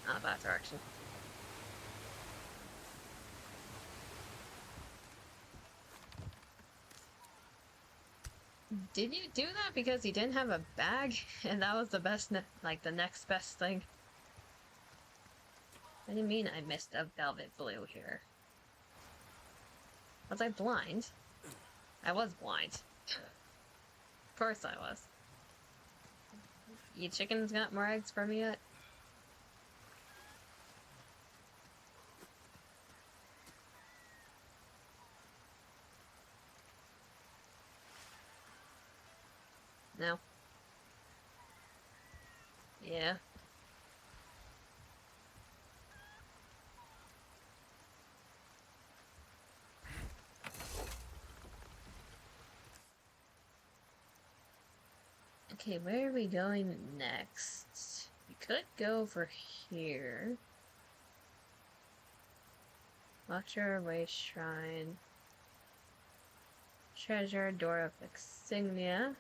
Not that direction. Did you do that because you didn't have a bag? And that was the best, like the next best thing? I didn't mean I missed a velvet blue here. Was I blind? I was blind. Of course I was. You chickens got more eggs for me yet? No. Yeah. Okay, where are we going next? We could go over here. Watcher Way Shrine. Treasure, Door of Insignia.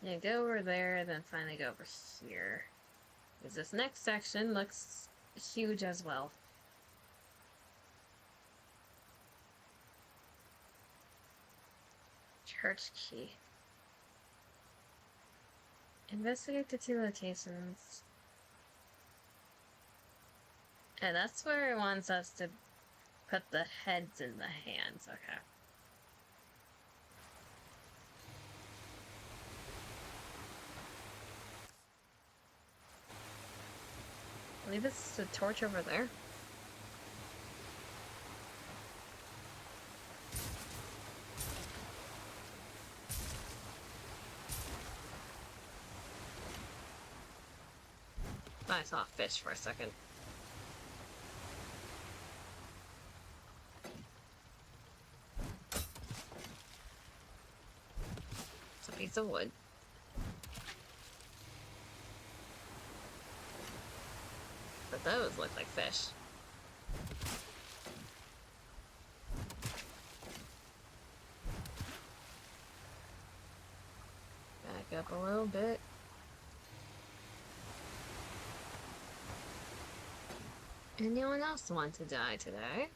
Yeah, go over there, then finally go over here. Because this next section looks huge as well. Church key. Investigate the 2 locations. And that's where it wants us to put the heads in the hands. Okay. I believe it's the torch over there. I saw a fish for a second. It's a piece of wood. But those look like fish. Back up a little bit. Anyone else want to die today?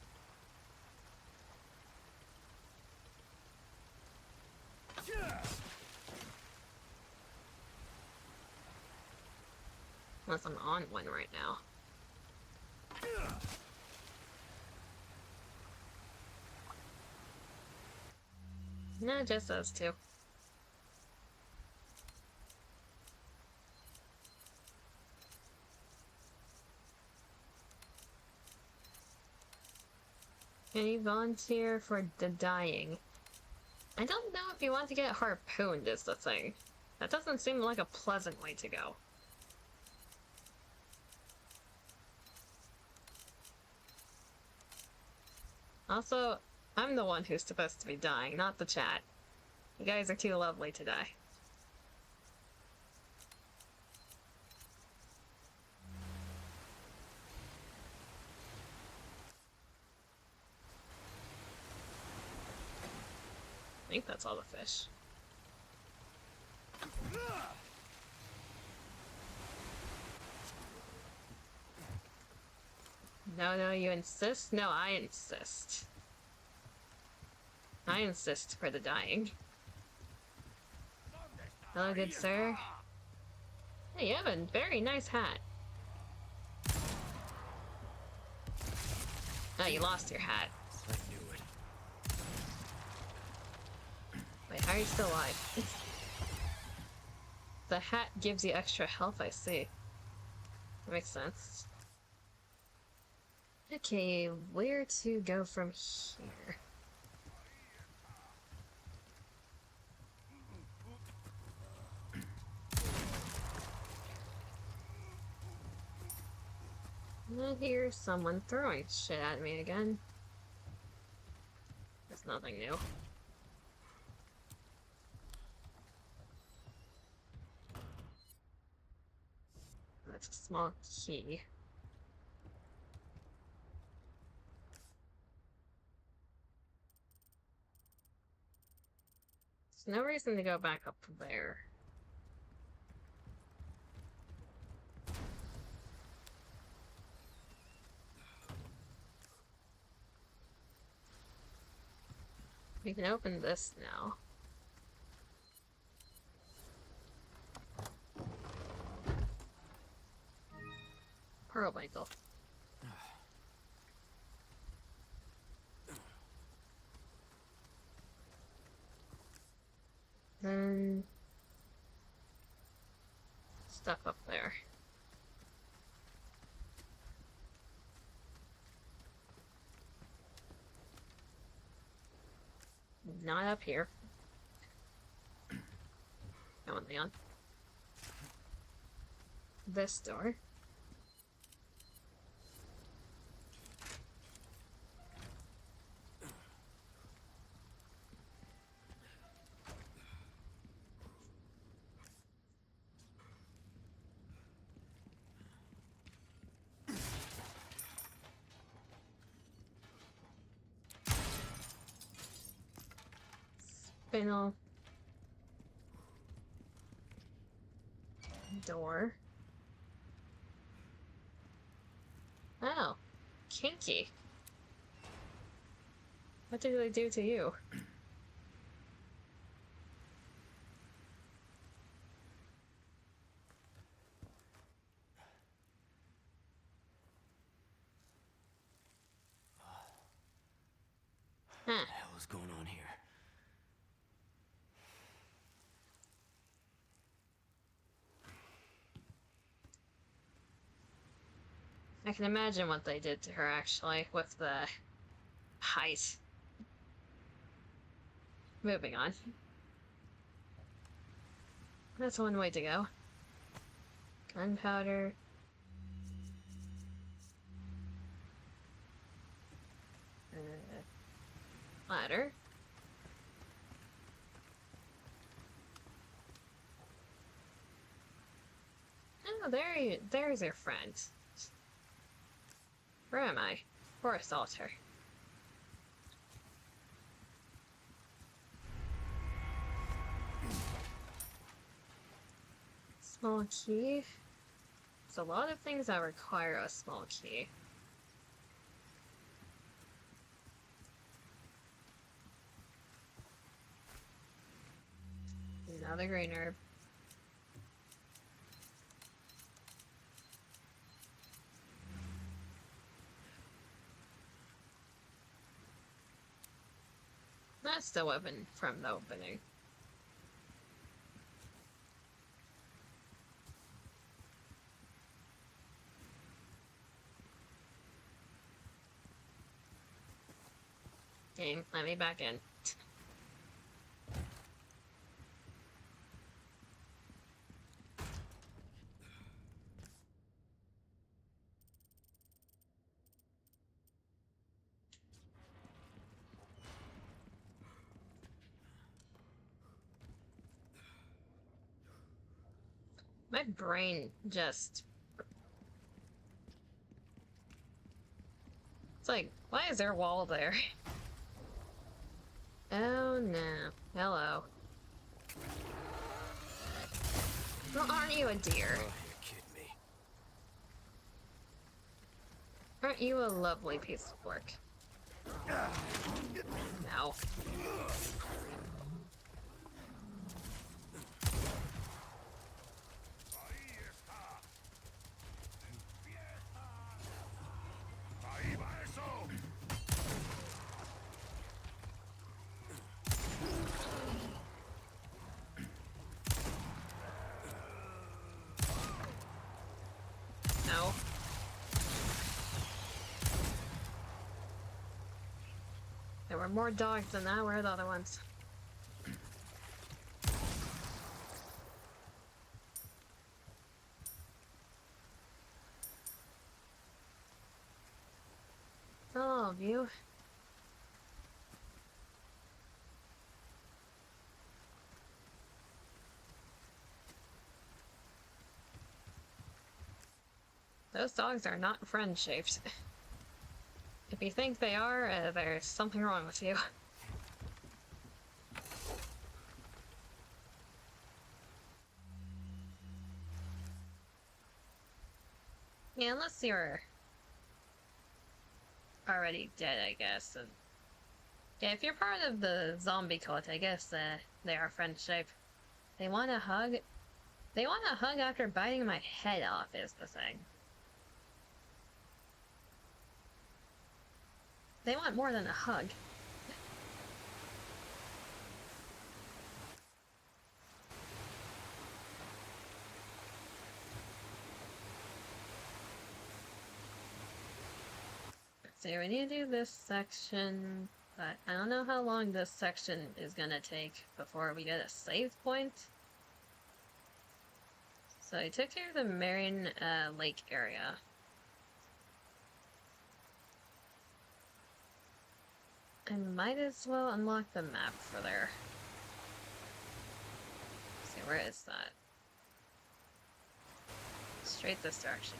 Unless I'm on one right now. No, just those two. Can you volunteer for the dying? I don't know if you want to get harpooned is the thing. That doesn't seem like a pleasant way to go. Also, I'm the one who's supposed to be dying, not the chat. You guys are too lovely to die. I think that's all the fish. No, you insist? No, I insist. I insist for the dying. Hello, good sir. Hey, you have a very nice hat. you lost your hat. I knew it. Wait, how are you still alive? The hat gives you extra health, I see. That makes sense. Okay, where to go from here? I hear someone throwing shit at me again. There's nothing new. That's a small key. There's no reason to go back up there. We can open this now. Pearl Bangle. Then stuff up there. Not up here. Come on, Leon. This door. Spinel. Door. Oh. Kinky. What did they do to you? Huh. What the hell is going on here? I can imagine what they did to her, actually, with the height. Moving on. That's one way to go. Gunpowder. Ladder. Oh, there's your friend. Where am I? Forest altar. Small key. There's a lot of things that require a small key. Another green herb. That's the weapon from the opening. Game, let me back in. My brain just... It's like, why is there a wall there? Oh no. Hello. Well, aren't you a deer? Oh, you're kidding me. Aren't you a lovely piece of work? No. more dogs than that. Where are the other ones? All of you. Those dogs are not friend-shaped. If you think they are, there's something wrong with you. Yeah, unless you're already dead, I guess. And yeah, if you're part of the zombie cult, I guess they are friend-shaped. They want a hug. They want a hug after biting my head off, is the thing. They want more than a hug. So we need to do this section, but I don't know how long this section is gonna take before we get a save point. So I took care of the Marion Lake area. I might as well unlock the map for there. Let's see, where is that? Straight this direction.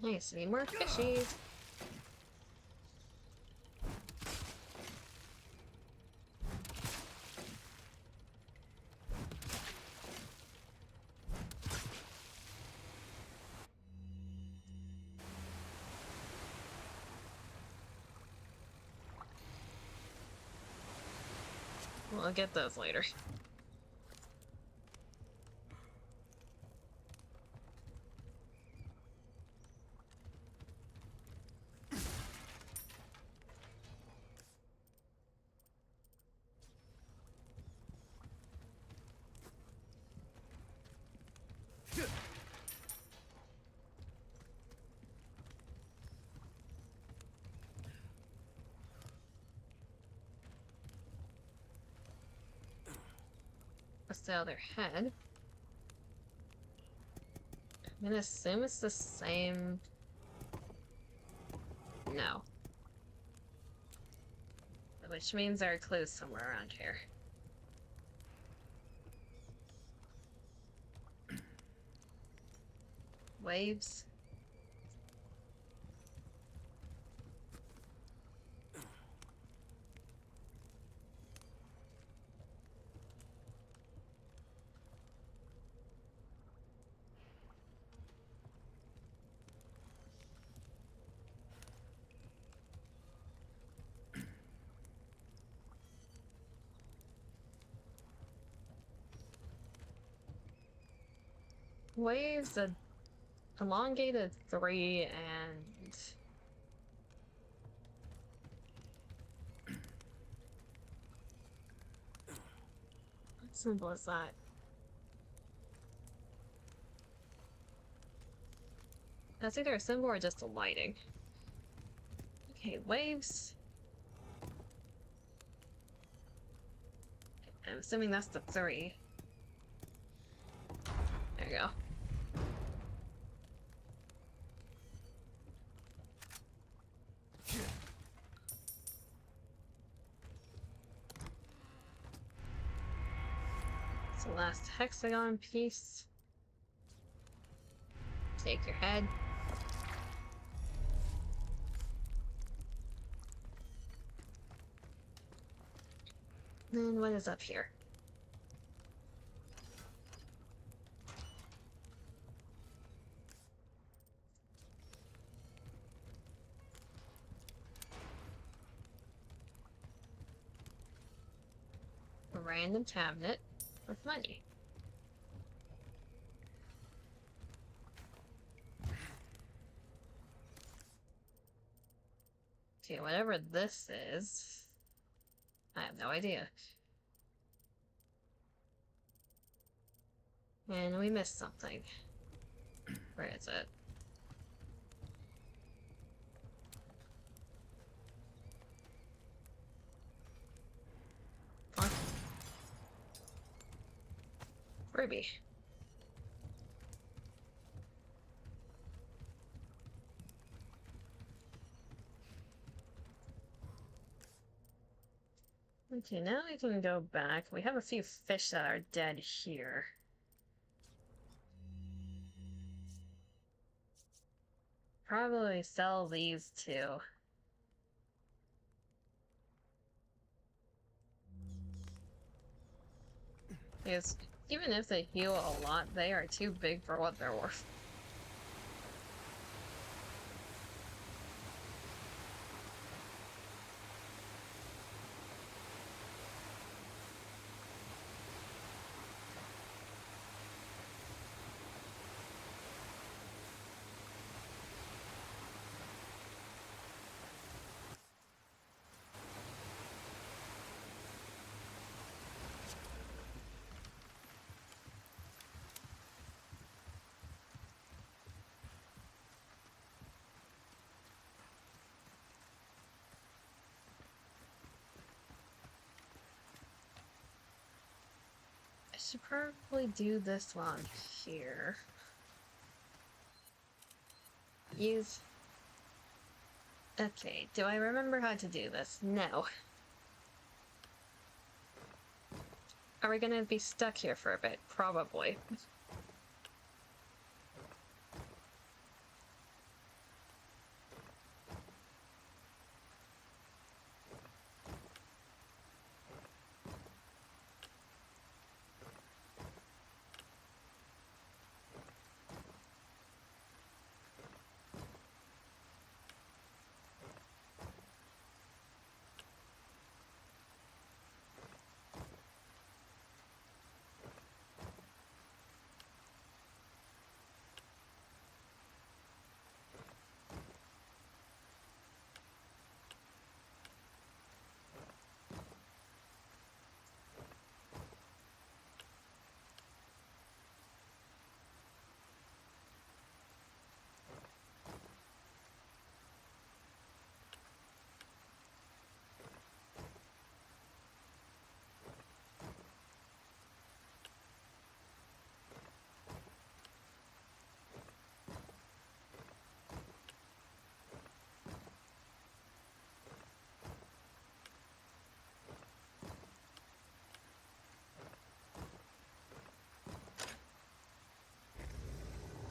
Nice, need more fishies. We'll get those later. What's the other head? I'm gonna assume it's the same. No. Which means there are clues somewhere around here. Waves. Waves, a elongated 3, and what symbol is that? That's either a symbol or just a lighting. Okay, waves. I'm assuming that's the 3. There you go. It's the last hexagon piece. Take your head. Then what is up here? A random cabinet with money. Okay, whatever this is, I have no idea. And we missed something. Where is it? What? Ruby. Okay, now we can go back. We have a few fish that are dead here. Probably sell these two. Because even if they heal a lot, they are too big for what they're worth. I should probably do this one here. Use... Okay, do I remember how to do this? No. Are we gonna be stuck here for a bit? Probably.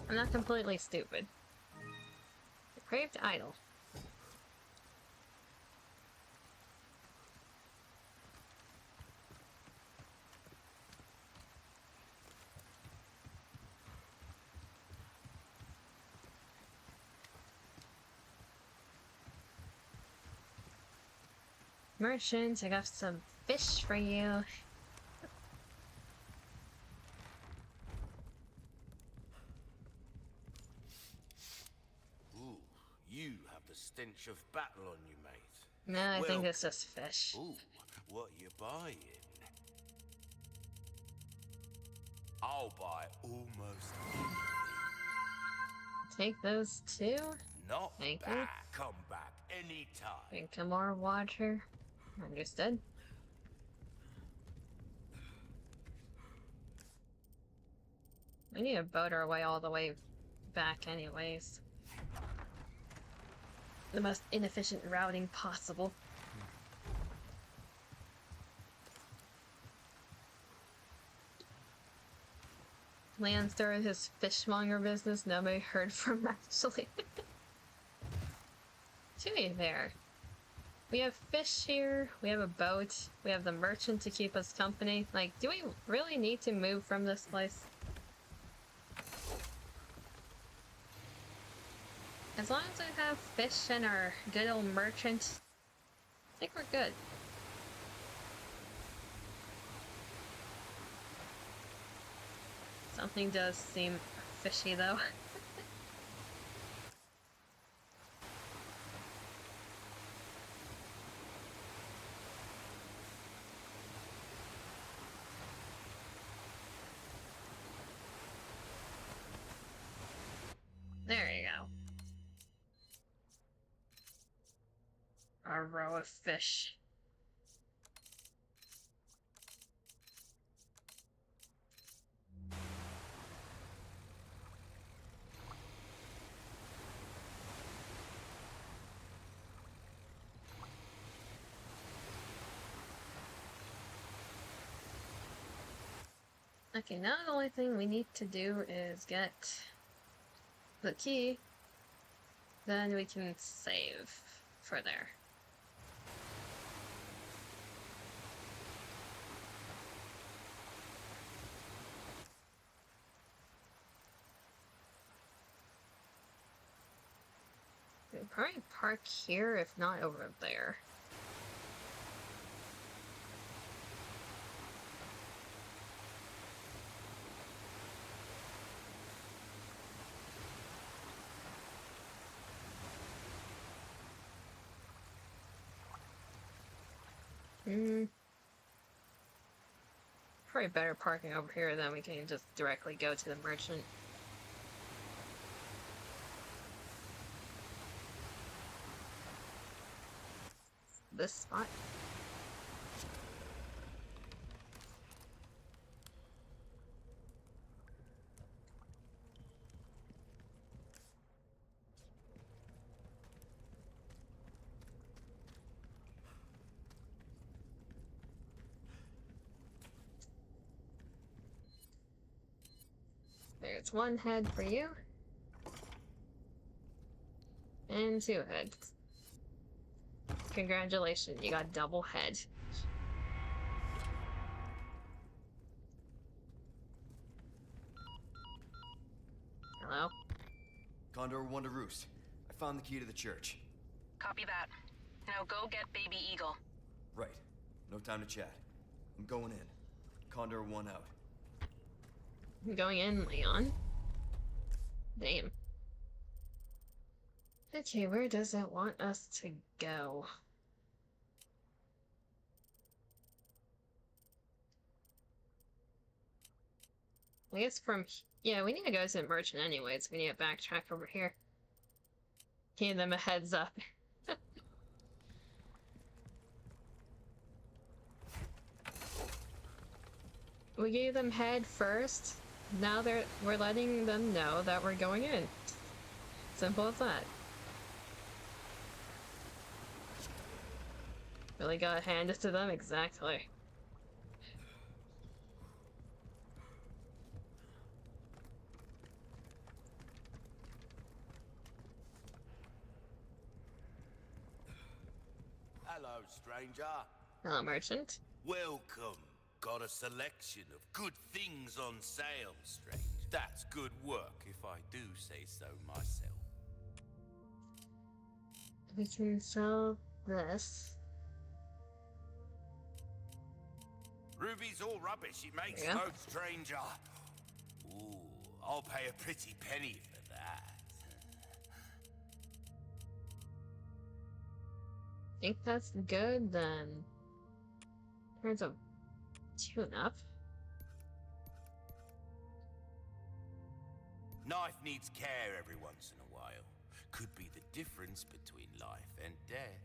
I'm not completely stupid. Depraved idol. Merchant, I got some fish for you. Ooh, you have the stench of battle on you, mate. No, I think Well, it's just fish. ooh, what you buying? I'll buy almost anything. Take those two. Not Thank you. bad. Come back anytime. Drink some more water. Understood. We need to boat our way all the way back anyways. The most inefficient routing possible. Lance started his fishmonger business, nobody heard from actually. To be fair, we have fish here, we have a boat, we have the merchant to keep us company. Like, do we really need to move from this place? As long as we have fish and our good old merchant, I think we're good. Something does seem fishy though. A row of fish. Okay, now the only thing we need to do is get the key, then we can save for there. We'll probably park here, if not over there. Probably better parking over here, then we can just directly go to the merchant. This spot. There's one head for you. And 2 heads. Congratulations, you got double head. Hello? Condor 1 to Roost. I found the key to the church. Copy that. Now go get Baby Eagle. Right. No time to chat. I'm going in. Condor 1 out. I'm going in, Leon. Damn. Okay, where does it want us to go? I guess from... Yeah, we need to go to the merchant anyways. We need to backtrack over here. Give them a heads up. We gave them head first. Now we're letting them know that we're going in. Simple as that. Really gotta hand it to them? Exactly. Hello, stranger. Hello, merchant. Welcome. Got a selection of good things on sale, strange. That's good work, if I do say so myself. We can sell this. Ruby's all rubbish, it makes Yeah. no stranger. Ooh, I'll pay a pretty penny for that. Think that's good, then. Here's a tune-up. Knife needs care every once in a while. Could be the difference between life and death.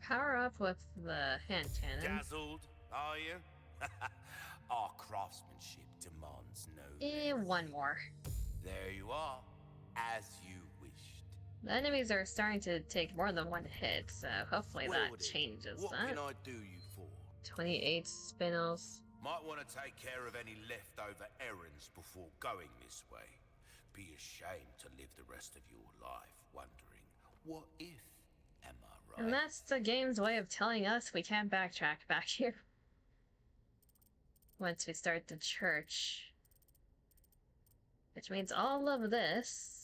Power up with the hand cannon. Dazzled, are you? Our craftsmanship demands no less. One more. There you are, as you wished. The enemies are starting to take more than one hit, so hopefully Well that then, changes what that. can I do you for? 28 spin-offs. Might want to take care of any leftover errands before going this way. Be ashamed to live the rest of your life wondering, what if, am I right? And that's the game's way of telling us we can't backtrack back here. Once we start the church. Which means all of this...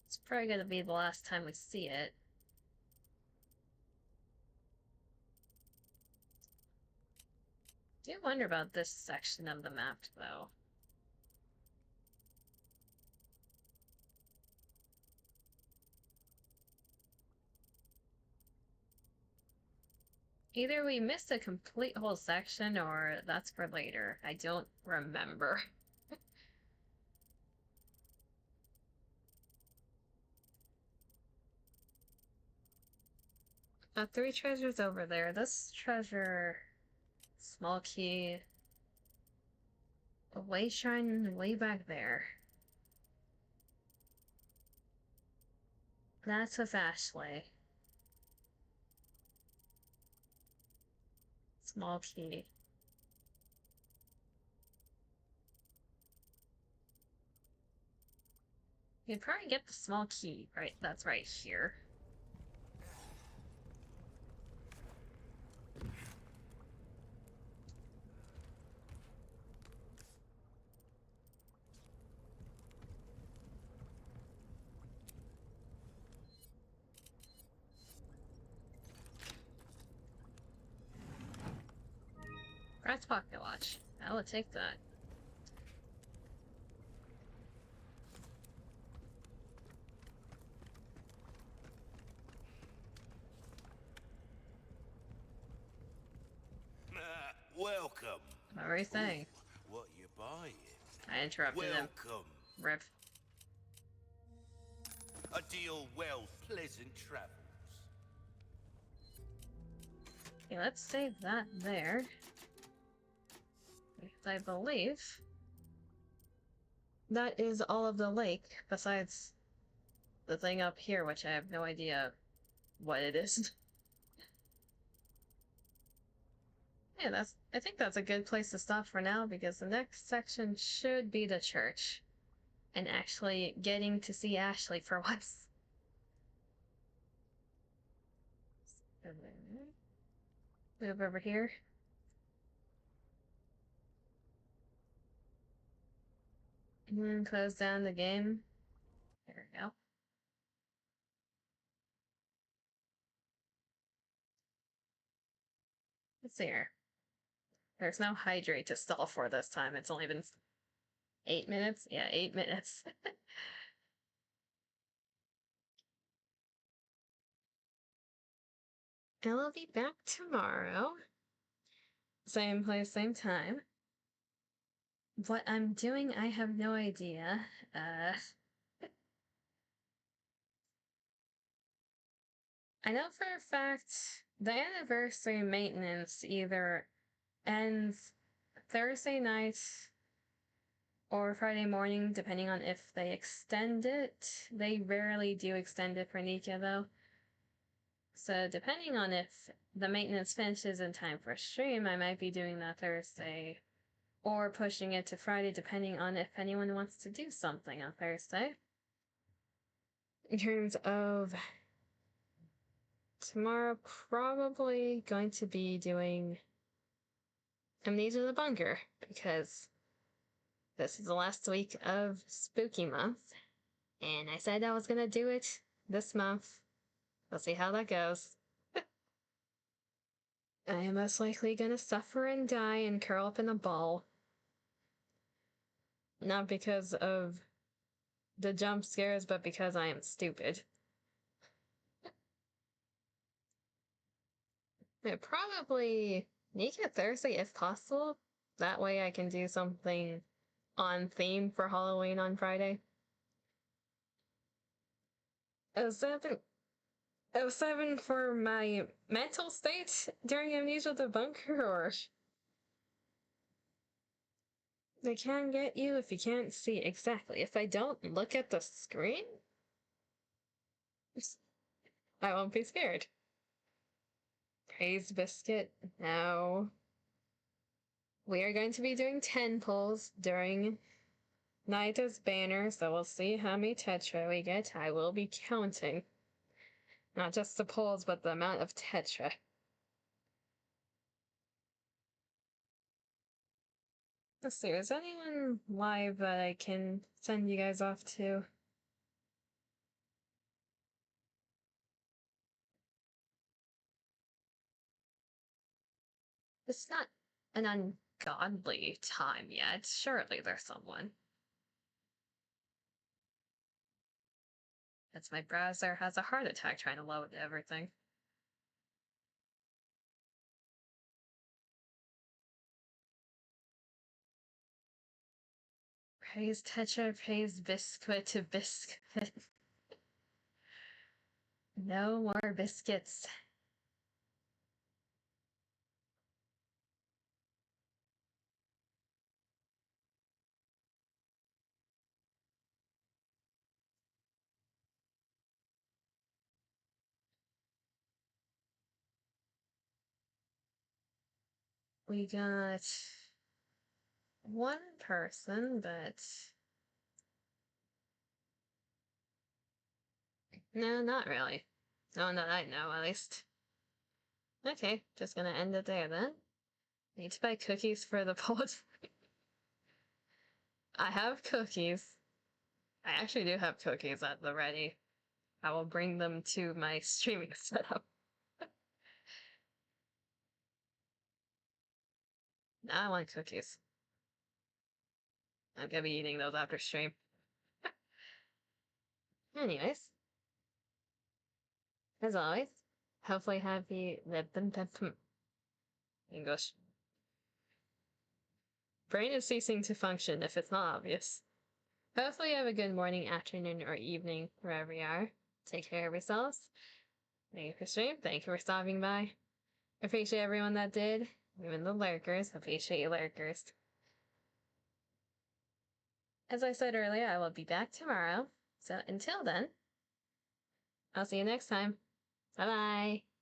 It's probably gonna be the last time we see it. I do wonder about this section of the map, though. Either we missed a complete whole section, or that's for later. I don't remember. 3 treasures over there. This treasure, small key, a way shrine way back there. That's with Ashley. Small key. You'd probably get the small key, right? That's right here. Rat's pocket watch. I will take that. Welcome. What were you saying? Ooh, what you buying? I interrupted him. Welcome. Rip. A deal well, pleasant travels. Okay, let's save that there. Because I believe that is all of the lake, besides the thing up here, which I have no idea what it is. Yeah, I think that's a good place to stop for now, because the next section should be the church. And actually getting to see Ashley for once. Move over here. And then close down the game. There we go. Let's see here. There's no hydrate to stall for this time. It's only been 8 minutes? Yeah, 8 minutes. And I'll be back tomorrow. Same place, same time. What I'm doing, I have no idea. I know for a fact the anniversary maintenance either ends Thursday night or Friday morning, depending on if they extend it. They rarely do extend it for NIKKE, though. So depending on if the maintenance finishes in time for stream, I might be doing that Thursday, or pushing it to Friday, depending on if anyone wants to do something on Thursday. In terms of tomorrow, probably going to be doing Amnesia the Bunker, because this is the last week of Spooky Month, and I said I was gonna do it this month. We'll see how that goes. I am most likely gonna suffer and die and curl up in a ball. Not because of the jump scares, but because I am stupid. Yeah, probably NIKKE Thursday if possible. That way I can do something on theme for Halloween on Friday. 07 for my mental state during Amnesia the Bunker, or they can get you if you can't see exactly. If I don't look at the screen, I won't be scared. Praise Biscuit, no. We are going to be doing 10 pulls during Naida's banner, so we'll see how many Tetra we get. I will be counting. Not just the pulls, but the amount of Tetra. Let's see, is anyone live that I can send you guys off to? It's not an ungodly time yet. Surely there's someone. It's my browser has a heart attack trying to load everything. Praise Tetra, praise Biscuit to Biscuit. No more biscuits. We got one person, but no, not really. No, that I know, at least. Okay, just gonna end it there then. Need to buy cookies for the poetry. I have cookies. I actually do have cookies at the ready. I will bring them to my streaming setup. Now I want cookies. I'm gonna be eating those after stream. Anyways, as always, hopefully happy English. Brain is ceasing to function if it's not obvious. Hopefully you have a good morning, afternoon, or evening wherever you are. Take care of yourselves. Thank you for stream. Thank you for stopping by. Appreciate everyone that did. Even the lurkers. Appreciate you lurkers. As I said earlier, I will be back tomorrow. So until then, I'll see you next time. Bye-bye.